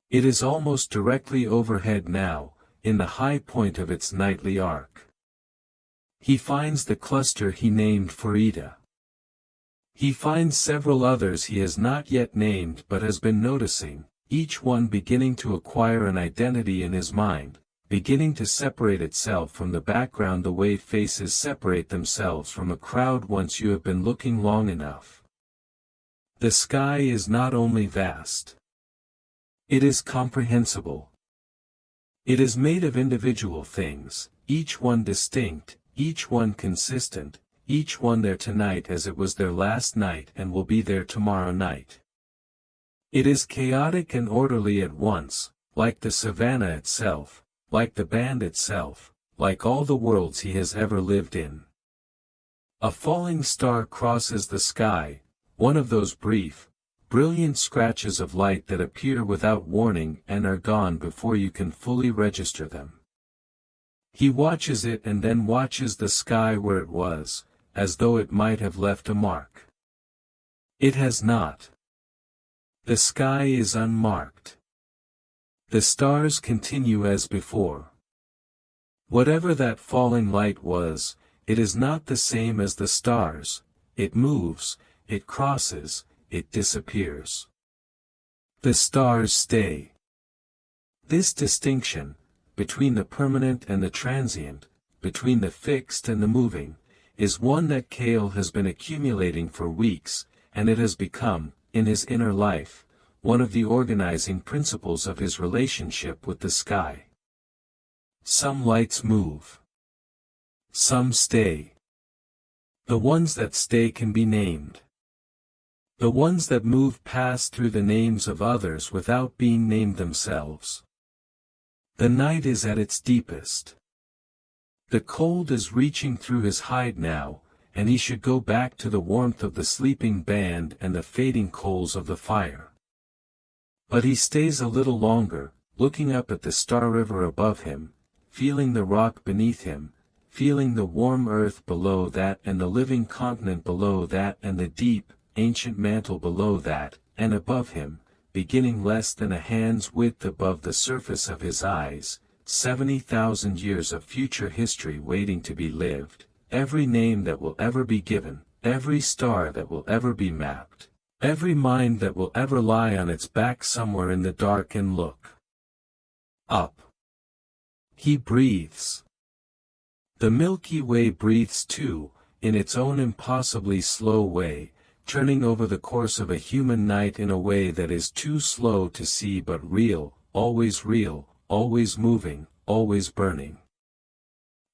Speaker 1: It is almost directly overhead now, in the high point of its nightly arc. He finds the cluster he named Pherida. He finds several others he has not yet named but has been noticing, each one beginning to acquire an identity in his mind, beginning to separate itself from the background the way faces separate themselves from a crowd once you have been looking long enough. The sky is not only vast. It is comprehensible. It is made of individual things, each one distinct, each one consistent, each one there tonight as it was there last night and will be there tomorrow night. It is chaotic and orderly at once, like the savannah itself, like the band itself, like all the worlds he has ever lived in. A falling star crosses the sky, one of those brief, brilliant scratches of light that appear without warning and are gone before you can fully register them. He watches it and then watches the sky where it was, as though it might have left a mark. It has not. The sky is unmarked. The stars continue as before. Whatever that falling light was, it is not the same as the stars, it moves, it crosses, it disappears. The stars stay. This distinction, between the permanent and the transient, between the fixed and the moving, is one that Cale has been accumulating for weeks, and it has become, in his inner life, one of the organizing principles of his relationship with the sky. Some lights move. Some stay. The ones that stay can be named. The ones that move pass through the names of others without being named themselves. The night is at its deepest. The cold is reaching through his hide now, and he should go back to the warmth of the sleeping band and the fading coals of the fire. But he stays a little longer, looking up at the star river above him, feeling the rock beneath him, feeling the warm earth below that and the living continent below that and the deep, ancient mantle below that, and above him, beginning less than a hand's width above the surface of his eyes, 70,000 years of future history waiting to be lived, every name that will ever be given, every star that will ever be mapped, every mind that will ever lie on its back somewhere in the dark and look up. He breathes. The Milky Way breathes too, in its own impossibly slow way, turning over the course of a human night in a way that is too slow to see but real, always moving, always burning.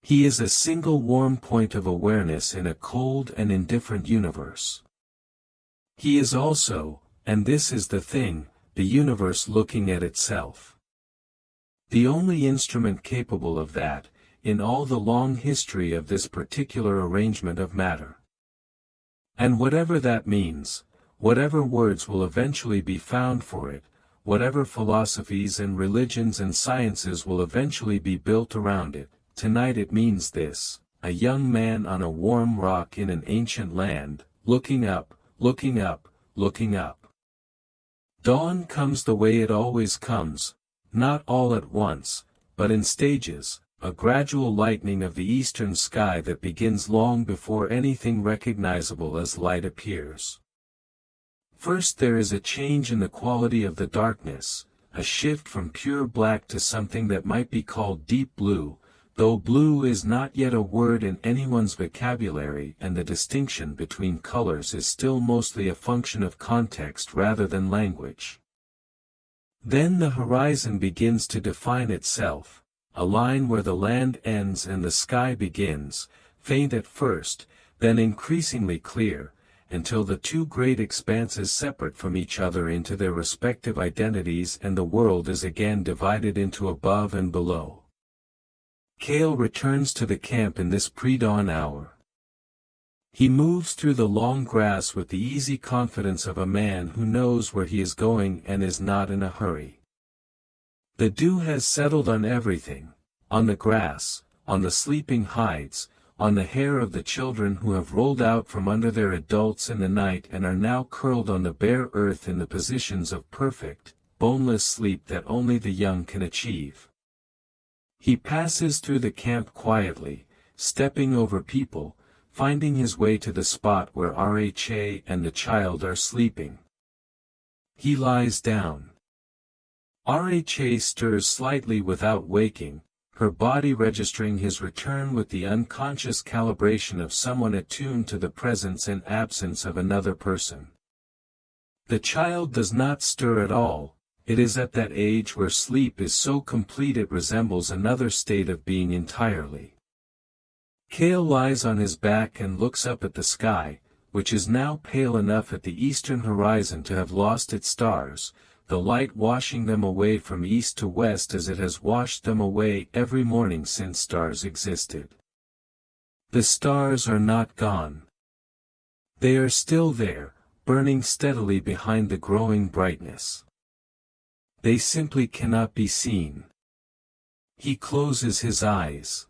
Speaker 1: He is a single warm point of awareness in a cold and indifferent universe. He is also, and this is the thing, the universe looking at itself. The only instrument capable of that, in all the long history of this particular arrangement of matter. And whatever that means, whatever words will eventually be found for it, whatever philosophies and religions and sciences will eventually be built around it, tonight it means this: a young man on a warm rock in an ancient land, looking up, looking up, looking up. Dawn comes the way it always comes, not all at once, but in stages, a gradual lightening of the eastern sky that begins long before anything recognizable as light appears. First there is a change in the quality of the darkness, a shift from pure black to something that might be called deep blue, though blue is not yet a word in anyone's vocabulary and the distinction between colors is still mostly a function of context rather than language. Then the horizon begins to define itself, a line where the land ends and the sky begins, faint at first, then increasingly clear, until the two great expanses separate from each other into their respective identities and the world is again divided into above and below. Cale returns to the camp in this pre-dawn hour. He moves through the long grass with the easy confidence of a man who knows where he is going and is not in a hurry. The dew has settled on everything, on the grass, on the sleeping hides, on the hair of the children who have rolled out from under their adults in the night and are now curled on the bare earth in the positions of perfect, boneless sleep that only the young can achieve. He passes through the camp quietly, stepping over people, finding his way to the spot where Rha and the child are sleeping. He lies down. Rha stirs slightly without waking, her body registering his return with the unconscious calibration of someone attuned to the presence and absence of another person. The child does not stir at all. It is at that age where sleep is so complete it resembles another state of being entirely. Kale lies on his back and looks up at the sky, which is now pale enough at the eastern horizon to have lost its stars, the light washing them away from east to west as it has washed them away every morning since stars existed. The stars are not gone. They are still there, burning steadily behind the growing brightness. They simply cannot be seen. He closes his eyes.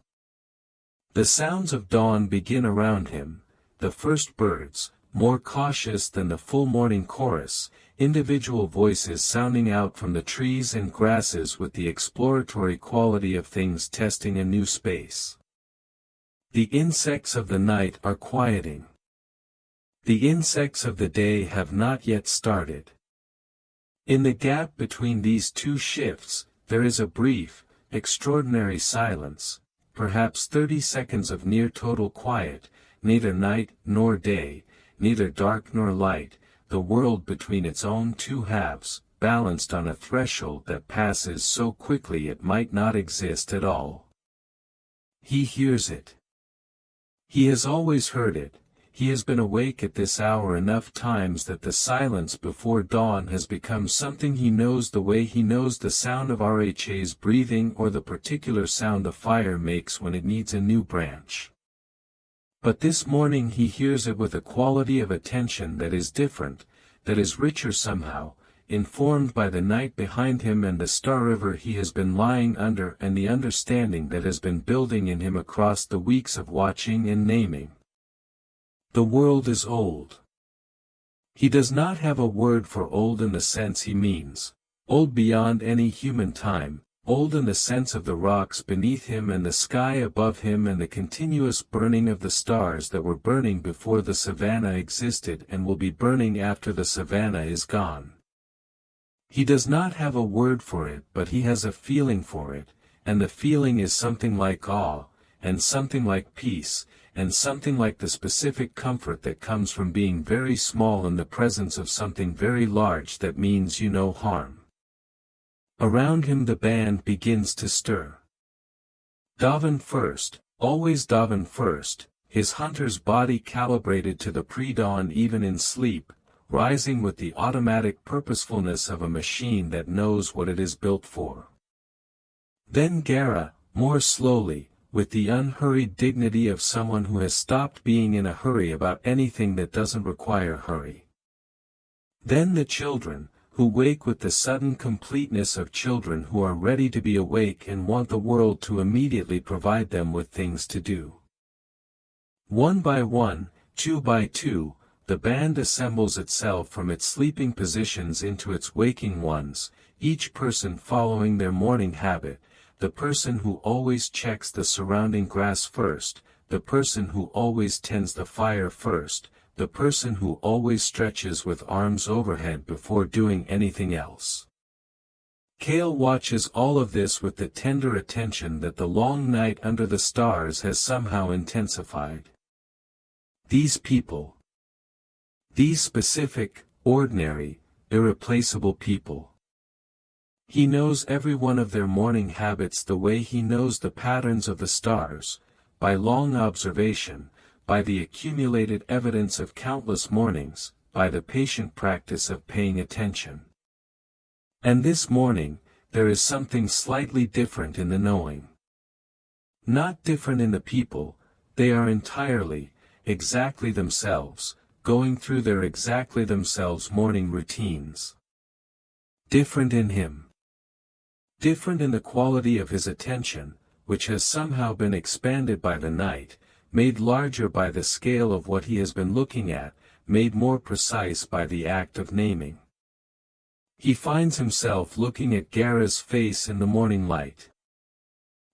Speaker 1: The sounds of dawn begin around him, the first birds, more cautious than the full morning chorus, individual voices sounding out from the trees and grasses with the exploratory quality of things testing a new space. The insects of the night are quieting. The insects of the day have not yet started. In the gap between these two shifts, there is a brief, extraordinary silence, perhaps 30 seconds of near total quiet, neither night nor day, neither dark nor light, the world between its own two halves, balanced on a threshold that passes so quickly it might not exist at all. He hears it. He has always heard it. He has been awake at this hour enough times that the silence before dawn has become something he knows the way he knows the sound of Rha's breathing or the particular sound a fire makes when it needs a new branch. But this morning he hears it with a quality of attention that is different, that is richer somehow, informed by the night behind him and the star river he has been lying under and the understanding that has been building in him across the weeks of watching and naming. The world is old. He does not have a word for old in the sense he means, old beyond any human time, old in the sense of the rocks beneath him and the sky above him and the continuous burning of the stars that were burning before the savannah existed and will be burning after the savannah is gone. He does not have a word for it, but he has a feeling for it, and the feeling is something like awe, and something like peace, and something like the specific comfort that comes from being very small in the presence of something very large that means you no harm. Around him the band begins to stir. Daven first, always Daven first, his hunter's body calibrated to the pre-dawn even in sleep, rising with the automatic purposefulness of a machine that knows what it is built for. Then Gara, more slowly, with the unhurried dignity of someone who has stopped being in a hurry about anything that doesn't require hurry. Then the children, who wake with the sudden completeness of children who are ready to be awake and want the world to immediately provide them with things to do. One by one, two by two, the band assembles itself from its sleeping positions into its waking ones, each person following their morning habit, the person who always checks the surrounding grass first, the person who always tends the fire first, the person who always stretches with arms overhead before doing anything else. Kale watches all of this with the tender attention that the long night under the stars has somehow intensified. These people. These specific, ordinary, irreplaceable people. He knows every one of their morning habits the way he knows the patterns of the stars, by long observation, by the accumulated evidence of countless mornings, by the patient practice of paying attention. And this morning, there is something slightly different in the knowing. Not different in the people, they are entirely, exactly themselves, going through their exactly themselves morning routines. Different in him. Different in the quality of his attention, which has somehow been expanded by the night, made larger by the scale of what he has been looking at, made more precise by the act of naming. He finds himself looking at Gera's face in the morning light.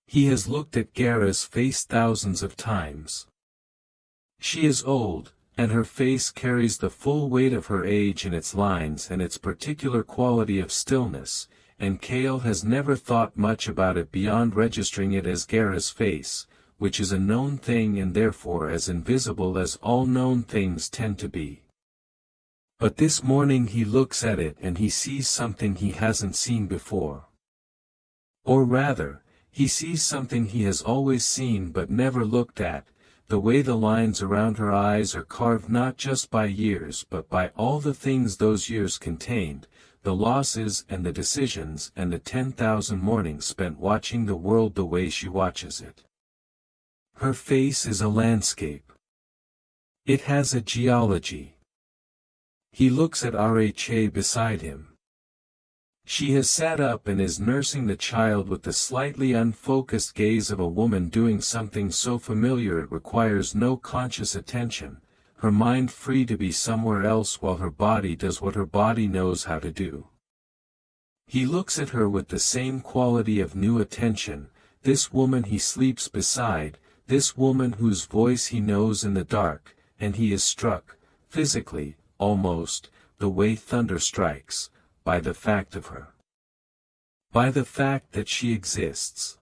Speaker 1: He has looked at Gera's face thousands of times. She is old, and her face carries the full weight of her age in its lines and its particular quality of stillness, and Cale has never thought much about it beyond registering it as Gera's face, which is a known thing and therefore as invisible as all known things tend to be. But this morning he looks at it and he sees something he hasn't seen before. Or rather, he sees something he has always seen but never looked at, the way the lines around her eyes are carved not just by years but by all the things those years contained, the losses and the decisions and the 10,000 mornings spent watching the world the way she watches it. Her face is a landscape. It has a geology. He looks at Rha beside him. She has sat up and is nursing the child with the slightly unfocused gaze of a woman doing something so familiar it requires no conscious attention, her mind free to be somewhere else while her body does what her body knows how to do. He looks at her with the same quality of new attention, this woman he sleeps beside, this woman whose voice he knows in the dark, and he is struck, physically, almost, the way thunder strikes, by the fact of her. By the fact that she exists.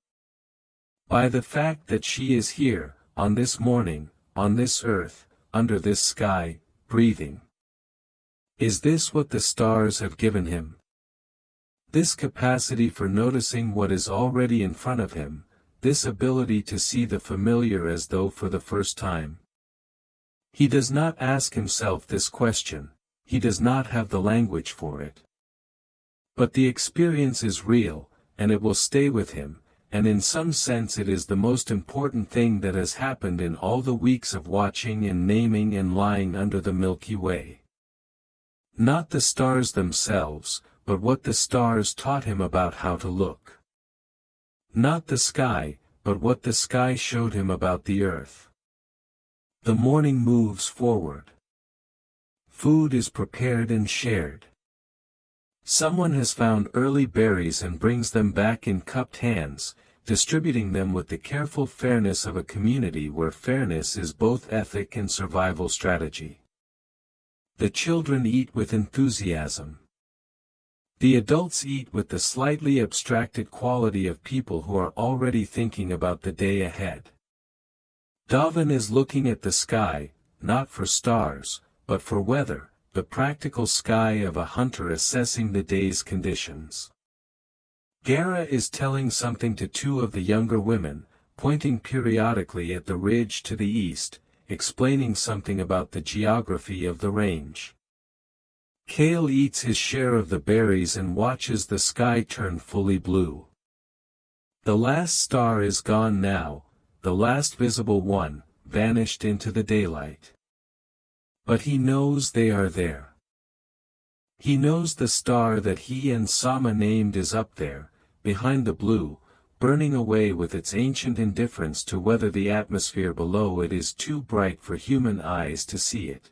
Speaker 1: By the fact that she is here, on this morning, on this earth, under this sky, breathing. Is this what the stars have given him? This capacity for noticing what is already in front of him, this ability to see the familiar as though for the first time. He does not ask himself this question, he does not have the language for it. But the experience is real, and it will stay with him, and in some sense it is the most important thing that has happened in all the weeks of watching and naming and lying under the Milky Way. Not the stars themselves, but what the stars taught him about how to look. Not the sky, but what the sky showed him about the earth. The morning moves forward. Food is prepared and shared. Someone has found early berries and brings them back in cupped hands, distributing them with the careful fairness of a community where fairness is both ethic and survival strategy. The children eat with enthusiasm. The adults eat with the slightly abstracted quality of people who are already thinking about the day ahead. Davin is looking at the sky, not for stars, but for weather, the practical sky of a hunter assessing the day's conditions. Gera is telling something to two of the younger women, pointing periodically at the ridge to the east, explaining something about the geography of the range. Cale eats his share of the berries and watches the sky turn fully blue. The last star is gone now, the last visible one, vanished into the daylight. But he knows they are there. He knows the star that he and Sama named is up there, behind the blue, burning away with its ancient indifference to whether the atmosphere below it is too bright for human eyes to see it.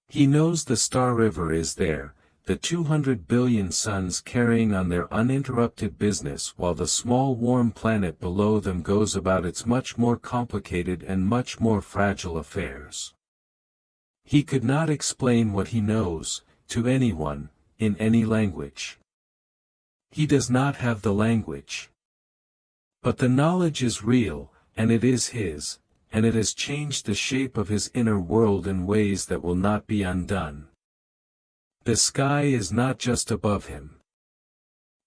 Speaker 1: He knows the Star River is there, the 200 billion suns carrying on their uninterrupted business while the small warm planet below them goes about its much more complicated and much more fragile affairs. He could not explain what he knows, to anyone, in any language. He does not have the language. But the knowledge is real, and it is his, and it has changed the shape of his inner world in ways that will not be undone. The sky is not just above him.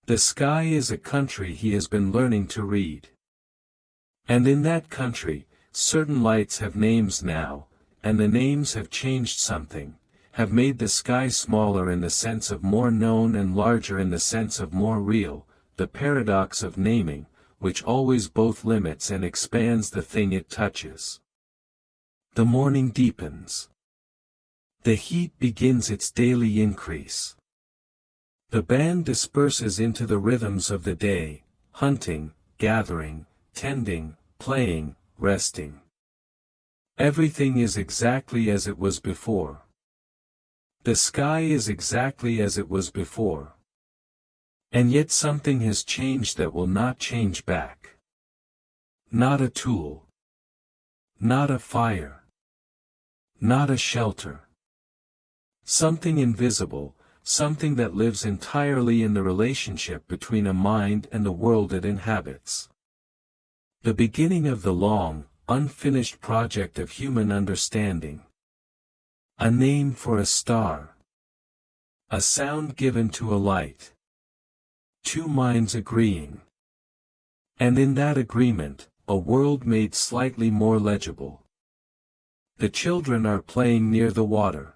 Speaker 1: The sky is a country he has been learning to read. And in that country, certain lights have names now, and the names have changed something, have made the sky smaller in the sense of more known and larger in the sense of more real, the paradox of naming, which always both limits and expands the thing it touches. The morning deepens. The heat begins its daily increase. The band disperses into the rhythms of the day, hunting, gathering, tending, playing, resting. Everything is exactly as it was before. The sky is exactly as it was before. And yet something has changed that will not change back. Not a tool. Not a fire. Not a shelter. Something invisible, something that lives entirely in the relationship between a mind and the world it inhabits. The beginning of the long, unfinished project of human understanding. A name for a star. A sound given to a light. Two minds agreeing. And in that agreement, a world made slightly more legible. The children are playing near the water.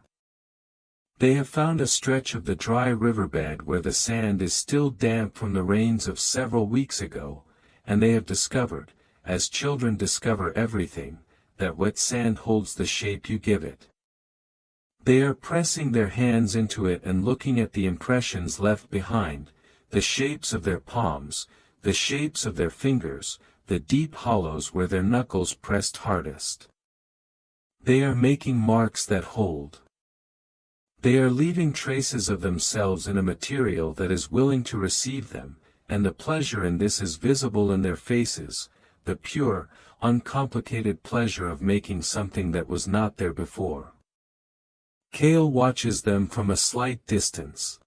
Speaker 1: They have found a stretch of the dry riverbed where the sand is still damp from the rains of several weeks ago, and they have discovered, as children discover everything, that wet sand holds the shape you give it. They are pressing their hands into it and looking at the impressions left behind, the shapes of their palms, the shapes of their fingers, the deep hollows where their knuckles pressed hardest. They are making marks that hold. They are leaving traces of themselves in a material that is willing to receive them, and the pleasure in this is visible in their faces, the pure, uncomplicated pleasure of making something that was not there before. Cale watches them from a slight distance.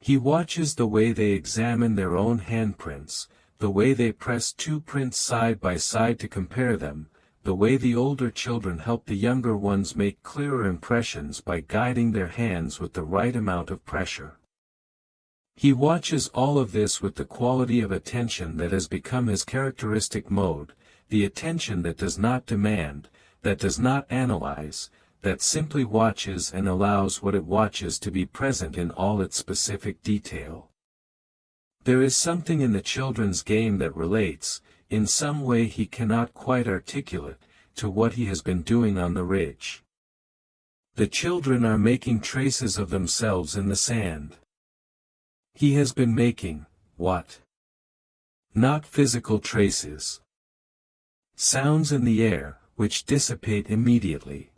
Speaker 1: He watches the way they examine their own handprints, the way they press two prints side by side to compare them, the way the older children help the younger ones make clearer impressions by guiding their hands with the right amount of pressure. He watches all of this with the quality of attention that has become his characteristic mode, the attention that does not demand, that does not analyze, that simply watches and allows what it watches to be present in all its specific detail. There is something in the children's game that relates, in some way he cannot quite articulate, to what he has been doing on the ridge. The children are making traces of themselves in the sand. He has been making, what? Not physical traces. Sounds in the air, which dissipate immediately.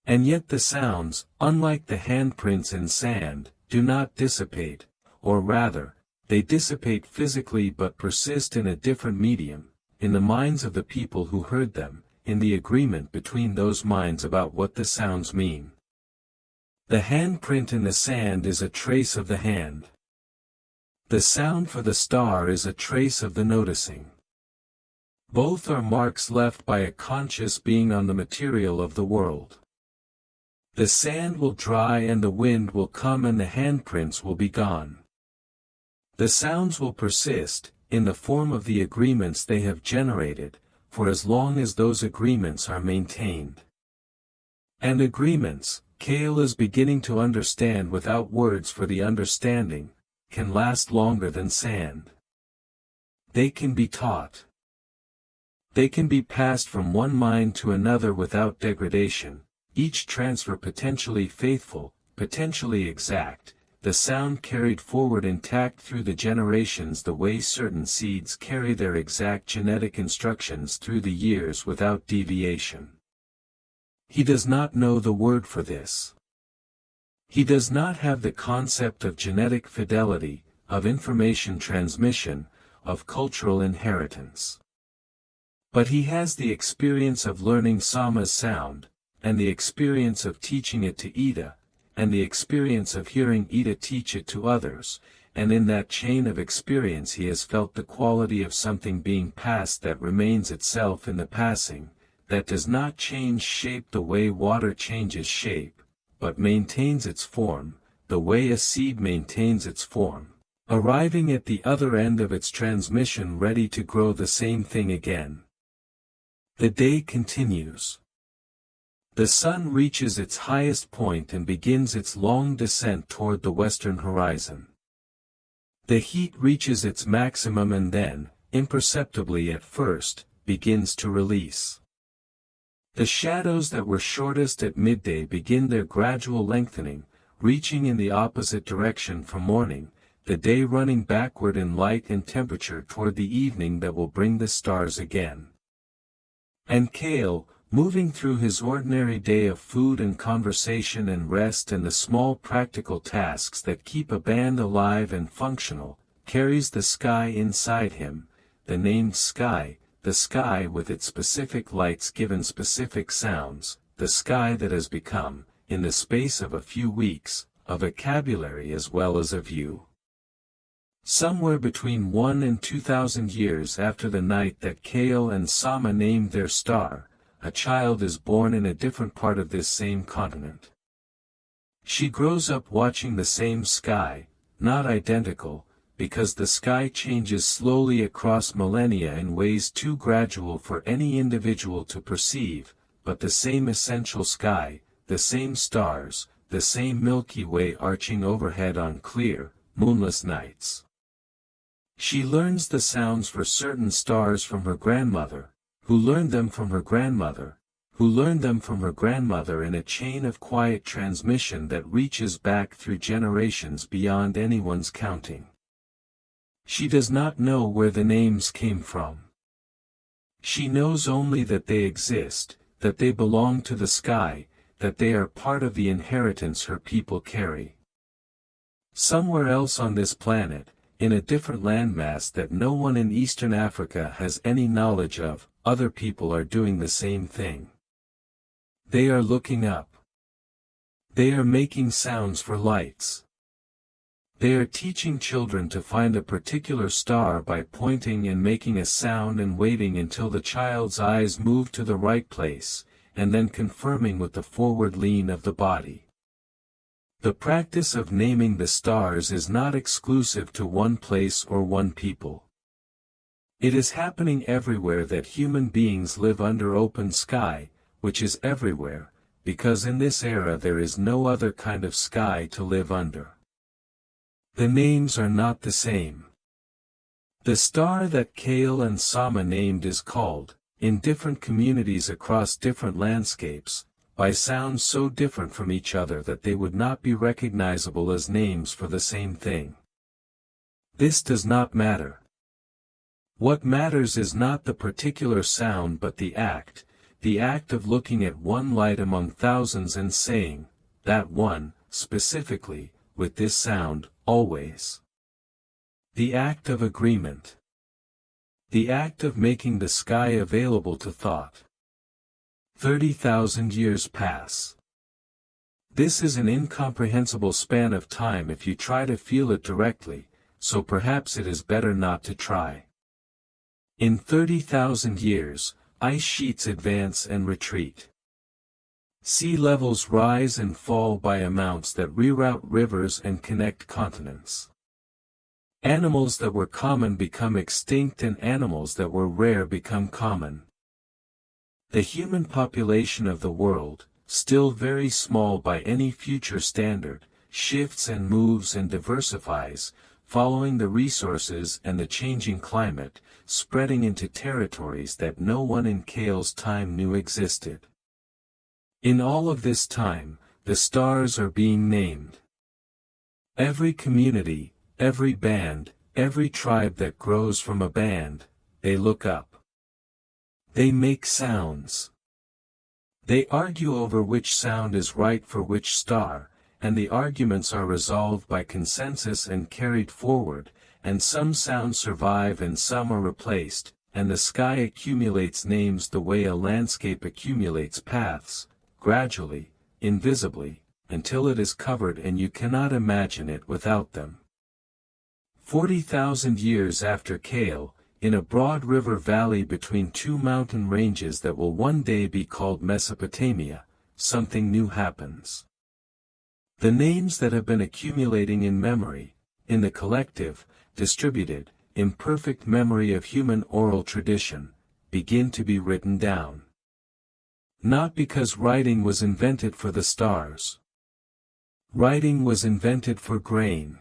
Speaker 1: And yet the sounds, unlike the handprints in sand, do not dissipate, or rather, they dissipate physically but persist in a different medium, in the minds of the people who heard them, in the agreement between those minds about what the sounds mean. The handprint in the sand is a trace of the hand. The sound for the star is a trace of the noticing. Both are marks left by a conscious being on the material of the world. The sand will dry and the wind will come and the handprints will be gone. The sounds will persist, in the form of the agreements they have generated, for as long as those agreements are maintained. And agreements, Cale is beginning to understand without words for the understanding, can last longer than sand. They can be taught. They can be passed from one mind to another without degradation, each transfer potentially faithful, potentially exact, the sound carried forward intact through the generations the way certain seeds carry their exact genetic instructions through the years without deviation. He does not know the word for this. He does not have the concept of genetic fidelity, of information transmission, of cultural inheritance. But he has the experience of learning Sama's sound, and the experience of teaching it to Ida, and the experience of hearing Ida teach it to others, and in that chain of experience he has felt the quality of something being passed that remains itself in the passing, that does not change shape the way water changes shape, but maintains its form, the way a seed maintains its form, arriving at the other end of its transmission ready to grow the same thing again. The day continues. The sun reaches its highest point and begins its long descent toward the western horizon. The heat reaches its maximum and then, imperceptibly at first, begins to release. The shadows that were shortest at midday begin their gradual lengthening, reaching in the opposite direction from morning, the day running backward in light and temperature toward the evening that will bring the stars again. And Kale, moving through his ordinary day of food and conversation and rest and the small practical tasks that keep a band alive and functional, carries the sky inside him, the named sky, the sky with its specific lights given specific sounds, the sky that has become, in the space of a few weeks, a vocabulary as well as a view. Somewhere between 1 and 2,000 years after the night that Kale and Sama named their star, a child is born in a different part of this same continent. She grows up watching the same sky, not identical, because the sky changes slowly across millennia in ways too gradual for any individual to perceive, but the same essential sky, the same stars, the same Milky Way arching overhead on clear, moonless nights. She learns the sounds for certain stars from her grandmother, who learned them from her grandmother, who learned them from her grandmother in a chain of quiet transmission that reaches back through generations beyond anyone's counting. She does not know where the names came from. She knows only that they exist, that they belong to the sky, that they are part of the inheritance her people carry. Somewhere else on this planet, in a different landmass that no one in Eastern Africa has any knowledge of, other people are doing the same thing. They are looking up. They are making sounds for lights. They are teaching children to find a particular star by pointing and making a sound and waiting until the child's eyes move to the right place, and then confirming with the forward lean of the body. The practice of naming the stars is not exclusive to one place or one people. It is happening everywhere that human beings live under open sky, which is everywhere, because in this era there is no other kind of sky to live under. The names are not the same. The star that Kale and Sama named is called, in different communities across different landscapes, by sounds so different from each other that they would not be recognizable as names for the same thing. This does not matter. What matters is not the particular sound but the act of looking at one light among thousands and saying, that one, specifically, with this sound, always. The act of agreement. The act of making the sky available to thought. 30,000 years pass. This is an incomprehensible span of time if you try to feel it directly, so perhaps it is better not to try. In 30,000 years, ice sheets advance and retreat. Sea levels rise and fall by amounts that reroute rivers and connect continents. Animals that were common become extinct and animals that were rare become common. The human population of the world, still very small by any future standard, shifts and moves and diversifies, following the resources and the changing climate, spreading into territories that no one in Kale's time knew existed. In all of this time, the stars are being named. Every community, every band, every tribe that grows from a band, they look up. They make sounds. They argue over which sound is right for which star, and the arguments are resolved by consensus and carried forward, and some sounds survive and some are replaced, and the sky accumulates names the way a landscape accumulates paths, gradually, invisibly, until it is covered and you cannot imagine it without them. 40,000 years after Kale, in a broad river valley between two mountain ranges that will one day be called Mesopotamia, something new happens. The names that have been accumulating in memory, in the collective, distributed, imperfect memory of human oral tradition, begin to be written down. Not because writing was invented for the stars. Writing was invented for grain.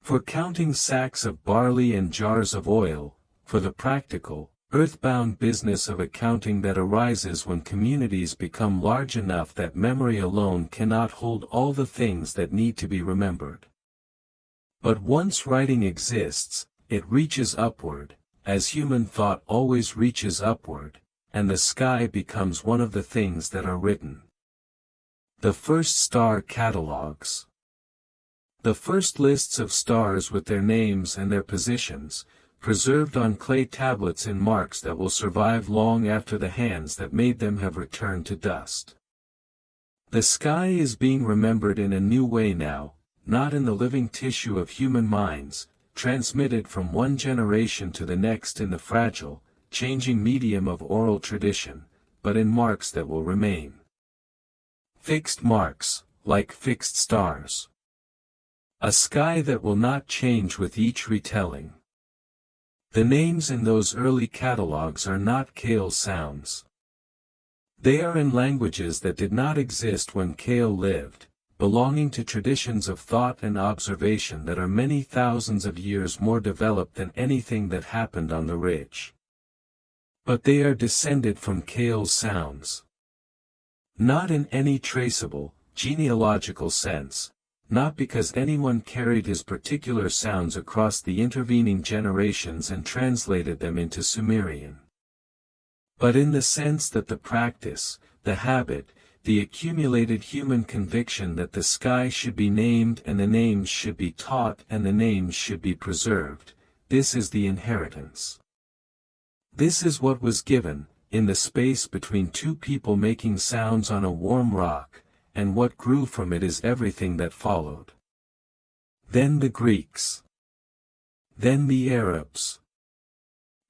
Speaker 1: For counting sacks of barley and jars of oil, for the practical, earthbound business of accounting that arises when communities become large enough that memory alone cannot hold all the things that need to be remembered. But once writing exists, it reaches upward, as human thought always reaches upward, and the sky becomes one of the things that are written. The first star catalogs. The first lists of stars with their names and their positions, preserved on clay tablets in marks that will survive long after the hands that made them have returned to dust. The sky is being remembered in a new way now, not in the living tissue of human minds, transmitted from one generation to the next in the fragile, changing medium of oral tradition, but in marks that will remain. Fixed marks, like fixed stars. A sky that will not change with each retelling. The names in those early catalogs are not Cale sounds. They are in languages that did not exist when Cale lived, belonging to traditions of thought and observation that are many thousands of years more developed than anything that happened on the ridge. But they are descended from Cale's sounds. Not in any traceable, genealogical sense, not because anyone carried his particular sounds across the intervening generations and translated them into Sumerian. But in the sense that the practice, the habit, the accumulated human conviction that the sky should be named and the names should be taught and the names should be preserved, this is the inheritance. This is what was given, in the space between two people making sounds on a warm rock, and what grew from it is everything that followed. Then the Greeks. Then the Arabs.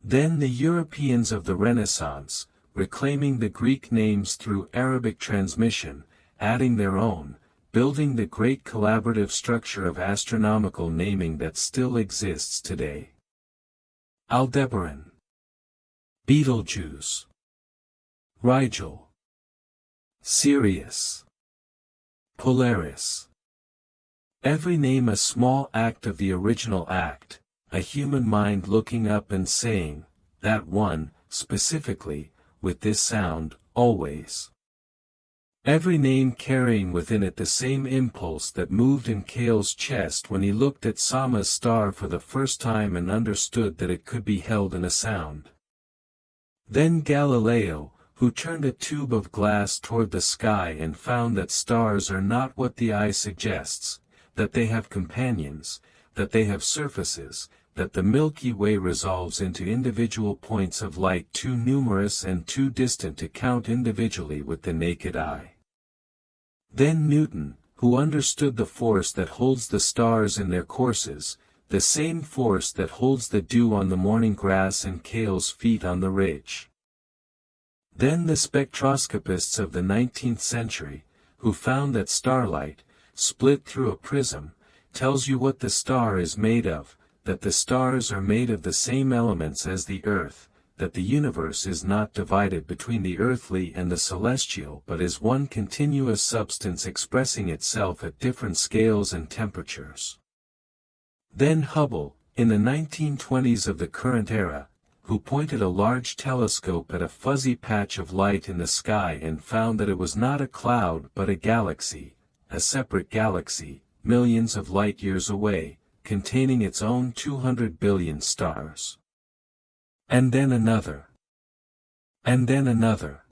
Speaker 1: Then the Europeans of the Renaissance, reclaiming the Greek names through Arabic transmission, adding their own, building the great collaborative structure of astronomical naming that still exists today. Aldebaran. Betelgeuse. Rigel. Sirius. Polaris. Every name a small act of the original act, a human mind looking up and saying, that one, specifically, with this sound, always. Every name carrying within it the same impulse that moved in Cale's chest when he looked at Sama's star for the first time and understood that it could be held in a sound. Then Galileo, who turned a tube of glass toward the sky and found that stars are not what the eye suggests, that they have companions, that they have surfaces, that the Milky Way resolves into individual points of light too numerous and too distant to count individually with the naked eye. Then Newton, who understood the force that holds the stars in their courses, the same force that holds the dew on the morning grass and Cale's feet on the ridge. Then the spectroscopists of the 19th century, who found that starlight, split through a prism, tells you what the star is made of, that the stars are made of the same elements as the earth, that the universe is not divided between the earthly and the celestial but is one continuous substance expressing itself at different scales and temperatures. Then Hubble, in the 1920s of the current era, who pointed a large telescope at a fuzzy patch of light in the sky and found that it was not a cloud but a galaxy, a separate galaxy, millions of light years away, containing its own 200 billion stars. And then another. And then another.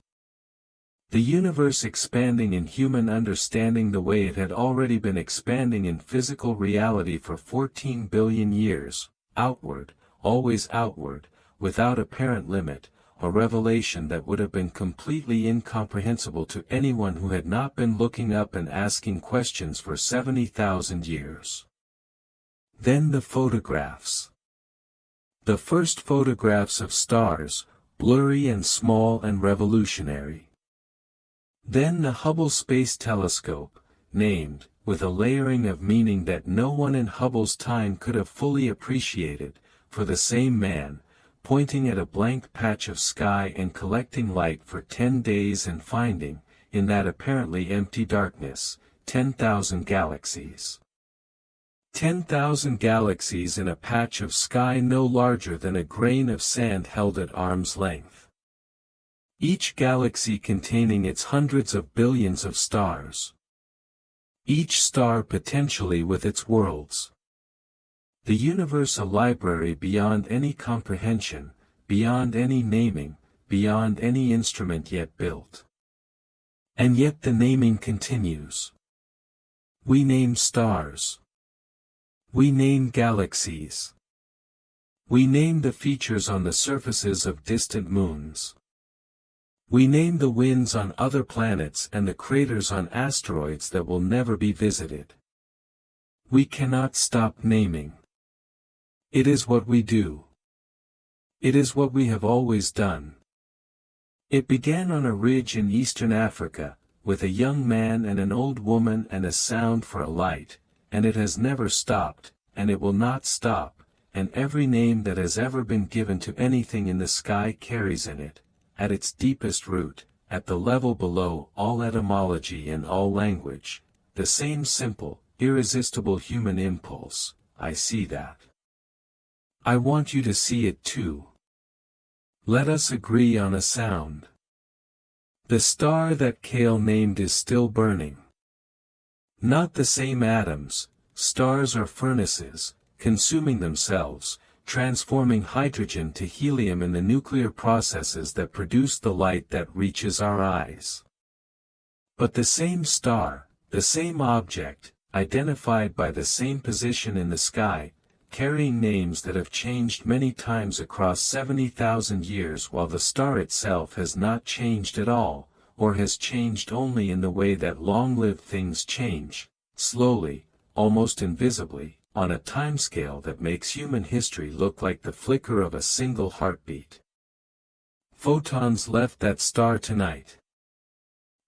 Speaker 1: The universe expanding in human understanding the way it had already been expanding in physical reality for 14 billion years, outward, always outward, without apparent limit, a revelation that would have been completely incomprehensible to anyone who had not been looking up and asking questions for 70,000 years. Then the photographs. The first photographs of stars, blurry and small and revolutionary. Then the Hubble Space Telescope, named, with a layering of meaning that no one in Hubble's time could have fully appreciated, for the same man, pointing at a blank patch of sky and collecting light for 10 days and finding, in that apparently empty darkness, 10,000 galaxies. 10,000 galaxies in a patch of sky no larger than a grain of sand held at arm's length. Each galaxy containing its hundreds of billions of stars. Each star potentially with its worlds. The universe a library beyond any comprehension, beyond any naming, beyond any instrument yet built. And yet the naming continues. We name stars. We name galaxies. We name the features on the surfaces of distant moons. We name the winds on other planets and the craters on asteroids that will never be visited. We cannot stop naming. It is what we do. It is what we have always done. It began on a ridge in eastern Africa, with a young man and an old woman and a sound for a light, and it has never stopped, and it will not stop, and every name that has ever been given to anything in the sky carries in it, at its deepest root, at the level below all etymology and all language, the same simple, irresistible human impulse. I see that. I want you to see it too. Let us agree on a sound. The star that Cale named is still burning. Not the same atoms, stars are furnaces, consuming themselves, transforming hydrogen to helium in the nuclear processes that produce the light that reaches our eyes. But the same star, the same object, identified by the same position in the sky, carrying names that have changed many times across 70,000 years while the star itself has not changed at all, or has changed only in the way that long-lived things change, slowly, almost invisibly, on a timescale that makes human history look like the flicker of a single heartbeat. Photons left that star tonight.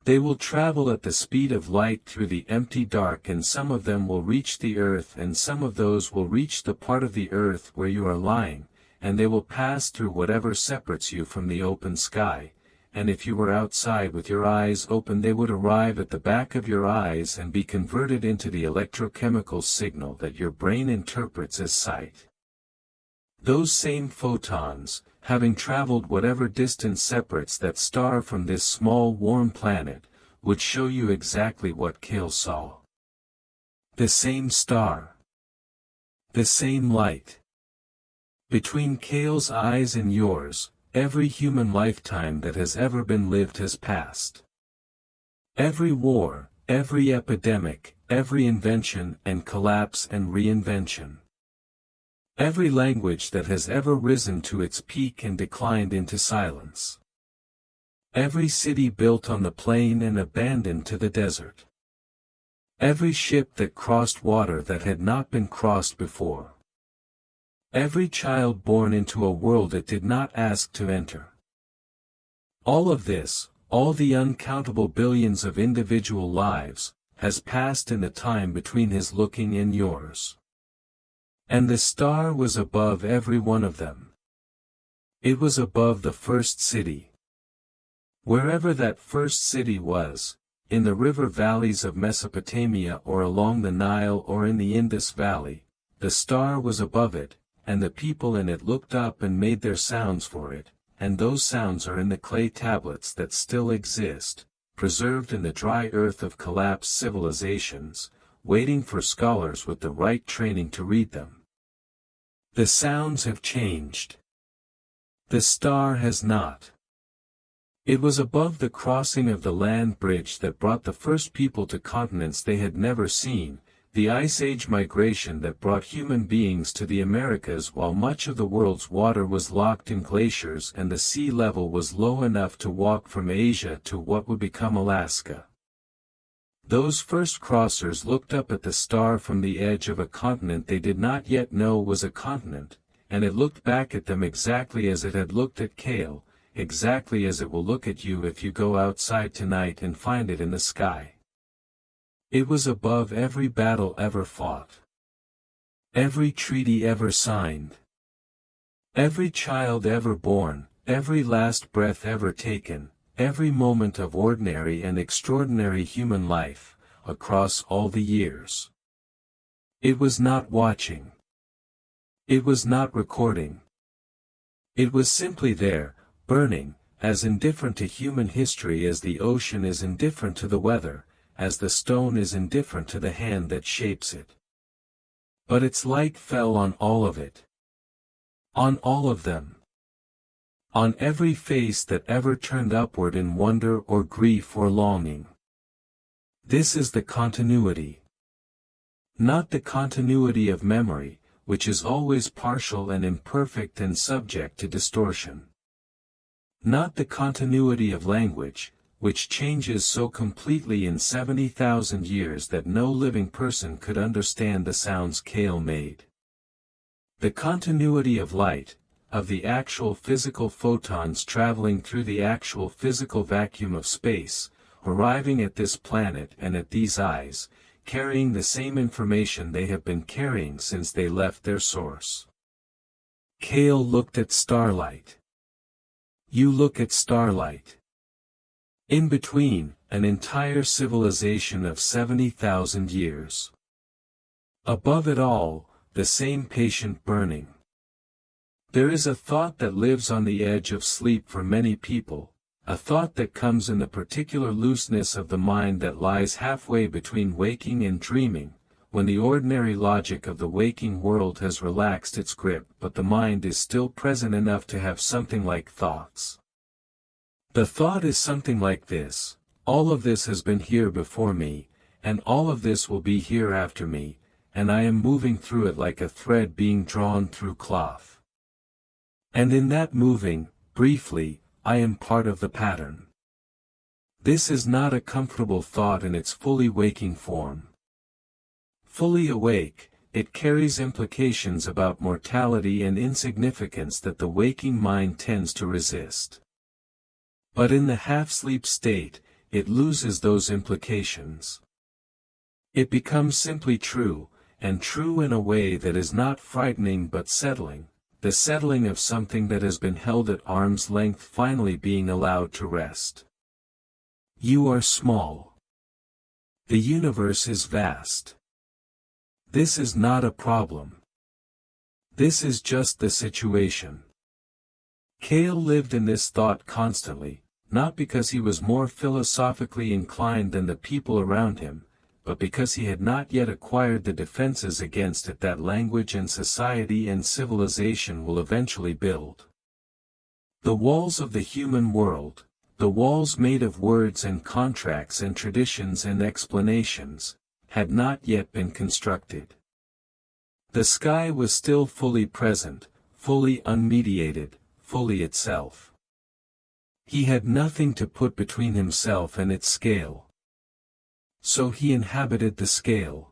Speaker 1: They will travel at the speed of light through the empty dark, and some of them will reach the earth, and some of those will reach the part of the earth where you are lying, and they will pass through whatever separates you from the open sky, and if you were outside with your eyes open they would arrive at the back of your eyes and be converted into the electrochemical signal that your brain interprets as sight. Those same photons, having traveled whatever distance separates that star from this small warm planet, would show you exactly what Cale saw. The same star. The same light. Between Cale's eyes and yours, every human lifetime that has ever been lived has passed. Every war, every epidemic, every invention and collapse and reinvention. Every language that has ever risen to its peak and declined into silence. Every city built on the plain and abandoned to the desert. Every ship that crossed water that had not been crossed before. Every child born into a world it did not ask to enter. All of this, all the uncountable billions of individual lives, has passed in the time between his looking and yours. And the star was above every one of them. It was above the first city. Wherever that first city was, in the river valleys of Mesopotamia or along the Nile or in the Indus Valley, the star was above it, and the people in it looked up and made their sounds for it, and those sounds are in the clay tablets that still exist, preserved in the dry earth of collapsed civilizations, waiting for scholars with the right training to read them. The sounds have changed. The star has not. It was above the crossing of the land bridge that brought the first people to continents they had never seen, the Ice Age migration that brought human beings to the Americas while much of the world's water was locked in glaciers and the sea level was low enough to walk from Asia to what would become Alaska. Those first crossers looked up at the star from the edge of a continent they did not yet know was a continent, and it looked back at them exactly as it had looked at Cale, exactly as it will look at you if you go outside tonight and find it in the sky. It was above every battle ever fought. Every treaty ever signed. Every child ever born, every last breath ever taken, every moment of ordinary and extraordinary human life, across all the years. It was not watching. It was not recording. It was simply there, burning, as indifferent to human history as the ocean is indifferent to the weather, as the stone is indifferent to the hand that shapes it. But its light fell on all of it. On all of them. On every face that ever turned upward in wonder or grief or longing. This is the continuity. Not the continuity of memory, which is always partial and imperfect and subject to distortion. Not the continuity of language, which changes so completely in 70,000 years that no living person could understand the sounds Cale made. The continuity of light, of the actual physical photons traveling through the actual physical vacuum of space, arriving at this planet and at these eyes, carrying the same information they have been carrying since they left their source. Cale looked at starlight. You look at starlight. In between, an entire civilization of 70,000 years. Above it all, the same patient burning. There is a thought that lives on the edge of sleep for many people, a thought that comes in the particular looseness of the mind that lies halfway between waking and dreaming, when the ordinary logic of the waking world has relaxed its grip but the mind is still present enough to have something like thoughts. The thought is something like this: all of this has been here before me, and all of this will be here after me, and I am moving through it like a thread being drawn through cloth. And in that moving, briefly, I am part of the pattern. This is not a comfortable thought in its fully waking form. Fully awake, it carries implications about mortality and insignificance that the waking mind tends to resist. But in the half-sleep state, it loses those implications. It becomes simply true, and true in a way that is not frightening but settling, the settling of something that has been held at arm's length finally being allowed to rest. You are small. The universe is vast. This is not a problem. This is just the situation. Cale lived in this thought constantly, not because he was more philosophically inclined than the people around him, but because he had not yet acquired the defenses against it that language and society and civilization will eventually build. The walls of the human world, the walls made of words and contracts and traditions and explanations, had not yet been constructed. The sky was still fully present, fully unmediated, fully itself. He had nothing to put between himself and its scale. So he inhabited the scale.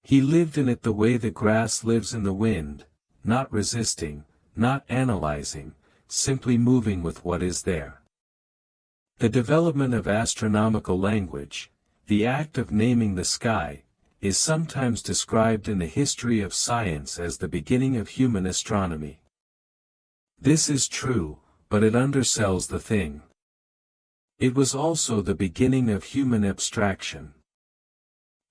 Speaker 1: He lived in it the way the grass lives in the wind, not resisting, not analyzing, simply moving with what is there. The development of astronomical language, the act of naming the sky, is sometimes described in the history of science as the beginning of human astronomy. This is true, but it undersells the thing. It was also the beginning of human abstraction.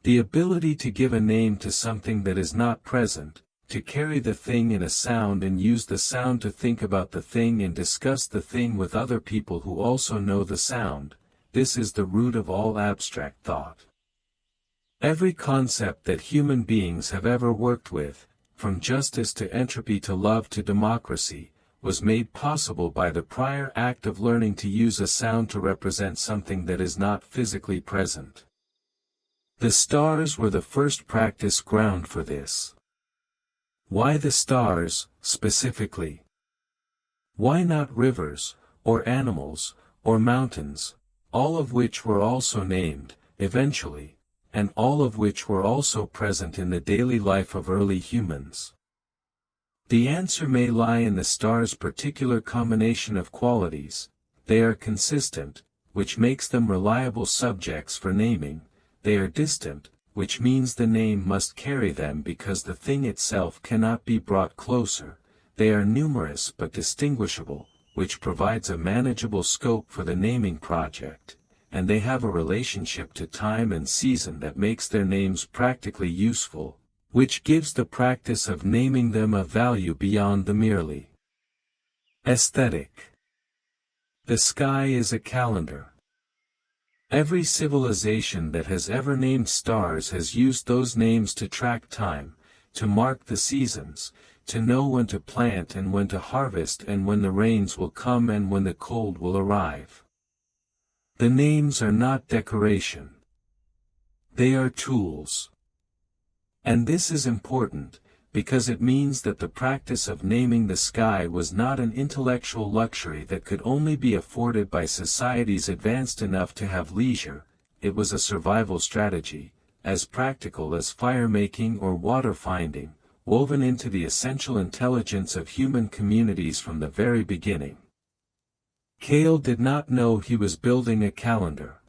Speaker 1: The ability to give a name to something that is not present, to carry the thing in a sound and use the sound to think about the thing and discuss the thing with other people who also know the sound, this is the root of all abstract thought. Every concept that human beings have ever worked with, from justice to entropy to love to democracy, was made possible by the prior act of learning to use a sound to represent something that is not physically present. The stars were the first practice ground for this. Why the stars, specifically? Why not rivers, or animals, or mountains, all of which were also named, eventually, and all of which were also present in the daily life of early humans? The answer may lie in the stars' particular combination of qualities. They are consistent, which makes them reliable subjects for naming; they are distant, which means the name must carry them because the thing itself cannot be brought closer; they are numerous but distinguishable, which provides a manageable scope for the naming project; and they have a relationship to time and season that makes their names practically useful, which gives the practice of naming them a value beyond the merely aesthetic. The sky is a calendar. Every civilization that has ever named stars has used those names to track time, to mark the seasons, to know when to plant and when to harvest and when the rains will come and when the cold will arrive. The names are not decoration. They are tools. And this is important, because it means that the practice of naming the sky was not an intellectual luxury that could only be afforded by societies advanced enough to have leisure. It was a survival strategy, as practical as fire-making or water-finding, woven into the essential intelligence of human communities from the very beginning. Cale did not know he was building a calendar.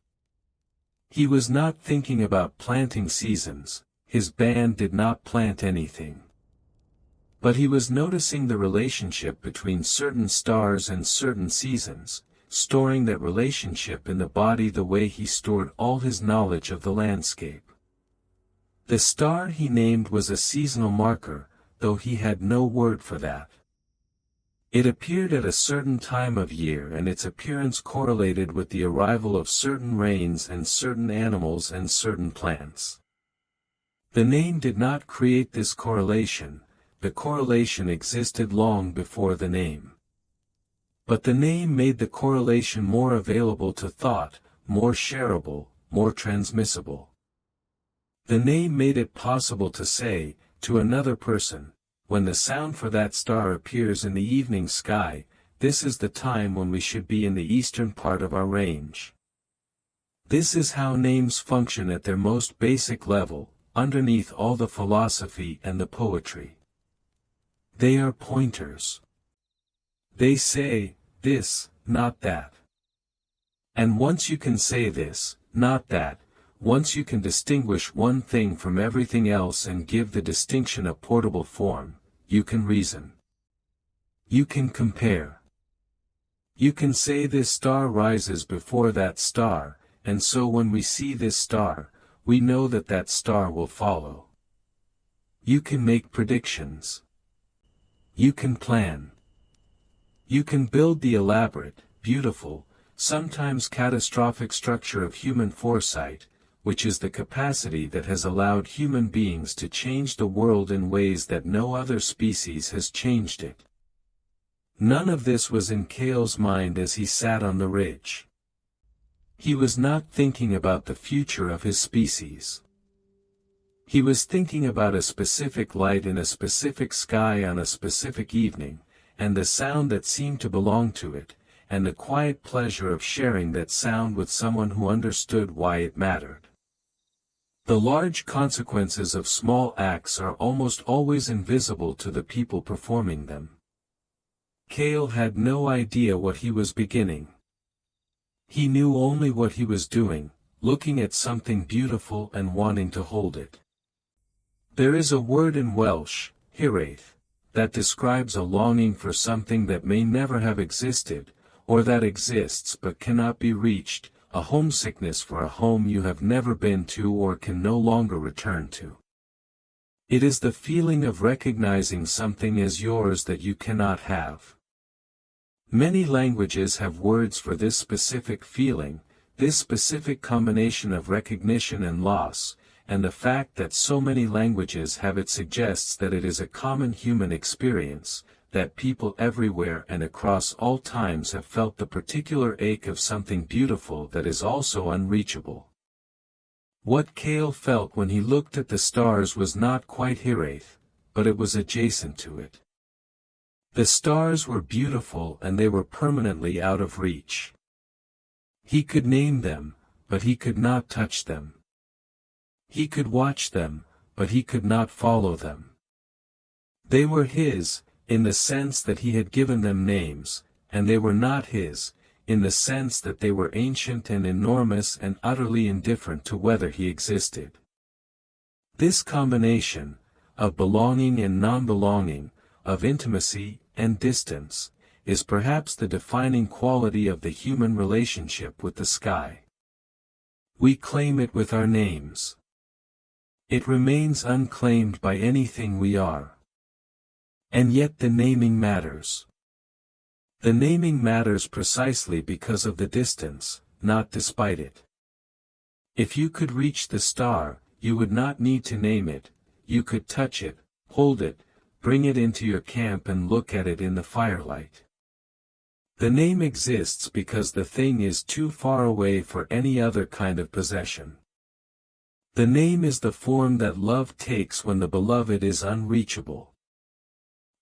Speaker 1: He was not thinking about planting seasons, his band did not plant anything. But he was noticing the relationship between certain stars and certain seasons, storing that relationship in the body the way he stored all his knowledge of the landscape. The star he named was a seasonal marker, though he had no word for that. It appeared at a certain time of year and its appearance correlated with the arrival of certain rains and certain animals and certain plants. The name did not create this correlation, the correlation existed long before the name. But the name made the correlation more available to thought, more shareable, more transmissible. The name made it possible to say, to another person, when the sound for that star appears in the evening sky, this is the time when we should be in the eastern part of our range. This is how names function at their most basic level, underneath all the philosophy and the poetry. They are pointers. They say, this, not that. And once you can say this, not that, once you can distinguish one thing from everything else and give the distinction a portable form, you can reason. You can compare. You can say this star rises before that star, and so when we see this star, we know that that star will follow. You can make predictions. You can plan. You can build the elaborate, beautiful, sometimes catastrophic structure of human foresight, which is the capacity that has allowed human beings to change the world in ways that no other species has changed it. None of this was in Cale's mind as he sat on the ridge. He was not thinking about the future of his species. He was thinking about a specific light in a specific sky on a specific evening, and the sound that seemed to belong to it, and the quiet pleasure of sharing that sound with someone who understood why it mattered. The large consequences of small acts are almost always invisible to the people performing them. Cale had no idea what he was beginning. He knew only what he was doing, looking at something beautiful and wanting to hold it. There is a word in Welsh, hiraeth, that describes a longing for something that may never have existed, or that exists but cannot be reached, a homesickness for a home you have never been to or can no longer return to. It is the feeling of recognizing something as yours that you cannot have. Many languages have words for this specific feeling, this specific combination of recognition and loss, and the fact that so many languages have it suggests that it is a common human experience, that people everywhere and across all times have felt the particular ache of something beautiful that is also unreachable. What Cale felt when he looked at the stars was not quite hiraeth, but it was adjacent to it. The stars were beautiful and they were permanently out of reach. He could name them, but he could not touch them. He could watch them, but he could not follow them. They were his, in the sense that he had given them names, and they were not his, in the sense that they were ancient and enormous and utterly indifferent to whether he existed. This combination, of belonging and non-belonging, of intimacy and distance, is perhaps the defining quality of the human relationship with the sky. We claim it with our names. It remains unclaimed by anything we are. And yet the naming matters. The naming matters precisely because of the distance, not despite it. If you could reach the star, you would not need to name it, you could touch it, hold it, bring it into your camp and look at it in the firelight. The name exists because the thing is too far away for any other kind of possession. The name is the form that love takes when the beloved is unreachable.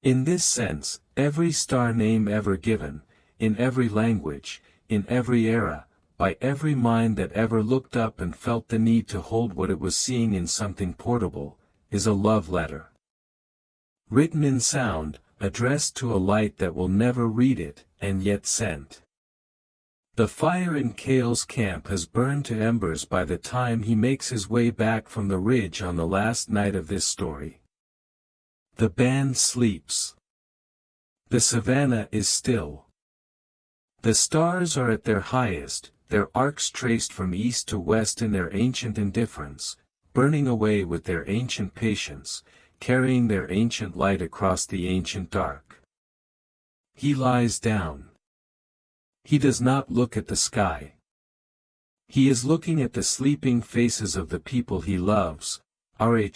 Speaker 1: In this sense, every star name ever given, in every language, in every era, by every mind that ever looked up and felt the need to hold what it was seeing in something portable, is a love letter. Written in sound, addressed to a light that will never read it, and yet sent. The fire in Cale's camp has burned to embers by the time he makes his way back from the ridge on the last night of this story. The band sleeps. The savannah is still. The stars are at their highest, their arcs traced from east to west in their ancient indifference, burning away with their ancient patience, carrying their ancient light across the ancient dark. He lies down. He does not look at the sky. He is looking at the sleeping faces of the people he loves, Rha,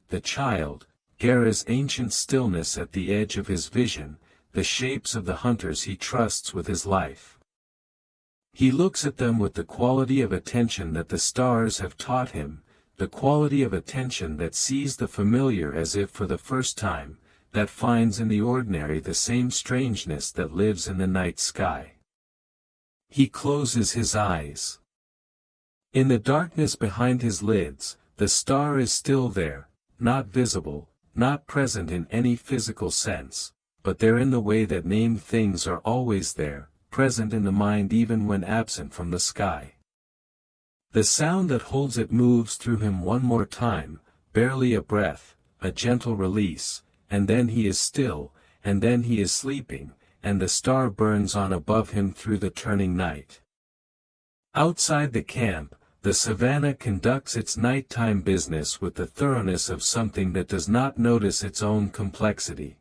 Speaker 1: the child, Gera's ancient stillness at the edge of his vision, the shapes of the hunters he trusts with his life. He looks at them with the quality of attention that the stars have taught him, the quality of attention that sees the familiar as if for the first time, that finds in the ordinary the same strangeness that lives in the night sky. He closes his eyes. In the darkness behind his lids, the star is still there, not visible, not present in any physical sense, but there in the way that named things are always there, present in the mind even when absent from the sky. The sound that holds it moves through him one more time, barely a breath, a gentle release, and then he is still, and then he is sleeping, and the star burns on above him through the turning night. Outside the camp, the savannah conducts its nighttime business with the thoroughness of something that does not notice its own complexity.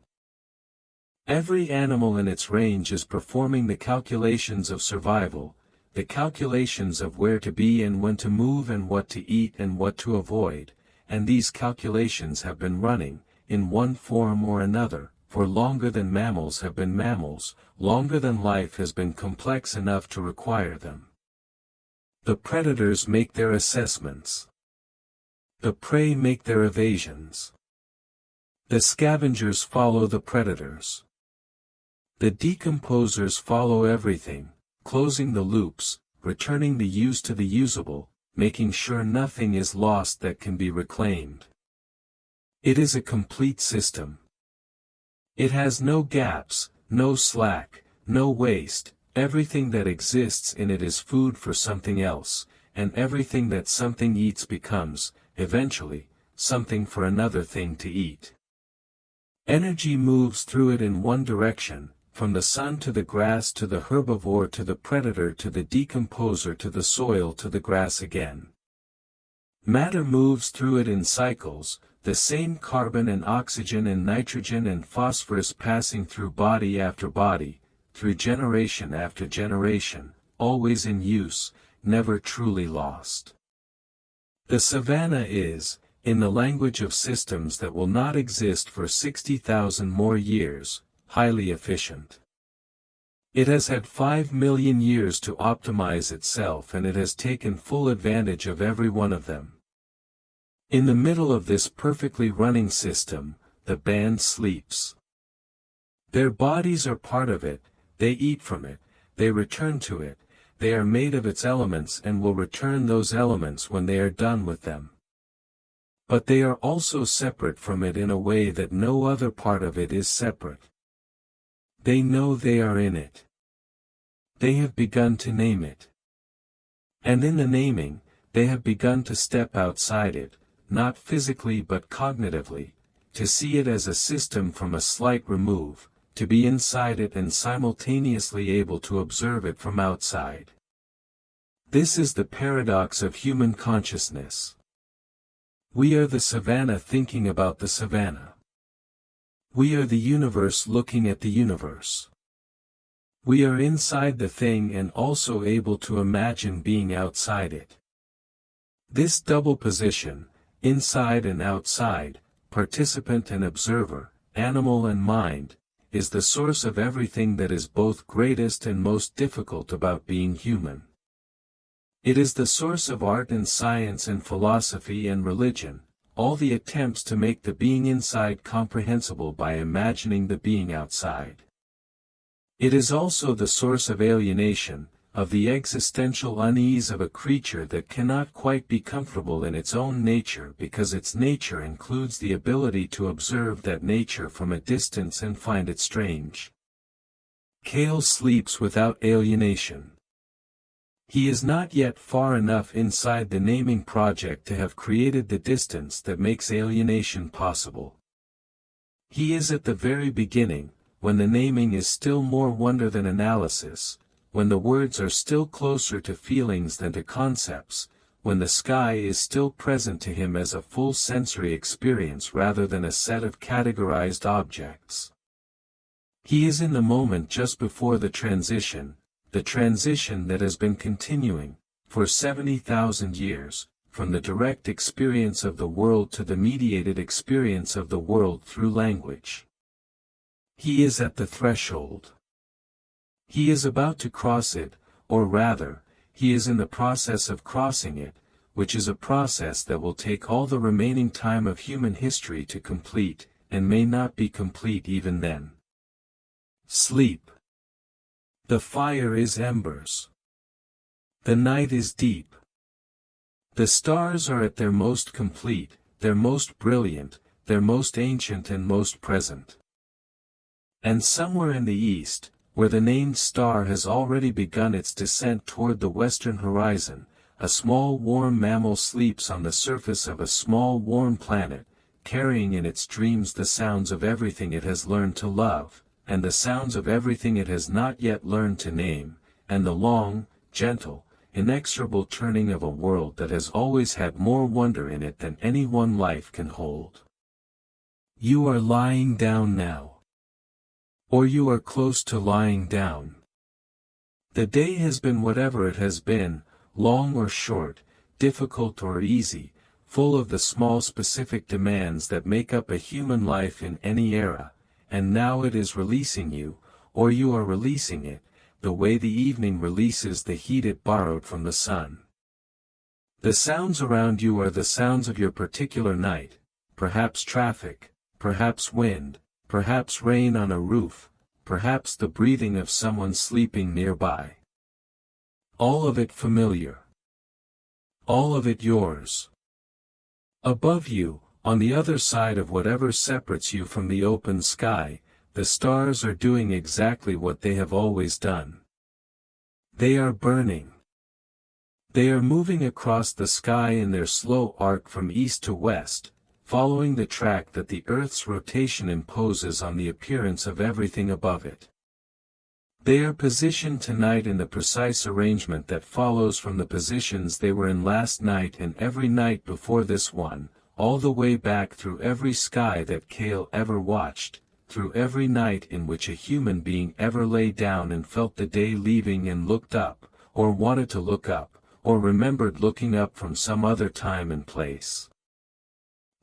Speaker 1: Every animal in its range is performing the calculations of survival, the calculations of where to be and when to move and what to eat and what to avoid, and these calculations have been running, in one form or another, for longer than mammals have been mammals, longer than life has been complex enough to require them. The predators make their assessments. The prey make their evasions. The scavengers follow the predators. The decomposers follow everything, closing the loops, returning the used to the usable, making sure nothing is lost that can be reclaimed. It is a complete system. It has no gaps, no slack, no waste, everything that exists in it is food for something else, and everything that something eats becomes, eventually, something for another thing to eat. Energy moves through it in one direction, from the sun to the grass to the herbivore to the predator to the decomposer to the soil to the grass again. Matter moves through it in cycles, the same carbon and oxygen and nitrogen and phosphorus passing through body after body, through generation after generation, always in use, never truly lost. The savannah is, in the language of systems that will not exist for 60,000 more years, highly efficient. It has had 5 million years to optimize itself and it has taken full advantage of every one of them. In the middle of this perfectly running system, the band sleeps. Their bodies are part of it, they eat from it, they return to it, they are made of its elements and will return those elements when they are done with them. But they are also separate from it in a way that no other part of it is separate. They know they are in it. They have begun to name it. And in the naming, they have begun to step outside it, not physically but cognitively, to see it as a system from a slight remove, to be inside it and simultaneously able to observe it from outside. This is the paradox of human consciousness. We are the savannah thinking about the savannah. We are the universe looking at the universe. We are inside the thing and also able to imagine being outside it. This double position, inside and outside, participant and observer, animal and mind, is the source of everything that is both greatest and most difficult about being human. It is the source of art and science and philosophy and religion, all the attempts to make the being inside comprehensible by imagining the being outside. It is also the source of alienation, of the existential unease of a creature that cannot quite be comfortable in its own nature because its nature includes the ability to observe that nature from a distance and find it strange. Kale sleeps without alienation. He is not yet far enough inside the naming project to have created the distance that makes alienation possible. He is at the very beginning, when the naming is still more wonder than analysis, when the words are still closer to feelings than to concepts, when the sky is still present to him as a full sensory experience rather than a set of categorized objects. He is in the moment just before the transition that has been continuing, for 70,000 years, from the direct experience of the world to the mediated experience of the world through language. He is at the threshold. He is about to cross it, or rather, he is in the process of crossing it, which is a process that will take all the remaining time of human history to complete, and may not be complete even then. Sleep. The fire is embers. The night is deep. The stars are at their most complete, their most brilliant, their most ancient and most present. And somewhere in the east, where the named star has already begun its descent toward the western horizon, a small warm mammal sleeps on the surface of a small warm planet, carrying in its dreams the sounds of everything it has learned to love, and the sounds of everything it has not yet learned to name, and the long, gentle, inexorable turning of a world that has always had more wonder in it than any one life can hold. You are lying down now. Or you are close to lying down. The day has been whatever it has been, long or short, difficult or easy, full of the small specific demands that make up a human life in any era, and now it is releasing you, or you are releasing it, the way the evening releases the heat it borrowed from the sun. The sounds around you are the sounds of your particular night, perhaps traffic, perhaps wind, perhaps rain on a roof, perhaps the breathing of someone sleeping nearby. All of it familiar. All of it yours. Above you, on the other side of whatever separates you from the open sky, the stars are doing exactly what they have always done. They are burning. They are moving across the sky in their slow arc from east to west, following the track that the Earth's rotation imposes on the appearance of everything above it. They are positioned tonight in the precise arrangement that follows from the positions they were in last night and every night before this one, all the way back through every sky that Kale ever watched, through every night in which a human being ever lay down and felt the day leaving and looked up, or wanted to look up, or remembered looking up from some other time and place.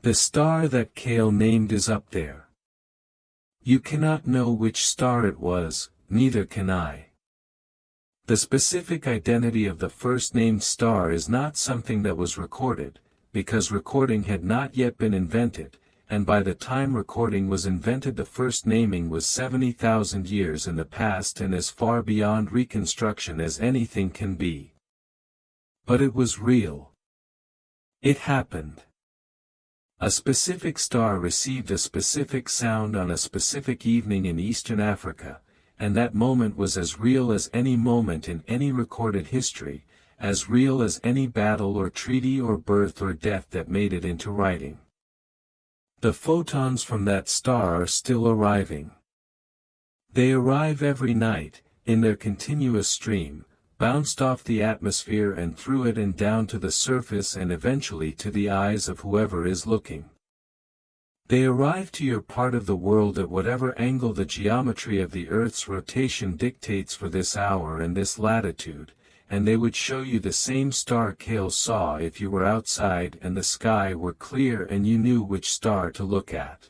Speaker 1: The star that Kale named is up there. You cannot know which star it was, neither can I. The specific identity of the first named star is not something that was recorded, because recording had not yet been invented, and by the time recording was invented the first naming was 70,000 years in the past and as far beyond reconstruction as anything can be. But it was real. It happened. A specific star received a specific sound on a specific evening in Eastern Africa, and that moment was as real as any moment in any recorded history, as real as any battle or treaty or birth or death that made it into writing. The photons from that star are still arriving. They arrive every night, in their continuous stream, bounced off the atmosphere and through it and down to the surface and eventually to the eyes of whoever is looking. They arrive to your part of the world at whatever angle the geometry of the Earth's rotation dictates for this hour and this latitude, and they would show you the same star Kale saw if you were outside and the sky were clear and you knew which star to look at.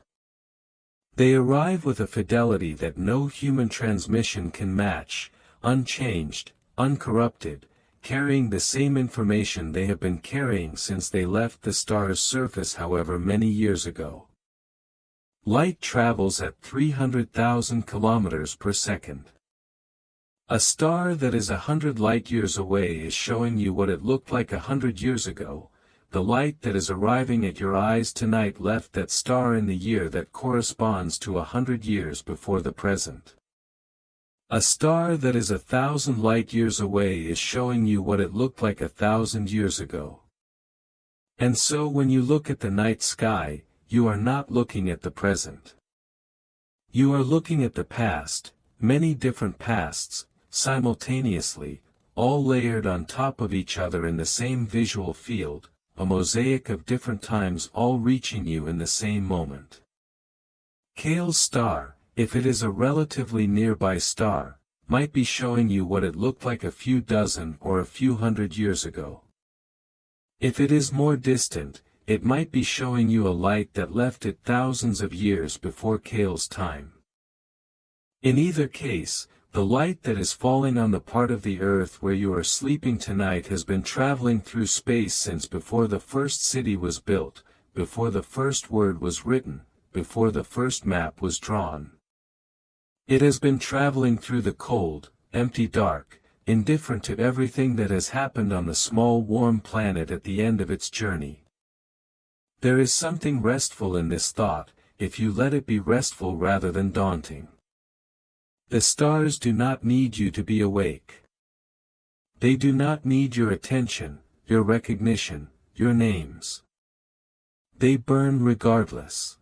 Speaker 1: They arrive with a fidelity that no human transmission can match, unchanged, uncorrupted, carrying the same information they have been carrying since they left the star's surface however many years ago. Light travels at 300,000 kilometers per second. A star that is 100 light-years away is showing you what it looked like 100 years ago. The light that is arriving at your eyes tonight left that star in the year that corresponds to 100 years before the present. A star that is 1,000 light-years away is showing you what it looked like 1,000 years ago. And so when you look at the night sky, you are not looking at the present. You are looking at the past, many different pasts, simultaneously, all layered on top of each other in the same visual field, a mosaic of different times all reaching you in the same moment. Kale's star, if it is a relatively nearby star, might be showing you what it looked like a few dozen or a few hundred years ago. If it is more distant, it might be showing you a light that left it thousands of years before Kale's time. In either case, the light that is falling on the part of the Earth where you are sleeping tonight has been traveling through space since before the first city was built, before the first word was written, before the first map was drawn. It has been traveling through the cold, empty dark, indifferent to everything that has happened on the small warm planet at the end of its journey. There is something restful in this thought, if you let it be restful rather than daunting. The stars do not need you to be awake. They do not need your attention, your recognition, your names. They burn regardless.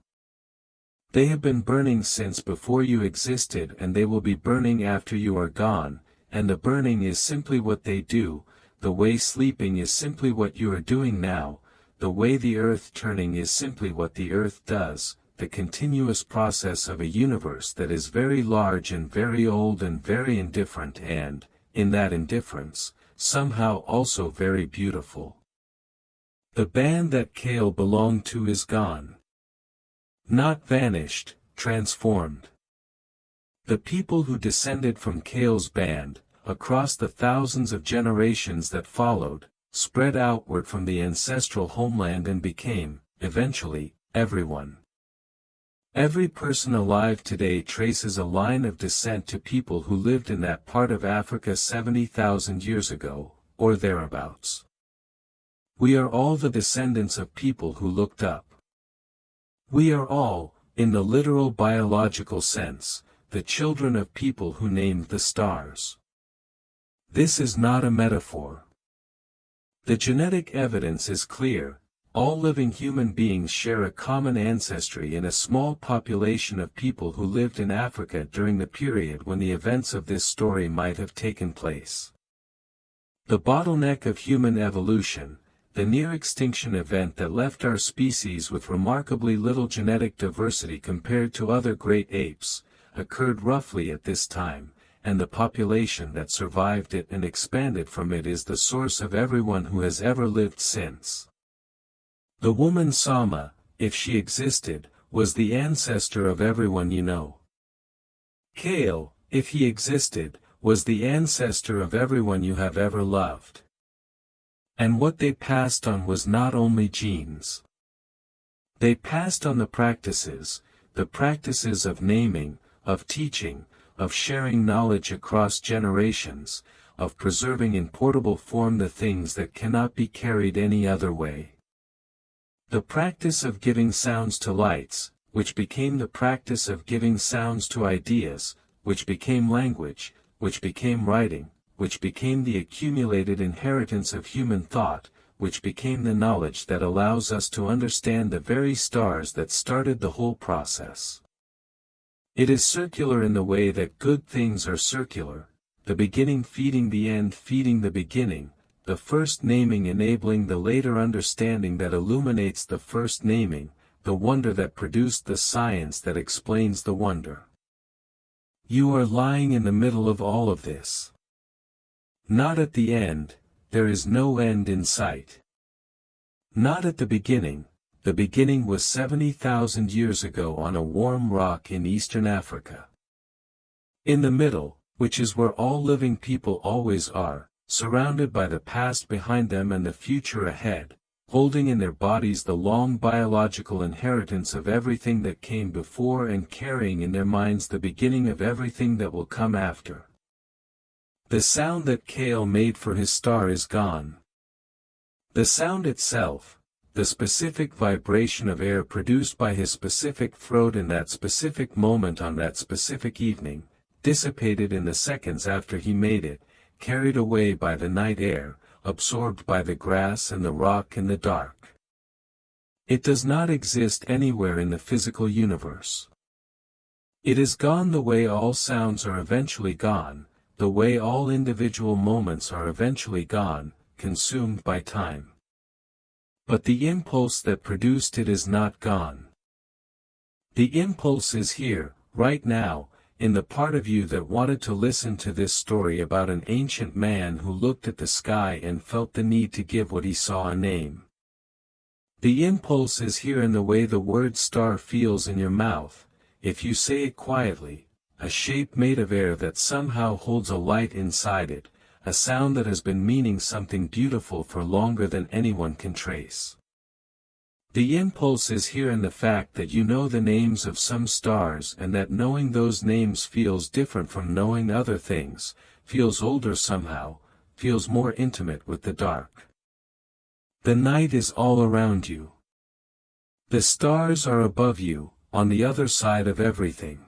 Speaker 1: They have been burning since before you existed and they will be burning after you are gone, and the burning is simply what they do, the way sleeping is simply what you are doing now, the way the earth turning is simply what the earth does, the continuous process of a universe that is very large and very old and very indifferent and, in that indifference, somehow also very beautiful. The band that Kale belonged to is gone. Not vanished, transformed. The people who descended from Kale's band, across the thousands of generations that followed, spread outward from the ancestral homeland and became, eventually, everyone. Every person alive today traces a line of descent to people who lived in that part of Africa 70,000 years ago, or thereabouts. We are all the descendants of people who looked up. We are all, in the literal biological sense, the children of people who named the stars. This is not a metaphor. The genetic evidence is clear. All living human beings share a common ancestry in a small population of people who lived in Africa during the period when the events of this story might have taken place. The bottleneck of human evolution, the near-extinction event that left our species with remarkably little genetic diversity compared to other great apes, occurred roughly at this time, and the population that survived it and expanded from it is the source of everyone who has ever lived since. The woman Sama, if she existed, was the ancestor of everyone you know. Kale, if he existed, was the ancestor of everyone you have ever loved. And what they passed on was not only genes. They passed on the practices of naming, of teaching, of sharing knowledge across generations, of preserving in portable form the things that cannot be carried any other way. The practice of giving sounds to lights, which became the practice of giving sounds to ideas, which became language, which became writing, which became the accumulated inheritance of human thought, which became the knowledge that allows us to understand the very stars that started the whole process. It is circular in the way that good things are circular, the beginning feeding the end feeding the beginning, the first naming enabling the later understanding that illuminates the first naming, the wonder that produced the science that explains the wonder. You are lying in the middle of all of this. Not at the end, there is no end in sight. Not at the beginning was 70,000 years ago on a warm rock in eastern Africa. In the middle, which is where all living people always are, surrounded by the past behind them and the future ahead, holding in their bodies the long biological inheritance of everything that came before and carrying in their minds the beginning of everything that will come after. The sound that Kale made for his star is gone. The sound itself, the specific vibration of air produced by his specific throat in that specific moment on that specific evening, dissipated in the seconds after he made it, carried away by the night air, absorbed by the grass and the rock in the dark. It does not exist anywhere in the physical universe. It is gone the way all sounds are eventually gone, the way all individual moments are eventually gone, consumed by time. But the impulse that produced it is not gone. The impulse is here, right now, in the part of you that wanted to listen to this story about an ancient man who looked at the sky and felt the need to give what he saw a name. The impulse is here in the way the word star feels in your mouth, if you say it quietly, a shape made of air that somehow holds a light inside it, a sound that has been meaning something beautiful for longer than anyone can trace. The impulse is here in the fact that you know the names of some stars and that knowing those names feels different from knowing other things, feels older somehow, feels more intimate with the dark. The night is all around you. The stars are above you, on the other side of everything.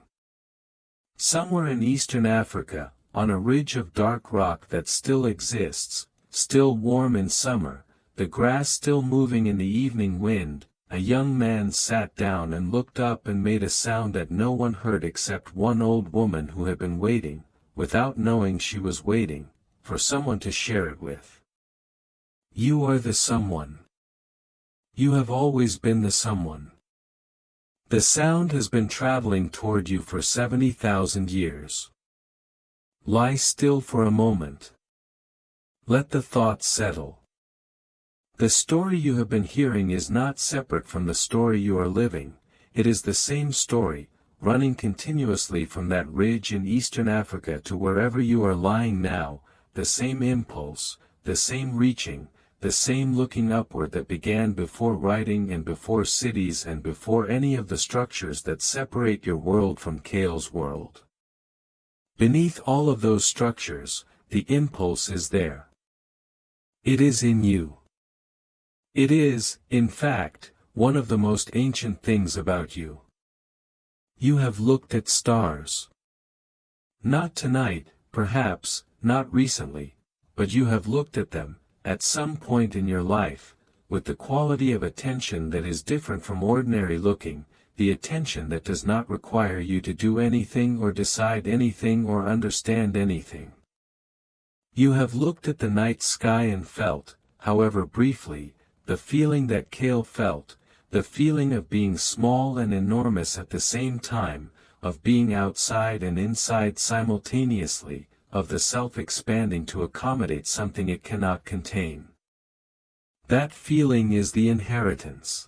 Speaker 1: Somewhere in eastern Africa, on a ridge of dark rock that still exists, still warm in summer, the grass still moving in the evening wind, a young man sat down and looked up and made a sound that no one heard except one old woman who had been waiting, without knowing she was waiting, for someone to share it with. You are the someone. You have always been the someone. The sound has been traveling toward you for 70,000 years. Lie still for a moment. Let the thoughts settle. The story you have been hearing is not separate from the story you are living, it is the same story, running continuously from that ridge in eastern Africa to wherever you are lying now, the same impulse, the same reaching, the same looking upward that began before writing and before cities and before any of the structures that separate your world from Kale's world. Beneath all of those structures, the impulse is there. It is in you. It is, in fact, one of the most ancient things about you. You have looked at stars. Not tonight, perhaps, not recently, but you have looked at them, at some point in your life, with the quality of attention that is different from ordinary looking, the attention that does not require you to do anything or decide anything or understand anything. You have looked at the night sky and felt, however briefly, the feeling that Kale felt, the feeling of being small and enormous at the same time, of being outside and inside simultaneously, of the self expanding to accommodate something it cannot contain. That feeling is the inheritance.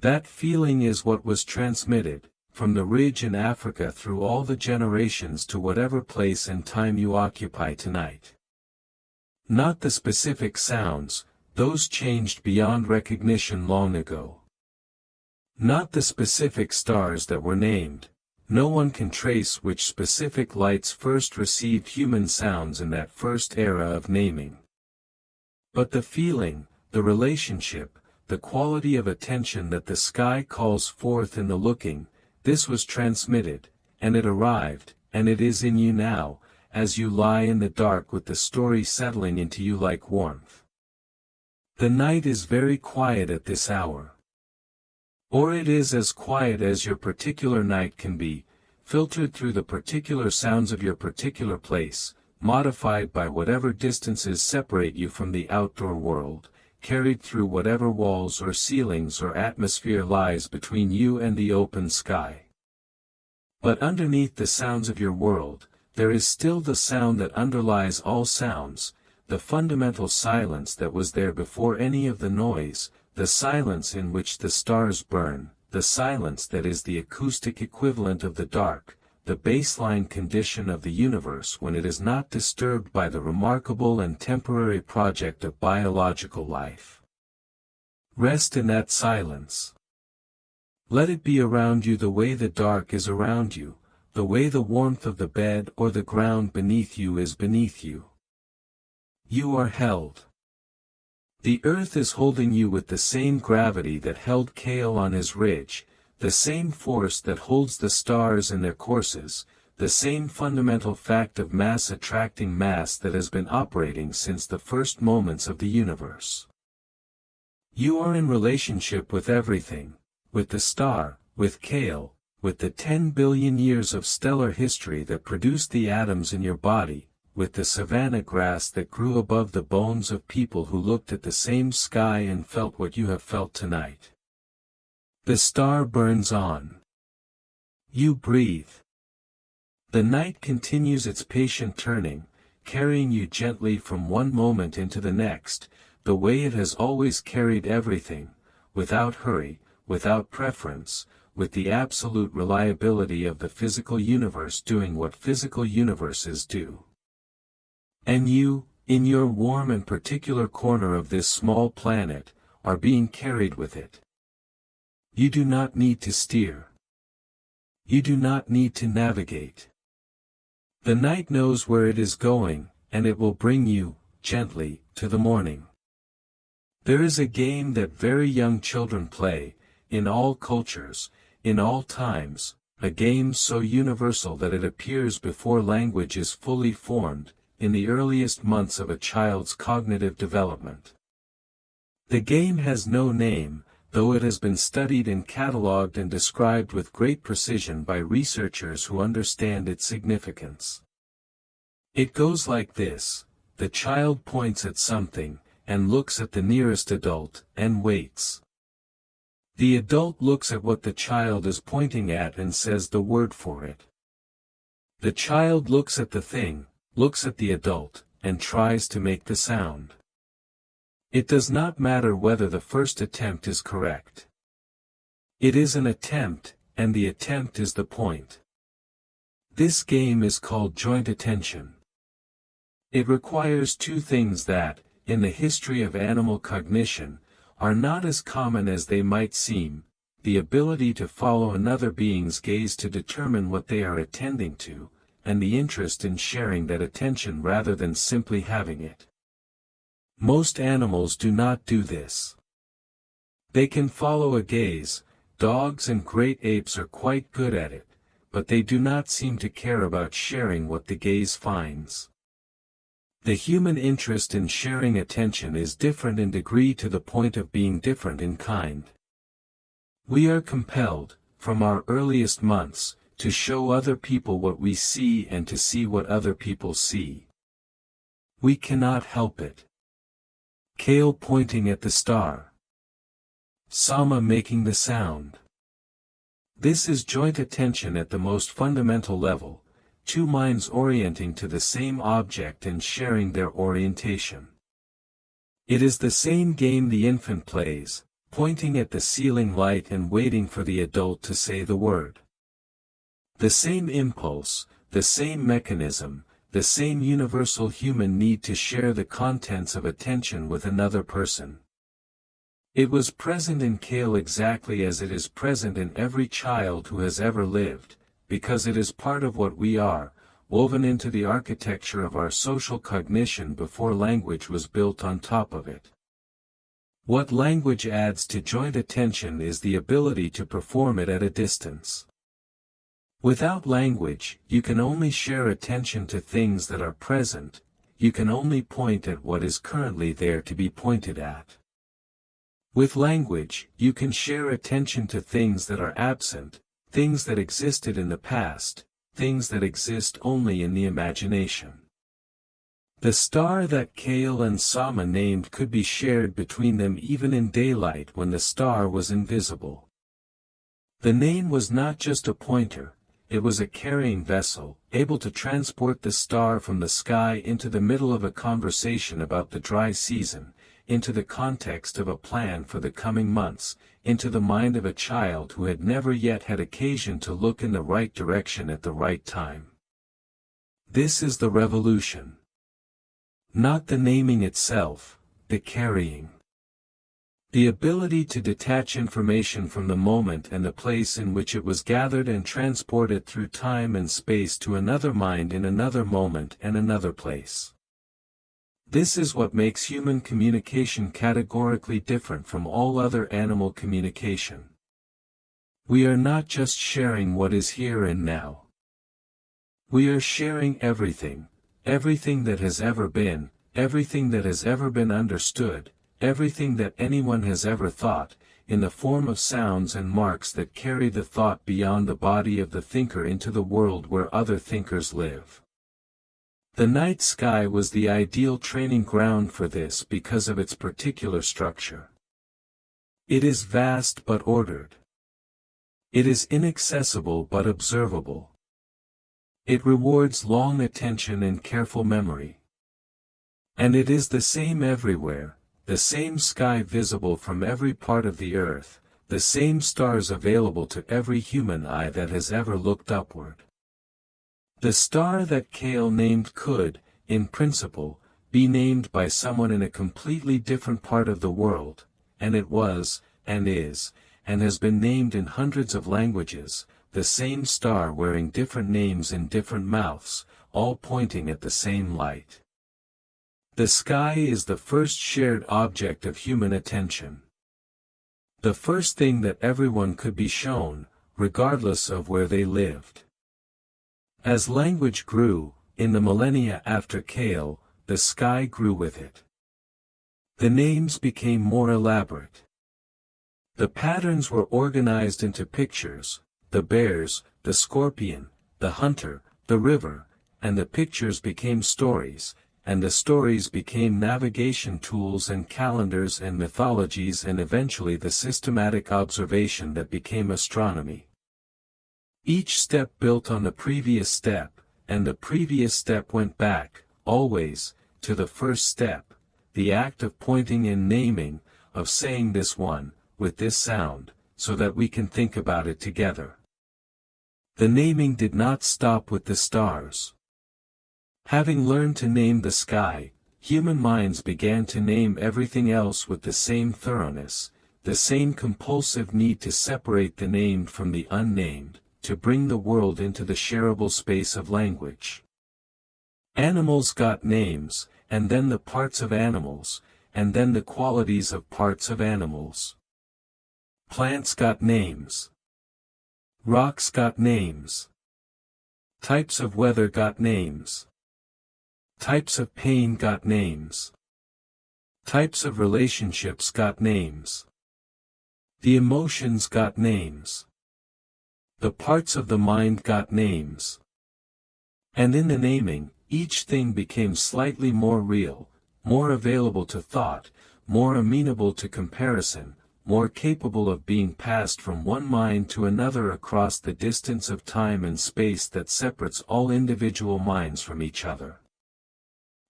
Speaker 1: That feeling is what was transmitted, from the ridge in Africa through all the generations to whatever place and time you occupy tonight. Not the specific sounds, those changed beyond recognition long ago. Not the specific stars that were named, no one can trace which specific lights first received human sounds in that first era of naming. But the feeling, the relationship, the quality of attention that the sky calls forth in the looking, this was transmitted, and it arrived, and it is in you now, as you lie in the dark with the story settling into you like warmth. The night is very quiet at this hour. Or it is as quiet as your particular night can be, filtered through the particular sounds of your particular place, modified by whatever distances separate you from the outdoor world, carried through whatever walls or ceilings or atmosphere lies between you and the open sky. But underneath the sounds of your world, there is still the sound that underlies all sounds, the fundamental silence that was there before any of the noise, the silence in which the stars burn, the silence that is the acoustic equivalent of the dark, the baseline condition of the universe when it is not disturbed by the remarkable and temporary project of biological life. Rest in that silence. Let it be around you the way the dark is around you, the way the warmth of the bed or the ground beneath you is beneath you. You are held. The earth is holding you with the same gravity that held Kale on his ridge, the same force that holds the stars in their courses, the same fundamental fact of mass attracting mass that has been operating since the first moments of the universe. You are in relationship with everything, with the star, with Kale, with the 10 billion years of stellar history that produced the atoms in your body, with the savanna grass that grew above the bones of people who looked at the same sky and felt what you have felt tonight. The star burns on. You breathe. The night continues its patient turning, carrying you gently from one moment into the next, the way it has always carried everything, without hurry, without preference, with the absolute reliability of the physical universe doing what physical universes do. And you, in your warm and particular corner of this small planet, are being carried with it. You do not need to steer. You do not need to navigate. The night knows where it is going, and it will bring you, gently, to the morning. There is a game that very young children play, in all cultures, in all times, a game so universal that it appears before language is fully formed, in the earliest months of a child's cognitive development. The game has no name, though it has been studied and catalogued and described with great precision by researchers who understand its significance. It goes like this: the child points at something, and looks at the nearest adult, and waits. The adult looks at what the child is pointing at and says the word for it. The child looks at the thing, looks at the adult, and tries to make the sound. It does not matter whether the first attempt is correct. It is an attempt, and the attempt is the point. This game is called joint attention. It requires two things that, in the history of animal cognition, are not as common as they might seem: the ability to follow another being's gaze to determine what they are attending to, and the interest in sharing that attention rather than simply having it. Most animals do not do this. They can follow a gaze, dogs and great apes are quite good at it, but they do not seem to care about sharing what the gaze finds. The human interest in sharing attention is different in degree to the point of being different in kind. We are compelled, from our earliest months, to show other people what we see and to see what other people see. We cannot help it. Kale pointing at the star. Sama making the sound. This is joint attention at the most fundamental level, two minds orienting to the same object and sharing their orientation. It is the same game the infant plays, pointing at the ceiling light and waiting for the adult to say the word. The same impulse, the same mechanism, the same universal human need to share the contents of attention with another person. It was present in Kale exactly as it is present in every child who has ever lived, because it is part of what we are, woven into the architecture of our social cognition before language was built on top of it. What language adds to joint attention is the ability to perform it at a distance. Without language, you can only share attention to things that are present, you can only point at what is currently there to be pointed at. With language, you can share attention to things that are absent, things that existed in the past, things that exist only in the imagination. The star that Kale and Sama named could be shared between them even in daylight when the star was invisible. The name was not just a pointer, it was a carrying vessel, able to transport the star from the sky into the middle of a conversation about the dry season, into the context of a plan for the coming months, into the mind of a child who had never yet had occasion to look in the right direction at the right time. This is the revolution. Not the naming itself, the carrying. The ability to detach information from the moment and the place in which it was gathered and transport it through time and space to another mind in another moment and another place. This is what makes human communication categorically different from all other animal communication. We are not just sharing what is here and now. We are sharing everything, everything that has ever been, everything that has ever been understood, everything that anyone has ever thought, in the form of sounds and marks that carry the thought beyond the body of the thinker into the world where other thinkers live. The night sky was the ideal training ground for this because of its particular structure. It is vast but ordered. It is inaccessible but observable. It rewards long attention and careful memory. And it is the same everywhere, the same sky visible from every part of the earth, the same stars available to every human eye that has ever looked upward. The star that Kale named could, in principle, be named by someone in a completely different part of the world, and it was, and is, and has been named in hundreds of languages, the same star wearing different names in different mouths, all pointing at the same light. The sky is the first shared object of human attention. The first thing that everyone could be shown, regardless of where they lived. As language grew, in the millennia after Kale, the sky grew with it. The names became more elaborate. The patterns were organized into pictures, the bears, the scorpion, the hunter, the river, and the pictures became stories, and the stories became navigation tools and calendars and mythologies and eventually the systematic observation that became astronomy. Each step built on the previous step, and the previous step went back, always, to the first step, the act of pointing and naming, of saying this one, with this sound, so that we can think about it together. The naming did not stop with the stars. Having learned to name the sky, human minds began to name everything else with the same thoroughness, the same compulsive need to separate the named from the unnamed, to bring the world into the shareable space of language. Animals got names, and then the parts of animals, and then the qualities of parts of animals. Plants got names. Rocks got names. Types of weather got names. Types of pain got names. Types of relationships got names. The emotions got names. The parts of the mind got names. And in the naming, each thing became slightly more real, more available to thought, more amenable to comparison, more capable of being passed from one mind to another across the distance of time and space that separates all individual minds from each other.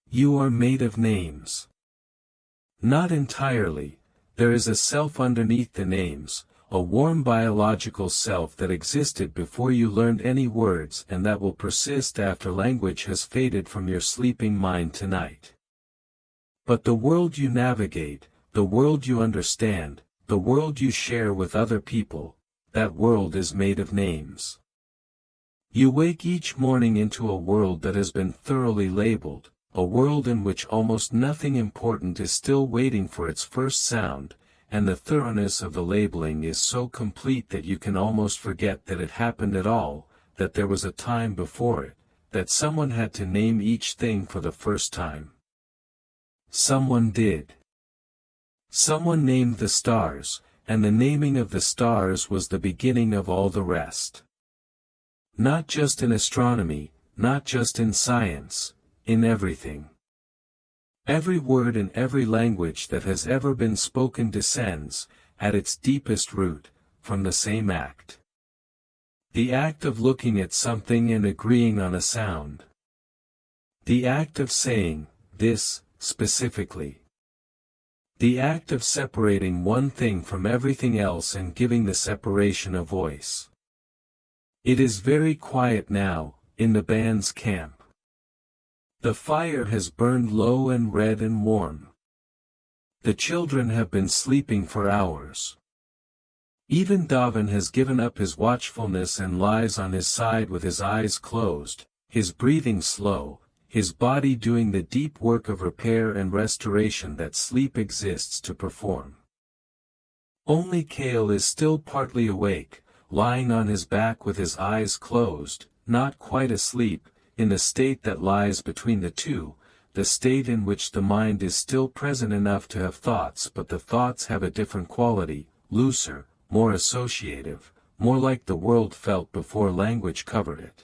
Speaker 1: You are made of names. Not entirely, there is a self underneath the names, a warm biological self that existed before you learned any words and that will persist after language has faded from your sleeping mind tonight. But the world you navigate, the world you understand, the world you share with other people, that world is made of names. You wake each morning into a world that has been thoroughly labeled, a world in which almost nothing important is still waiting for its first sound, and the thoroughness of the labeling is so complete that you can almost forget that it happened at all, that there was a time before it, that someone had to name each thing for the first time. Someone did. Someone named the stars, and the naming of the stars was the beginning of all the rest. Not just in astronomy, not just in science, in everything. Every word in every language that has ever been spoken descends, at its deepest root, from the same act. The act of looking at something and agreeing on a sound. The act of saying, this, specifically. The act of separating one thing from everything else and giving the separation a voice. It is very quiet now, in the band's camp. The fire has burned low and red and warm. The children have been sleeping for hours. Even Davin has given up his watchfulness and lies on his side with his eyes closed, his breathing slow, his body doing the deep work of repair and restoration that sleep exists to perform. Only Kale is still partly awake, lying on his back with his eyes closed, not quite asleep, in the state that lies between the two, the state in which the mind is still present enough to have thoughts but the thoughts have a different quality, looser, more associative, more like the world felt before language covered it.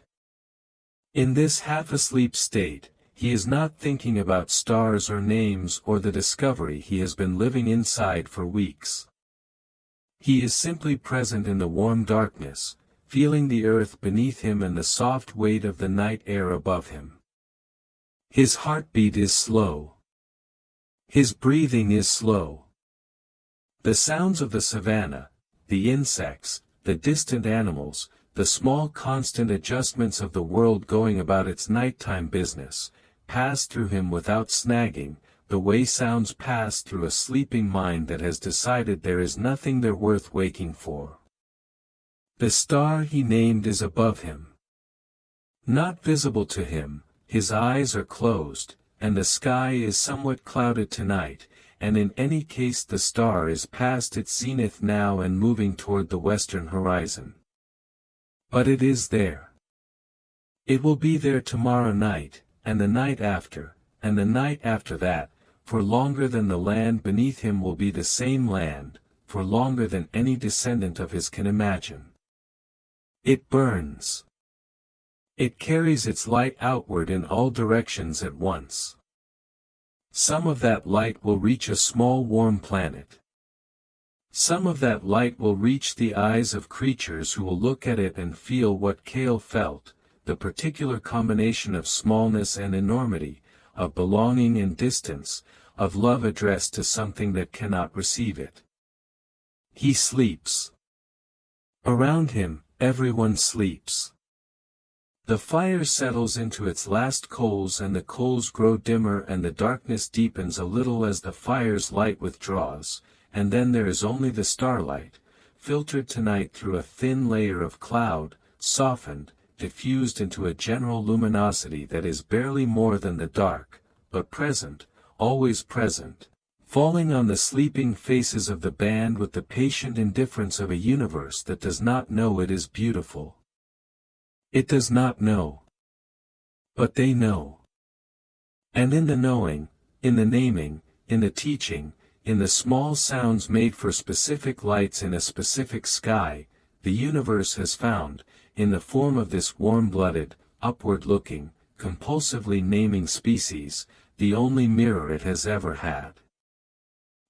Speaker 1: In this half-asleep state, he is not thinking about stars or names or the discovery he has been living inside for weeks. He is simply present in the warm darkness, feeling the earth beneath him and the soft weight of the night air above him. His heartbeat is slow. His breathing is slow. The sounds of the savannah, the insects, the distant animals, the small constant adjustments of the world going about its nighttime business, pass through him without snagging, the way sounds pass through a sleeping mind that has decided there is nothing there worth waking for. The star he named is above him. Not visible to him, his eyes are closed, and the sky is somewhat clouded tonight, and in any case the star is past its zenith now and moving toward the western horizon. But it is there. It will be there tomorrow night, and the night after, and the night after that, for longer than the land beneath him will be the same land, for longer than any descendant of his can imagine. It burns. It carries its light outward in all directions at once. Some of that light will reach a small warm planet. Some of that light will reach the eyes of creatures who will look at it and feel what Kale felt, the particular combination of smallness and enormity, of belonging and distance, of love addressed to something that cannot receive it. He sleeps. Around him, everyone sleeps. The fire settles into its last coals and the coals grow dimmer and the darkness deepens a little as the fire's light withdraws, and then there is only the starlight, filtered tonight through a thin layer of cloud, softened, diffused into a general luminosity that is barely more than the dark, but present, always present, falling on the sleeping faces of the band with the patient indifference of a universe that does not know it is beautiful. It does not know. But they know. And in the knowing, in the naming, in the teaching, in the small sounds made for specific lights in a specific sky, the universe has found, in the form of this warm-blooded, upward-looking, compulsively naming species, the only mirror it has ever had.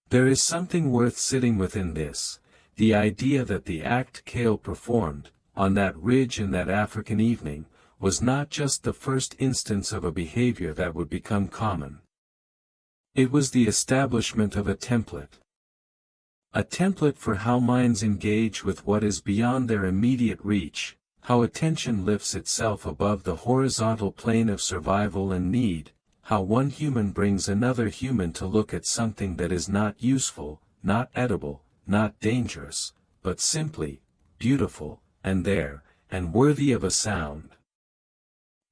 Speaker 1: There is something worth sitting within this, the idea that the act Kale performed, on that ridge in that African evening, was not just the first instance of a behavior that would become common. It was the establishment of a template. A template for how minds engage with what is beyond their immediate reach, how attention lifts itself above the horizontal plane of survival and need, how one human brings another human to look at something that is not useful, not edible, not dangerous, but simply beautiful, and there, and worthy of a sound.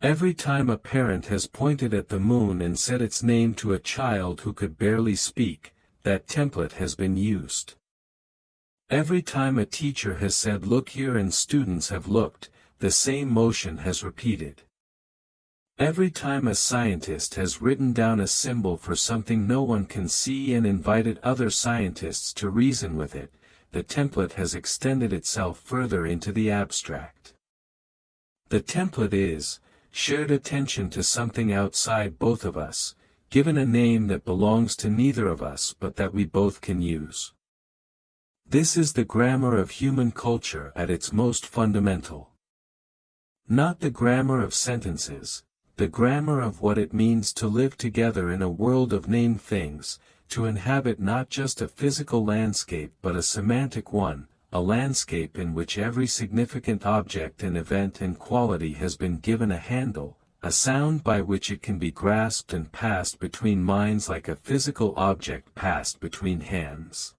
Speaker 1: Every time a parent has pointed at the moon and said its name to a child who could barely speak, that template has been used. Every time a teacher has said look here and students have looked, the same motion has repeated. Every time a scientist has written down a symbol for something no one can see and invited other scientists to reason with it, the template has extended itself further into the abstract. The template is shared attention to something outside both of us, given a name that belongs to neither of us but that we both can use. This is the grammar of human culture at its most fundamental. Not the grammar of sentences, the grammar of what it means to live together in a world of named things, to inhabit not just a physical landscape but a semantic one, a landscape in which every significant object and event and quality has been given a handle, a sound by which it can be grasped and passed between minds like a physical object passed between hands.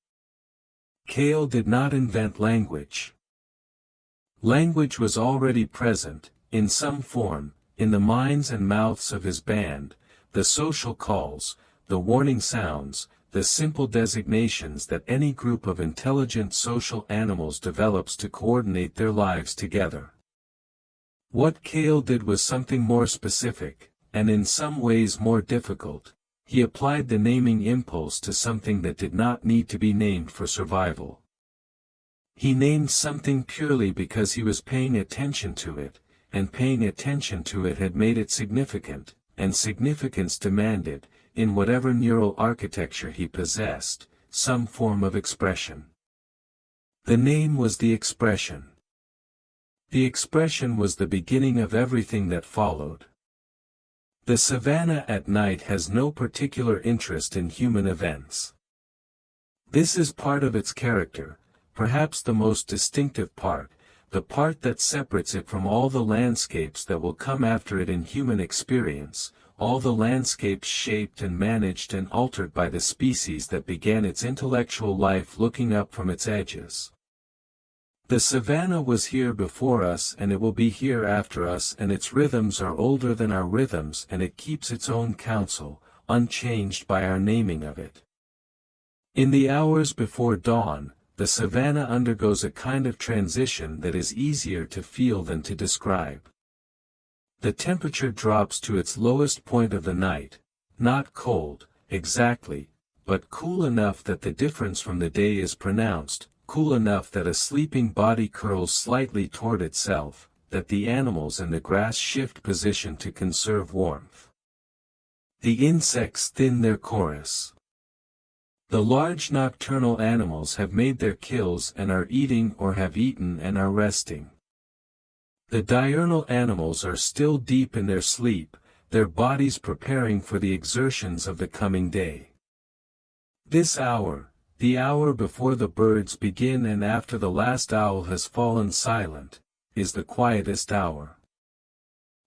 Speaker 1: Cale did not invent language. Language was already present, in some form, in the minds and mouths of his band, the social calls, the warning sounds, the simple designations that any group of intelligent social animals develops to coordinate their lives together. What Cale did was something more specific, and in some ways more difficult. He applied the naming impulse to something that did not need to be named for survival. He named something purely because he was paying attention to it, and paying attention to it had made it significant, and significance demanded, in whatever neural architecture he possessed, some form of expression. The name was the expression. The expression was the beginning of everything that followed. The savanna at night has no particular interest in human events. This is part of its character, perhaps the most distinctive part, the part that separates it from all the landscapes that will come after it in human experience, all the landscapes shaped and managed and altered by the species that began its intellectual life looking up from its edges. The savanna was here before us and it will be here after us, and its rhythms are older than our rhythms, and it keeps its own counsel, unchanged by our naming of it. In the hours before dawn, the savanna undergoes a kind of transition that is easier to feel than to describe. The temperature drops to its lowest point of the night, not cold, exactly, but cool enough that the difference from the day is pronounced, cool enough that a sleeping body curls slightly toward itself, that the animals and the grass shift position to conserve warmth. The insects thin their chorus. The large nocturnal animals have made their kills and are eating or have eaten and are resting. The diurnal animals are still deep in their sleep, their bodies preparing for the exertions of the coming day. This hour, the hour before the birds begin and after the last owl has fallen silent, is the quietest hour.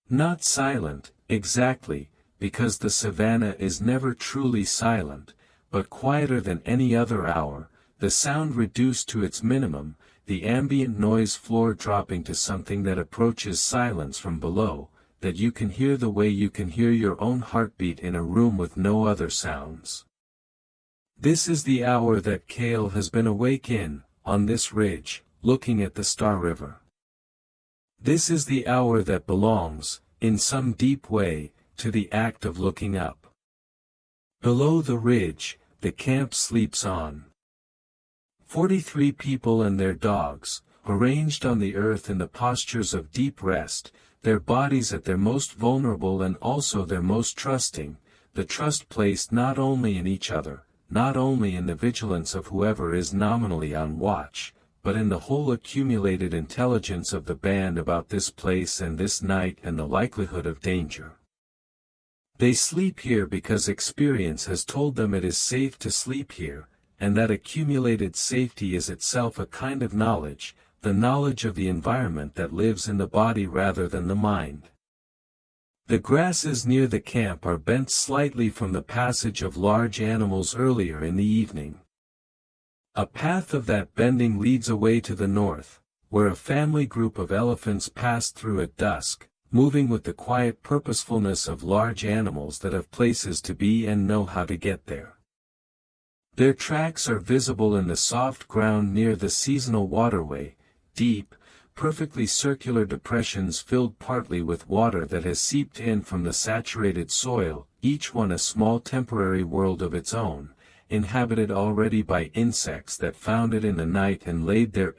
Speaker 1: Not silent, exactly, because the savanna is never truly silent, but quieter than any other hour, the sound reduced to its minimum, the ambient noise floor dropping to something that approaches silence from below, that you can hear the way you can hear your own heartbeat in a room with no other sounds. This is the hour that Cale has been awake in, on this ridge, looking at the Star River. This is the hour that belongs, in some deep way, to the act of looking up. Below the ridge, the camp sleeps on. 43 people and their dogs, arranged on the earth in the postures of deep rest, their bodies at their most vulnerable and also their most trusting, the trust placed not only in each other, not only in the vigilance of whoever is nominally on watch, but in the whole accumulated intelligence of the band about this place and this night and the likelihood of danger. They sleep here because experience has told them it is safe to sleep here, and that accumulated safety is itself a kind of knowledge, the knowledge of the environment that lives in the body rather than the mind. The grasses near the camp are bent slightly from the passage of large animals earlier in the evening. A path of that bending leads away to the north, where a family group of elephants passed through at dusk, moving with the quiet purposefulness of large animals that have places to be and know how to get there. Their tracks are visible in the soft ground near the seasonal waterway, deep, perfectly circular depressions filled partly with water that has seeped in from the saturated soil, each one a small temporary world of its own, inhabited already by insects that found it in the night and laid their